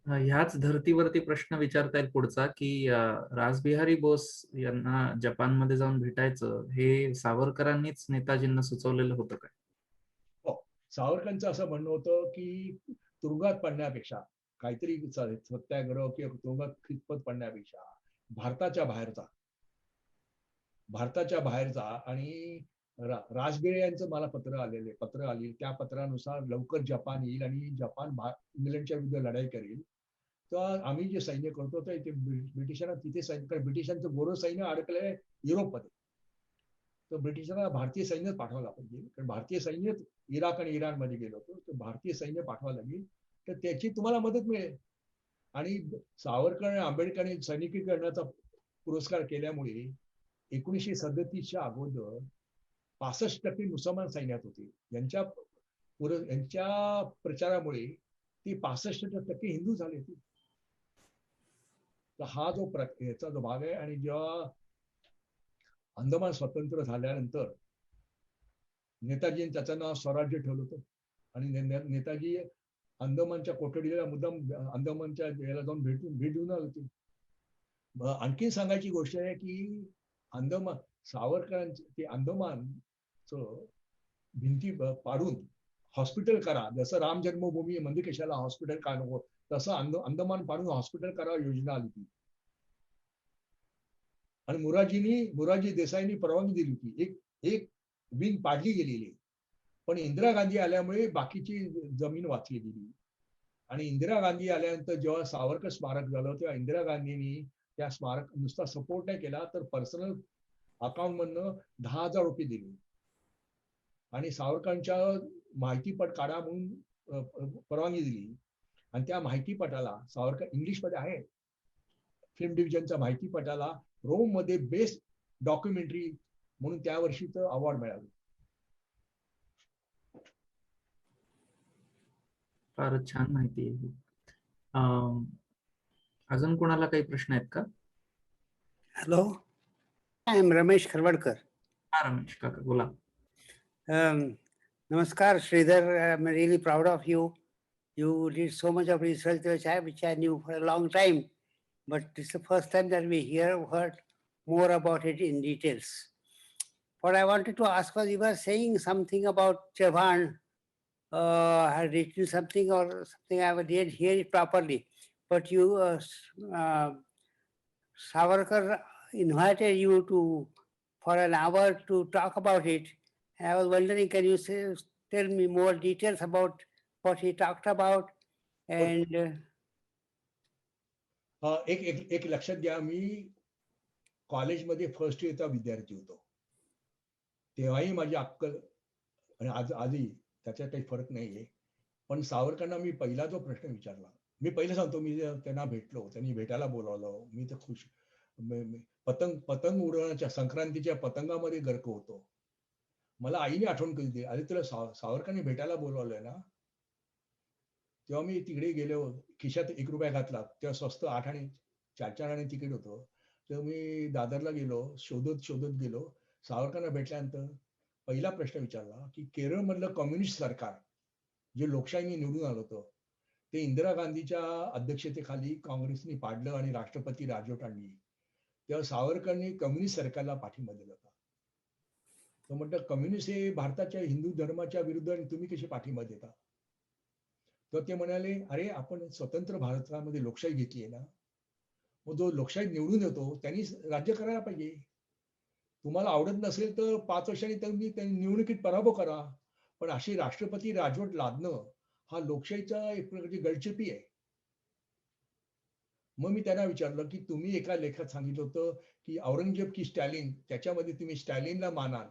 ह्याच धर्तीवरती प्रश्न विचारता येईल पुढचा की रासबिहारी बोस यांना जपानमध्ये जाऊन भेटायचं हे सावरकरांनीच नेताजींना सुचवलेलं होतं काय? हो, सावरकरांचं असं म्हणणं होतं की तुरुंगात पडण्यापेक्षा काहीतरी सत्याग्रह किंवा तुरुंगात खितपत पडण्यापेक्षा भारताच्या बाहेरचा आणि रासबिहारी यांचं मला पत्र आली. त्या पत्रानुसार लवकर जपान येईल आणि जपान इंग्लंडच्या विरुद्ध लढाई करेल. तर आम्ही जे सैन्य करतो ते ब्रिटिशांना तिथे सैन्य, ब्रिटिशांचं गोरं सैन्य अडकलंय युरोपमध्ये, तर ब्रिटिशांना भारतीय सैन्यच पाठवायला पाहिजे. कारण भारतीय सैन्य इराक आणि इराणमध्ये गेलो होतो, तर भारतीय सैन्य पाठवायला लागेल तर त्याची तुम्हाला मदत मिळेल. आणि सावरकर आणि आंबेडकरांनी सैनिकीकरणाचा पुरस्कार केल्यामुळे 1937च्या अगोदर 65% मुसलमान सैन्यात होते. यांच्या प्रचारामुळे ती 65% हिंदू झाले होते. तर हा जो याचा जो भाग आहे. आणि जेव्हा अंदमान स्वतंत्र झाल्यानंतर नेताजींनी त्याचं नाव स्वराज्य ठेवलं होतं आणि नेताजी अंदमानच्या कोठडीला मुद्दाम अंदमानच्या याला जाऊन भेट देऊन आले होते. आणखी सांगायची गोष्ट आहे की सावरकरांचे ते अंदमानचं भिंती पाडून हॉस्पिटल करा, जसं राम जन्मभूमी मंदिर कशाला हॉस्पिटल का नको तसं अंदमान पाडून हॉस्पिटल करा योजना आली होती. आणि मोरारजी देसाईंनी परवानगी दिली होती. एक विंग पाडली गेलेली, पण इंदिरा गांधी आल्यामुळे बाकीची जमीन वाचली गेली. आणि इंदिरा गांधी आल्यानंतर जेव्हा सावरकर स्मारक झालं तेव्हा इंदिरा गांधींनी त्या स्मारक नुसता सपोर्ट नाही केला तर पर्सनल अकाउंट मधनं 10,000 रुपये दिले आणि सावरकरांच्या माहितीपट काढा म्हणून परवानगी दिली. आणि त्या माहितीपटाला सावरकर इंग्लिशमध्ये आहे, फिल्म डिव्हिजनच्या माहितीपटाला रोम मध्ये बेस्ट डॉक्युमेंटरी म्हणून त्या वर्षीचं अवॉर्ड मिळालं. फारच छान माहिती आहे. अजून कोणाला काही प्रश्न आहेत का? Hello, I am Ramesh Kharwadkar. हा रमेश काका बोला. Namaskar, Sridhar. I'm really proud of you. You did so much of research which I knew for a long time, but it's the first time that we heard more about it in details. What I wanted to ask was, you were saying something about Chauhan had written something or something. I didn't hear it properly, but Savarkar invited you for an hour to talk about it. And I was wondering, can you tell me more details about what he talked about? And एक एक एक लक्षात घ्या, मी कॉलेजमध्ये फर्स्ट इयरचा विद्यार्थी होतो. तेव्हाही माझी अक्कल आणि आजही त्याच्यात काही फरक नाहीये. पण सावरकरांना मी पहिला जो प्रश्न विचारला, मी पहिलं सांगतो, मी त्यांना भेटलो, त्यांनी भेटायला बोलावलं, मी तर खुश. पतंग उडवण्याच्या संक्रांतीच्या पतंगामध्ये गर्क होतो. मला आईने आठवण केली होती, अरे तुला सावरकरांनी भेटायला बोलवलंय ना. तेव्हा मी तिकडे गेलो, खिशात ₹1 घातला. तेव्हा स्वस्त 8 आणि 4 आणे तिकीट होतं. तेव्हा मी दादरला गेलो, शोधत गेलो. सावरकरांना भेटल्यानंतर पहिला प्रश्न विचारला, की केरळमधलं कम्युनिस्ट सरकार जे लोकशाहीने निवडून आलं होतं, ते इंदिरा गांधीच्या अध्यक्षतेखाली काँग्रेसने पाडलं आणि राष्ट्रपती राजवट आणली. तेव्हा सावरकरांनी कम्युनिस्ट सरकारला पाठिंबा दिला होता. तो म्हटलं, कम्युनिस्ट हे भारताच्या हिंदू धर्माच्या विरुद्ध आणि तुम्ही कशी पाठिंबा देता? तर ते म्हणाले, अरे आपण स्वतंत्र भारतामध्ये लोकशाही घेतली आहे ना, मग जो लोकशाही निवडून येतो त्यांनी राज्य करायला पाहिजे. तुम्हाला आवडत नसेल तर 5 वर्षांनी त्यांनी निवडणुकीत पराभव करा, पण अशी राष्ट्रपती राजवट लादणं हा लोकशाहीचा एक प्रकारची गळचेपी आहे. मग मी त्यांना विचारलं, की तुम्ही एका लेखात सांगितलं होतं, की औरंगजेब की स्टॅलिन, त्याच्यामध्ये तुम्ही स्टॅलिनला मानाल.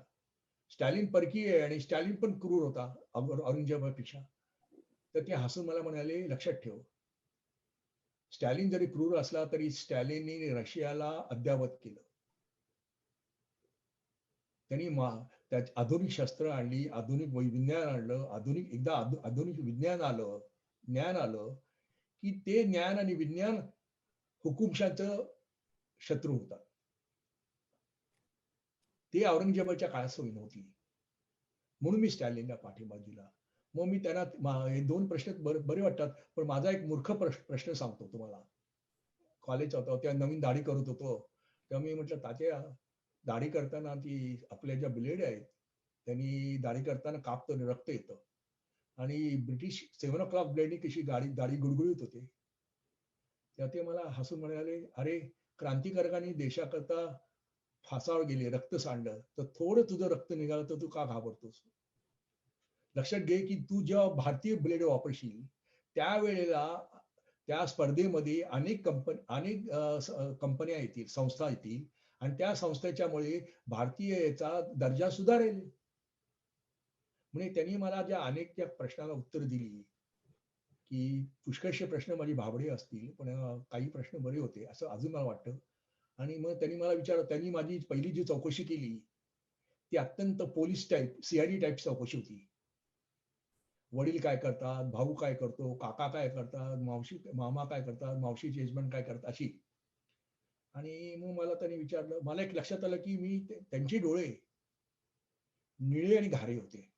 स्टॅलिन परकीय आहे आणि स्टॅलिन पण क्रूर होता औरंगजेबापेक्षा. तर ते हसून मला म्हणाले, लक्षात ठेव, स्टॅलिन जरी क्रूर असला तरी स्टॅलिनने रशियाला अद्यावत केलं. त्यांनी आधुनिक शस्त्र आणली, आधुनिक विज्ञान आणलं, आधुनिक विज्ञान आलं, ज्ञान आलं, की ते ज्ञान आणि विज्ञान हुकुमशाचं शत्रू होता. ते औरंगजेबाच्या काळात सोयी नव्हती. म्हणून मी स्टॅलिनला पाठिंबा दिला. मग मी त्यांना हे 2 प्रश्न बरे वाटतात, पण माझा एक मूर्ख प्रश्न सांगतो तुम्हाला. कॉलेज होतो तेव्हा नवीन दाढी करत होतो. तेव्हा मी म्हटलं, तात्या दाढी करताना ती आपल्या ज्या ब्लेड आहेत त्यांनी दाढी करताना कापतो आणि रक्त येतं आणि ब्रिटिश 7 o'clock ब्लेडनी कशी दाढी गुळगुळीत होते. तेव्हा ते मला हसून म्हणाले, अरे क्रांतिकारकांनी देशाकरता फासावर गेले, रक्त सांडलं, तर थोडं तुझं रक्त निघालं तर तू का घाबरतोस? लक्षात घे, की तू जेव्हा भारतीय ब्लेड वापरशील त्यावेळेला त्या स्पर्धेमध्ये अनेक कंपन्या येतील, संस्था येतील आणि त्या संस्थेच्यामुळे भारतीय याचा दर्जा सुधारेल. म्हणजे त्यांनी मला ज्या अनेक त्या प्रश्नाला उत्तर दिली, की पुष्कळशे प्रश्न माझी भाबडे असतील, पण काही प्रश्न बरे होते असं अजून मला वाटतं. आणि मग त्यांनी मला विचारलं, त्यांनी माझी पहिली जी चौकशी केली ती अत्यंत पोलीस टाईप, सीआयडी टाईप चौकशी होती. वडील काय करतात, भाऊ काय करतो, काका काय करतात, मामा काय करतात, मावशीचे यजमान काय करतात, अशी. आणि मग मला त्यांनी विचारलं, मला एक लक्षात आलं, की त्यांचे डोळे निळे आणि घारे होते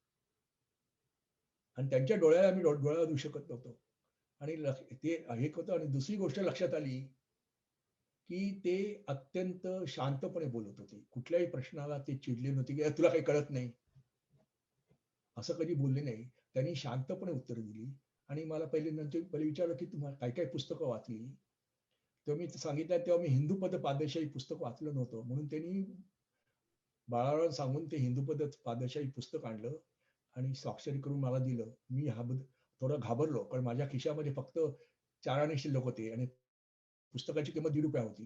आणि त्यांच्या डोळ्याला मी डोळा देऊ शकत नव्हतो आणि ते एक होतं. आणि दुसरी गोष्ट लक्षात आली, की ते अत्यंत शांतपणे बोलत होते. कुठल्याही प्रश्नाला ते चिडले नव्हते, की तुला काही कळत नाही, असं कधी बोलले नाही. त्यांनी शांतपणे उत्तर दिली आणि मला पहिले विचारलं, की तुम्हाला काय काय पुस्तकं वाचली. तेव्हा मी सांगितलं, तेव्हा मी हिंदूपद पादशाही पुस्तक वाचलं नव्हतं, म्हणून त्यांनी बाळाला सांगून ते हिंदूपद पादशाही पुस्तक आणलं आणि स्वाक्षरी करून मला दिलं. मी थोडं घाबरलो, कारण माझ्या खिशामध्ये फक्त 4 आणे शिल्लक होते आणि पुस्तकाची किंमत ₹1.5 होती.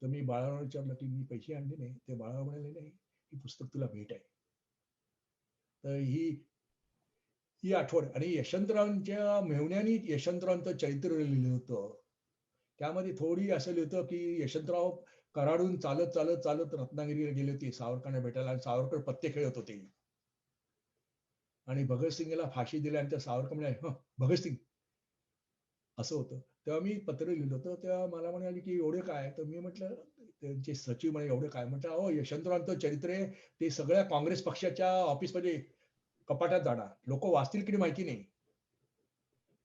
तर मी बाळाला विचारलं, की मी पैसे आणले नाही. ते बाळा म्हणाले, नाही, ही पुस्तक तुला भेट आहे. तर ही आठवण. आणि यशवंतरावांच्या मेहुण्यानी यशवंतरावांचं चरित्र लिहिलं होतं. त्यामध्ये थोडी असं लिहितं, की यशवंतराव कराडून चालत रत्नागिरीला गेले होते सावरकरांना भेटायला आणि सावरकर पत्ते खेळत होते आणि भगतसिंगला फाशी दिल्यानंतर सावरकर म्हणाले, भगतसिंग, असं होतं. तेव्हा मी पत्र लिहिलं होतं. तेव्हा मला म्हणाले, की एवढं काय? तर मी म्हटलं, त्यांचे सचिव म्हणे, एवढं काय? म्हटलं, अहो, यशवंतरावांचं चरित्र आहे, ते सगळ्या काँग्रेस पक्षाच्या ऑफिसमध्ये कपाटात जाणार. लोक वाचतील की माहिती नाही,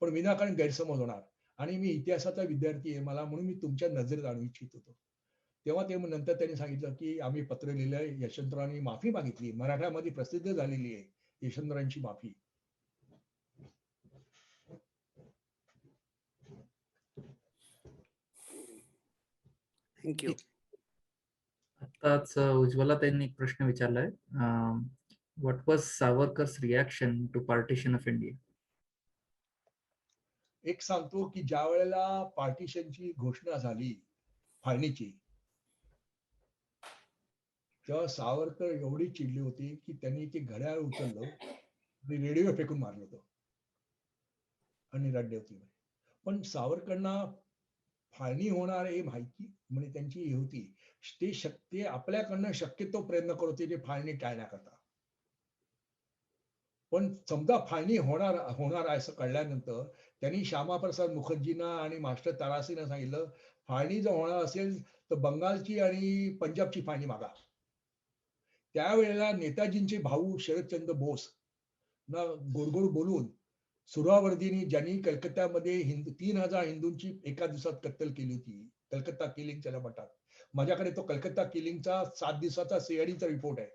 पण विनाकारण गैरसमज होणार. आणि मी इतिहासाचा विद्यार्थी आहे, मला म्हणून मी तुमच्या नजरेत आणू इच्छित होतो. तेव्हा ते नंतर त्यांनी सांगितलं की आम्ही पत्र लिहिलंय, यशवंतरावांनी माफी मागितली, मराठ्यामध्ये प्रसिद्ध झालेली आहे यशवंतरावांची माफी. Thank you. आताच उज्ज्वला त्यांनी एक प्रश्न विचारलाय. What was Savarkar's reaction to partition of India? एक सांगतो की ज्या वेळेला पार्टिशनची घोषणा झाली फाळणीची, तेव्हा सावरकर एवढी चिडली होती की त्यांनी ते घड्याळ उचललं आणि रेडिओ फेकून मारलं होतं आणि रडले होते. पण सावरकरांना फाळणी होणार हे माहिती, म्हणजे त्यांची हे होती, ते आपल्याकडनं शक्यतो प्रयत्न करत होते ते फाळणी टाळण्याकरता. पण समजा फाळणी होणार होणार आहे असं कळल्यानंतर त्यांनी श्यामाप्रसाद मुखर्जींना आणि मास्टर तारासींना सांगितलं, फाळणी जर होणार असेल तर बंगालची आणि पंजाबची फाळणी मागा. त्यावेळेला नेताजींचे भाऊ शरदचंद्र बोस ना गोड गोड बोलून सुहरावर्दींनी, ज्यांनी कलकत्त्यामध्ये 3000 हिंदूंची एका दिवसात कत्तल केली होती, कलकत्ता किलिंग त्याला म्हणतात. माझ्याकडे तो कलकत्ता किलिंगचा 7 दिवसाचा सीआयडीचा रिपोर्ट आहे.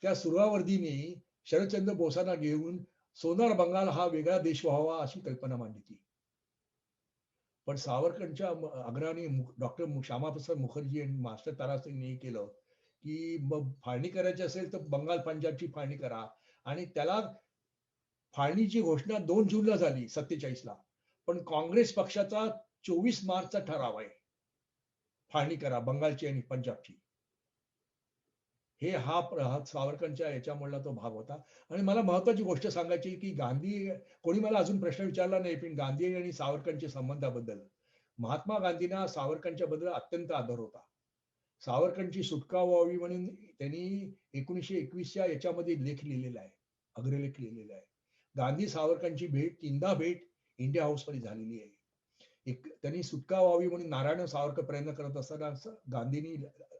त्या सुहरावर्दींनी शरदचंद्र बोसांना घेऊन सोनार बंगाल हा वेगळा देश व्हावा अशी कल्पना मांडली होती. पण सावरकरांच्या अग्रणी डॉक्टर श्यामाप्रसाद मुखर्जी आणि मास्टर तारासिंगने केलं की मग फाळणी करायची असेल तर बंगाल पंजाबची फाळणी करा. आणि त्याला फाळणीची घोषणा 2 जूनला झाली 47ला. पण काँग्रेस पक्षाचा 24 मार्चचा ठराव आहे, फाळणी करा बंगालची आणि पंजाबची. हा सावरकरांच्या याच्यामधला तो भाग होता. आणि मला महत्वाची गोष्ट सांगायची की कोणी मला अजून प्रश्न विचारला नाही, पण गांधी आणि सावरकरांच्या संबंधाबद्दल महात्मा गांधींना सावरकरांच्या बद्दल अत्यंत आदर होता. सावरकरांची सुटका व्हावी म्हणून त्यांनी 1921च्या याच्यामध्ये लेख लिहिलेला आहे, अग्रलेख लिहिलेला आहे. गांधी सावरकरांची तीनदा भेट इंडिया हाऊसमध्ये झालेली आहे. त्यांनी सुटका व्हावी म्हणून नारायण सावरकर प्रयत्न करत असताना गांधींनी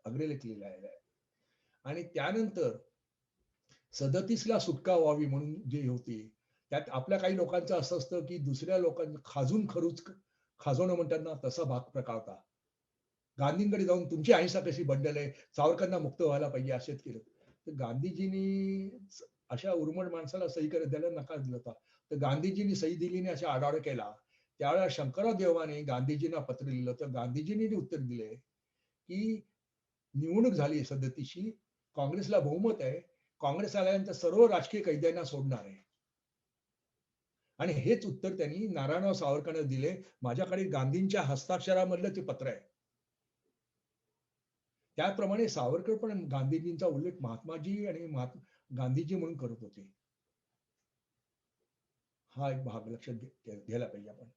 अग्रलेख लिहिलेला आहे. आणि त्यानंतर 37ला सुटका व्हावी म्हणून जे होते, त्यात आपल्या काही लोकांचं असं असतं की दुसऱ्या लोकांना खाजवणं म्हणतात ना, तसा भाग प्रकार होता. गांधींकडे जाऊन तुमची अहिंसा कशी बंडल आहे, सावरकरांना मुक्त व्हायला पाहिजे असेच केलं. तर गांधीजींनी अशा उर्मट माणसाला सही करत द्यायला नकार दिला होता. तर गांधीजींनी सही दिली नाही अशा आढावा केला. त्यावेळेला शंकरराव देवाने गांधीजींना पत्र लिहिलं. तर गांधीजींनी उत्तर दिले की निवडणूक झाली 37ची, काँग्रेसला बहुमत आहे, काँग्रेस आल्यानंतर सर्व राजकीय कैद्यांना सोडणार आहे. आणि हेच उत्तर त्यांनी नारायणराव सावरकरांना दिले. माझ्याकडे गांधींच्या हस्ताक्षरामधलं ते पत्र आहे. त्याप्रमाणे सावरकर पण गांधीजींचा उल्लेख महात्माजी आणि गांधीजी म्हणून करत होते. हा एक भाग लक्षात घ्यायला पाहिजे आपण.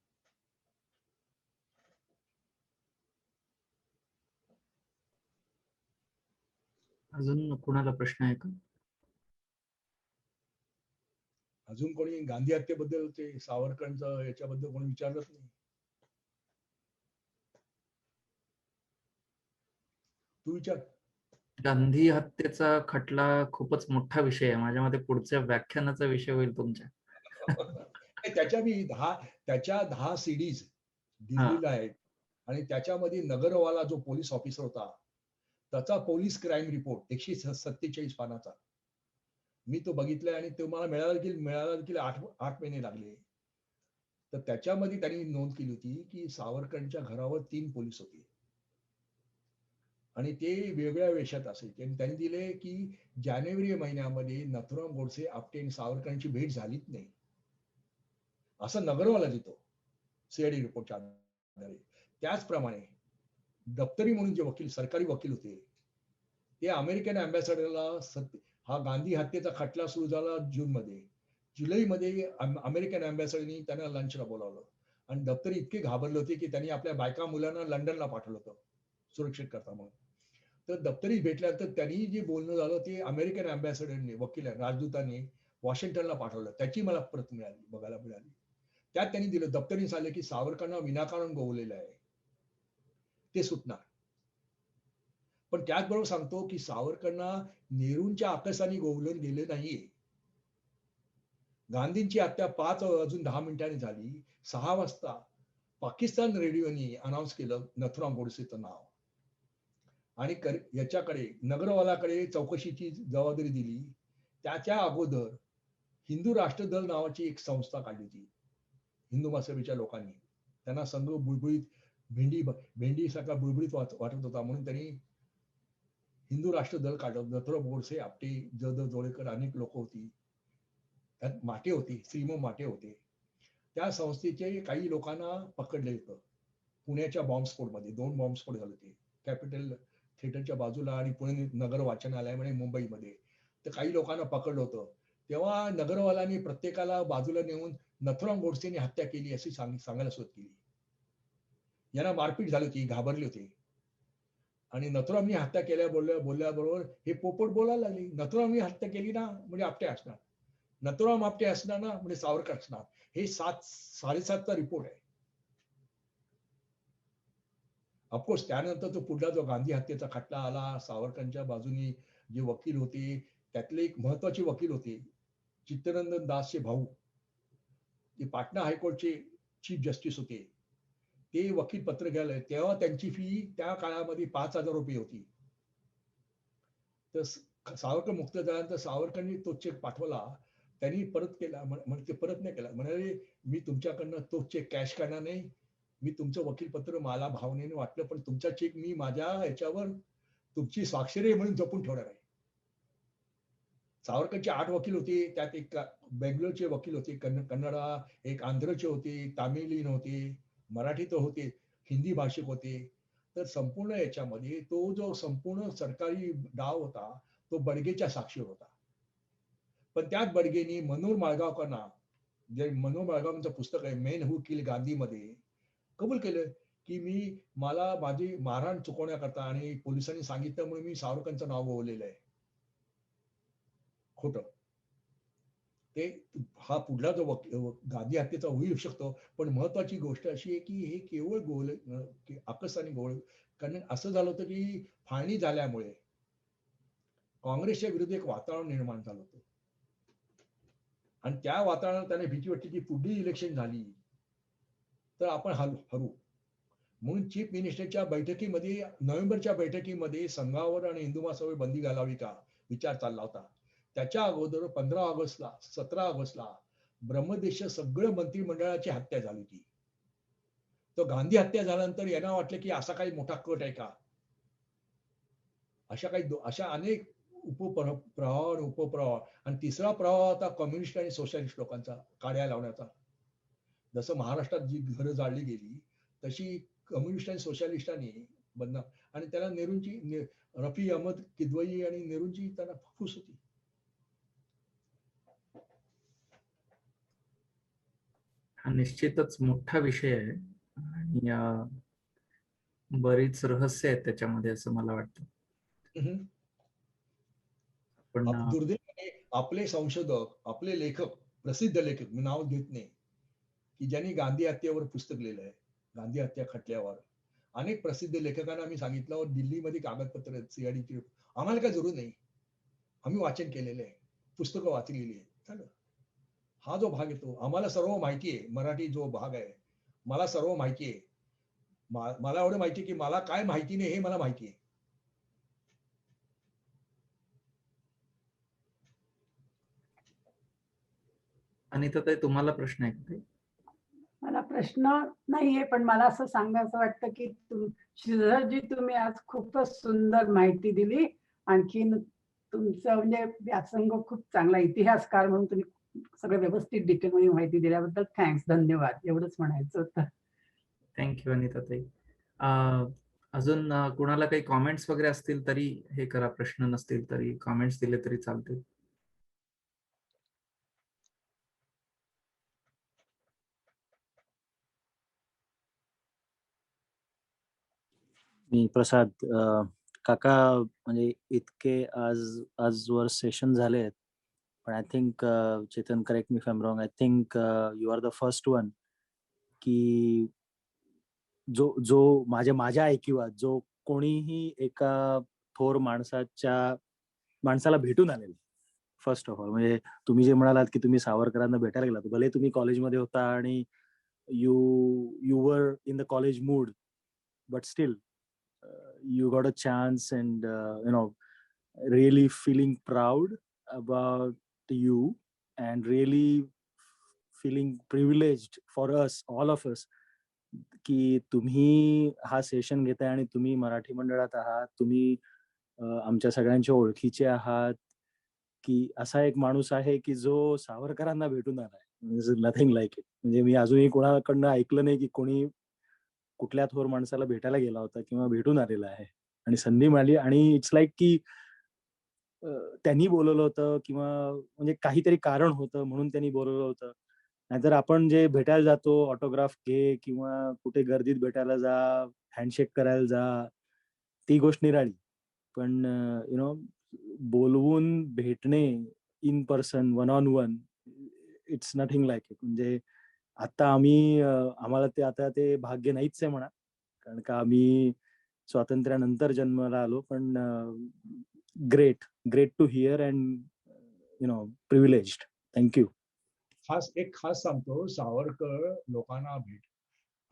अजून कोणाला प्रश्न आहे का? अजून कोणी गांधी हत्येबद्दल, ते सावरकरांचं याच्याबद्दल कोणी विचारलंच नाही. तू विचार. गांधी हत्येचा खटला खूपच मोठा विषय आहे. माझ्या मते पुढच्या व्याख्यानाचा विषय होईल तुमच्या. त्याच्या 10 सीडीज दिल्लीला आहेत. आणि त्याच्यामध्ये नगरवाला जो पोलीस ऑफिसर होता त्याचा पोलीस क्राईम रिपोर्ट 147 पानाचा मी तो बघितलाय. आणि तो मला मिळाला देखील 8 महिने लागले. तर त्याच्यामध्ये त्यांनी नोंद केली होती की सावरकरांच्या घरावर 3 पोलीस होते आणि ते वेगळ्या वेशात असायचे. आणि त्यांनी दिले की जानेवारी महिन्यामध्ये नथुराम गोडसे, आपटे आणि सावरकरांची भेट झालीच नाही असं नगरवाला देतो सीआयडी रिपोर्टच्या आधारे. त्याचप्रमाणे दप्तरी म्हणून जे वकील, सरकारी वकील होते, ते अमेरिकन अँबॅसेडरला हा गांधी हत्येचा खटला सुरू झाला जूनमध्ये, जुलैमध्ये अमेरिकन अँबॅसेडरनी त्यांना लंचला बोलावलं. आणि दप्तरी इतके घाबरले होते की त्यांनी आपल्या बायका मुलांना लंडनला पाठवलं होतं सुरक्षित करता म्हणून. तर दप्तरी भेटल्यानंतर त्यांनी जे बोलणं झालं ते अमेरिकन अँबॅसेडरने, वकील राजदूतांनी वॉशिंग्टनला पाठवलं. त्याची मला प्रत बघायला मिळाली. त्यात त्यांनी दिलं, दप्तरी सांगले की सावरकरांना विनाकारण गोवलेलं आहे, ते सुटणार. पण त्याचबरोबर सांगतो की सावरकरांना नेहरूंच्या आकसाने गोवलं गेलं नाहीये. गांधींची हत्या 5 वाजून 10 मिनिटांनी झाली. 6 वाजता पाकिस्तान रेडिओनी अनाउन्स केलं नथुराम गोडसेचं नाव. आणि याच्याकडे नगरवालाकडे चौकशीची जबाबदारी दिली. त्याच्या अगोदर हिंदू राष्ट्र दल नावाची एक संस्था काढली होती हिंदू महासभेच्या लोकांनी. त्यांना संघ बुळबुळीत भेंडी सारखा बुळबुळीत वाटत होता म्हणून त्यांनी हिंदू राष्ट्र दल काढलं. नथुराम गोडसे, आपटे, ज.द. जोळेकर अनेक लोक होती. त्यात माटे होते, श्रीम माटे होते. त्या संस्थेचे काही लोकांना पकडले होतं. पुण्याच्या बॉम्बस्फोटमध्ये 2 बॉम्बस्फोट झाले होते. कॅपिटल थिएटरच्या बाजूला आणि पुणे नगर वाचनालयामध्ये मुंबईमध्ये. तर काही लोकांना पकडलं होतं. तेव्हा नगरवाल्यांनी प्रत्येकाला बाजूला नेऊन नथुराम गोडसेने हत्या केली अशी सांगायला सुरुवात केली. यांना मारपीट झाली होती, घाबरले होते. आणि नथुरामनी हत्या बोलल्याबरोबर हे पोपट बोलायला लागले, नथुरामनी हत्या केली ना म्हणजे आपटे असणार, नथुराम आपटे असणार ना म्हणजे सावरकर असणार. हे 7:30चा रिपोर्ट आहे. ऑफकोर्स त्यानंतर तो पुढला जो गांधी हत्येचा खटला आला, सावरकरांच्या बाजूनी जे वकील होते त्यातले एक महत्वाचे वकील होते चित्तरंजन दासचे भाऊ, ते पाटणा हायकोर्टचे चीफ जस्टिस होते. ते वकील पत्र घ्यायला तेव्हा त्यांची फी त्या काळामध्ये 5,000 रुपये होती. तर सावरकर मुक्त झाल्यानंतर सावरकरांनी तो चेक पाठवला. त्यांनी परत केला, ते परत नाही केला. म्हणाले मी तुमच्याकडनं तो चेक कॅश करणार नाही, मी तुमचं वकीलपत्र मला भावनेने वाटलं पण तुमचा चेक मी माझ्या याच्यावर तुमची स्वाक्षरी म्हणून जपून ठेवणार आहे. सावरकरचे 8 वकील होते. त्यात एक बेंगलोरचे वकील होते, कन्नडा, एक आंध्रचे होते, तामिळीन होते, मराठी तर होते, हिंदी भाषिक होते. तर संपूर्ण याच्यामध्ये तो जो संपूर्ण सरकारी डाव होता तो बडगेच्या साक्षीवर होता. पण त्याच बडगेनी मनोहर माळगावकरांना, जे मनोहर माळगावचं पुस्तक आहे मेन हू किल गांधी मध्ये कबूल केलं की मला माझी मारहाण चुकवण्याकरता आणि पोलिसांनी सांगितलं म्हणून मी सावरकरांचं नाव गोवलेलं आहे. खोटं. ते हा पुढला जो गांधी हत्येचा होऊ शकतो. पण महत्वाची गोष्ट अशी आहे की हे केवळ आकस्मिक गोळ, कारण असं झालं होतं की फाळणी झाल्यामुळे काँग्रेसच्या विरुद्ध एक वातावरण निर्माण झालं होतं. आणि त्या वातावरणात त्याने भीती वाटली की पुढली इलेक्शन झाली तर आपण हरू. म्हणून चीफ मिनिस्टरच्या बैठकीमध्ये, नोव्हेंबरच्या बैठकीमध्ये संघावर आणि हिंदू महासभेवर बंदी घालावी का विचार चालला होता. त्याच्या अगोदर 15 ऑगस्टला 17 ऑगस्टला ब्रह्मदेश सगळं मंत्रिमंडळाची हत्या झाली होती. तो गांधी हत्या झाल्यानंतर यांना वाटलं की असा काही मोठा कट आहे का, अशा अनेक उपप्रवाह. आणि तिसरा प्रवाह होता कम्युनिस्ट आणि सोशलिस्ट लोकांचा काड्या लावण्याचा. जसं महाराष्ट्रात जी घरं जाळली गेली तशी कम्युनिस्ट आणि सोशलिस्टांनी बदनाम, आणि त्याला नेहरूंची, रफी अहमद किदवई आणि नेहरूंची त्यांना फुस होती. हा निश्चितच मोठा विषय आहे आणि बरीच रहस्य आहेत त्याच्यामध्ये असं मला वाटतं. पण दुर्दैवाने आपले संशोधक, आपले लेखक, प्रसिद्ध लेखक, मी नाव घेत नाही, की ज्यांनी गांधी हत्येवर पुस्तक लिहिलंय, गांधी हत्या खटल्यावर अनेक प्रसिद्ध लेखकांना मी सांगितलं दिल्लीमध्ये कागदपत्र सीआयडीची, आम्हाला काय जरूर नाही, आम्ही वाचन केलेलं आहे, पुस्तकं वाचलेली आहे, झालं. हा जो भाग येतो आम्हाला सर्व माहिती आहे. मराठी जो भाग आहे मला सर्व माहिती आहे. मला एवढं माहिती आहे की मला काय माहिती नाही हे मला माहिती आहे. अनिता ताई, तुम्हाला प्रश्न आहे का? मला प्रश्न नाहीये, पण मला असं सांगायचं वाटतं की श्रीधरजी तुम्ही आज खूपच सुंदर माहिती दिली. आणखीन तुमचं म्हणजे व्यासंग खूप चांगला इतिहासकार म्हणून तुम्ही सगळं व्यवस्थित डिटेलमध्ये माहिती दिल्याबद्दल थँक्स, धन्यवाद, एवढंच म्हणायचं होतं. थँक्यू अनिता ताई. अजून कुणाला काही कॉमेंट्स वगैरे असतील तरी हे करा, प्रश्न नसतील तरी कॉमेंट्स दिले तरी चालतील. मी प्रसाद, काका म्हणजे इतके आजवर सेशन झाले आहेत, पण I think Chetan correct me if I am wrong, I think you are the first one की जो माझ्या ऐकिवात जो कोणीही एका थोर माणसाला भेटून आलेला फर्स्ट ऑफ ऑल. म्हणजे तुम्ही जे म्हणालात की तुम्ही सावरकरांना भेटायला गेलात, भले तुम्ही कॉलेजमध्ये होता आणि you you were in the college mood, but still you got a chance and really feeling proud about you and really feeling privileged for us, all of us, की तुम्ही हा सेशन घेताय आणि तुम्ही मराठी मंडळात आहात, तुम्ही आमच्या सगळ्यांच्या ओळखीचे आहात, की असा एक माणूस आहे की जो सावरकरांना भेटून आलाय. Nothing like it. म्हणजे मी अजूनही कोणाकडनं ऐकलं नाही की कोणी कुठल्या थोर माणसाला भेटायला गेला होता किंवा भेटून आलेला आहे आणि संधी मिळाली. आणि इट्स लाईक की त्यांनी बोलवलं होतं किंवा म्हणजे काहीतरी कारण होतं म्हणून त्यांनी बोलवलं होतं. नाहीतर आपण जे भेटायला जातो, ऑटोग्राफ घे किंवा कुठे गर्दीत भेटायला जा, हँडशेक करायला जा, ती गोष्ट निराळी. पण बोलवून भेटणे in person, one on one, it's nothing like it. म्हणजे आम्हाला आता ते भाग्य नाहीच आहे म्हणा, कारण का आम्ही स्वातंत्र्यानंतर जन्माला आलो. पण great to hear and privileged. Thank you. खास सांगतो, सावरकर लोकांना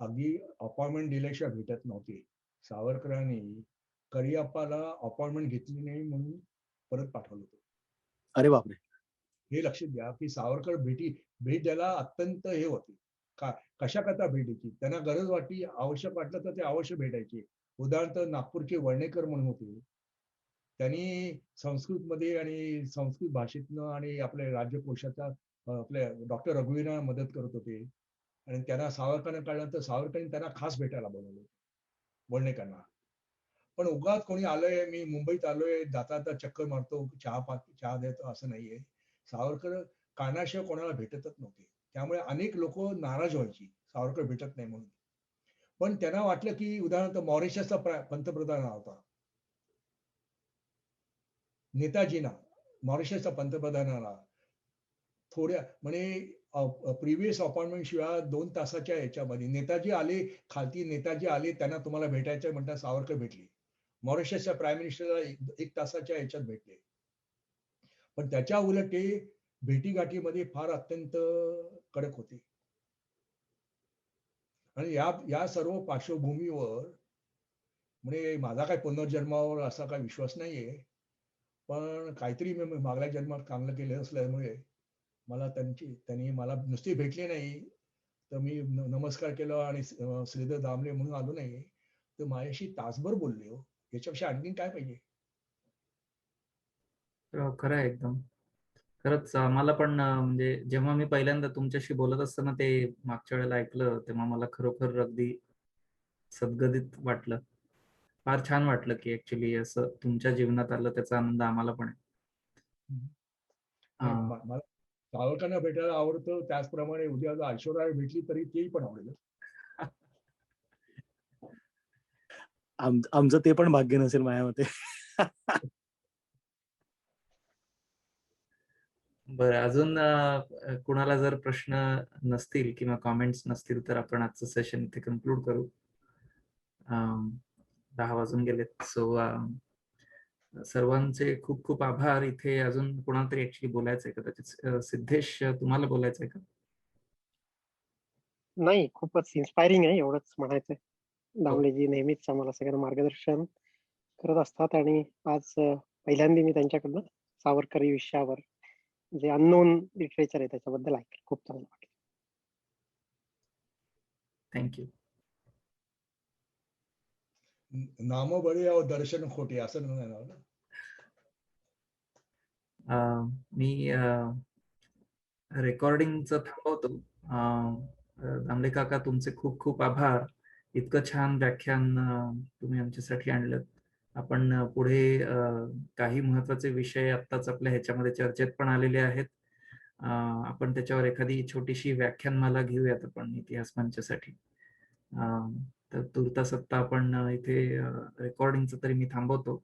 अगदी अपॉइंटमेंट दिल्याशिवाय भेटत नव्हते. सावरकरांनी करिअप्पाला अपॉइंटमेंट घेतली नाही म्हणून परत पाठवलं होतं. अरे बापरे. हे लक्षात घ्या की सावरकर भेट द्यायला अत्यंत हे होते. कशा करता भेटायची, त्यांना गरज वाटली, आवश्यक वाटलं तर ते अवश्य भेटायचे. उदाहरणार्थ नागपूरचे वर्णेकर म्हणून होते. त्यांनी संस्कृतमध्ये आणि संस्कृत भाषेतनं आणि आपल्या राज्यकोशाचा आपल्या डॉक्टर रघुवीरांना मदत करत होते. आणि त्यांना सावरकरांना कळल्यानंतर सावरकरांनी त्यांना खास भेटायला बोलवलं वर्णेकरांना. पण उगाच कोणी आलंय, मी मुंबईत आलोय, जाता चक्कर मारतो, चहा देतो असं नाहीये. सावरकर कारणाशिवाय कोणाला भेटतच नव्हते. त्यामुळे अनेक लोक नाराज व्हायची सावरकर भेटत नाही म्हणून. पण त्यांना वाटलं की उदाहरणार्थ मॉरिशसचा पंतप्रधान होता नेताजींना, मॉरिशसच्या पंतप्रधानाला थोड्या म्हणजे प्रिव्हियस अपॉइंटमेंट शिवाय 2 तासाच्या याच्यामध्ये नेताजी आले, त्यांना तुम्हाला भेटायचं म्हणतात, सावरकर भेटले. मॉरिशसच्या प्राईम मिनिस्टरला 1 तासाच्या याच्यात भेटले. पण त्याच्या उलट ते भेटीगाठीमध्ये फार अत्यंत कडक होते. आणि या सर्व पार्श्वभूमीवर म्हणजे माझा काही पुनर्जन्मावर असा काही विश्वास नाहीये, पण काहीतरी मी मागल्या जन्मात चांगलं केलं असल्यामुळे मला त्यांनी मला नुसती भेटले नाही तर मी नमस्कार केला आणि श्रीधर दामले म्हणून आलो नाही, तर माझ्याशी तासभर बोलले. हो, याच्यापेक्षा आणखीन काय पाहिजे. खरं आहे एकदम. खरंच आम्हाला पण म्हणजे जेव्हा मी पहिल्यांदा तुमच्याशी बोलत असताना ते मागच्या वेळेला ऐकलं, तेव्हा मला खरोखर अगदी सद्गदित वाटलं. फार छान वाटलं की ऍक्च्युली असं तुमच्या जीवनात आलं, त्याचा आनंद आम्हाला पण आहे. मला सावरकरांना भेटायला आवडतं, त्याचप्रमाणे उद्या जर ऐश्वर्या भेटली तरी तेही पण आवडेल. आमचं ते पण भाग्य नसेल माझ्या मते. बरं, अजून कुणाला जर प्रश्न नसतील किंवा कॉमेंट्स नसतील तर आपण आजचं सेशन इथे कन्क्लूड करू. 10 वाजून गेलेत. सो सर्वांचे खूप खूप आभार. इथे अजून कोणाला तरी ऍक्च्युली बोलायचंय कदाचित. सिद्धेश, तुम्हाला बोलायचंय का? नाही, खूपच इन्स्पायरिंग आहे, एवढंच म्हणायचंय. दामलेजी नेहमीच आम्हाला सगळ्यांना मार्गदर्शन करत असतात आणि आज पहिल्यांदा मी त्यांच्याकडनं सावरकरी विषयावर जे अननोन लिटरेचर आहे त्याच्याबद्दल ऐकलं. खूप चांगलं वाटलं. थँक्यू. नाम बळे और दर्शन खोटे असं नाही ना. मी रेकॉर्डिंगचं थांबवतो. दामले काका, तुमचे खूप खूप आभार. इतकं छान व्याख्यान तुम्ही आमच्यासाठी आणलं. आपण पुढे काही महत्वाचे विषय आत्ताच आपल्या ह्याच्यामध्ये चर्चेत पण आलेले आहेत. आपण त्याच्यावर एखादी छोटीशी व्याख्यानमाला घेऊयात आपण इतिहास मंचासाठी. तर तुर्तास आत्ता आपण इथे रेकॉर्डिंगचं तरी मी थांबवतो.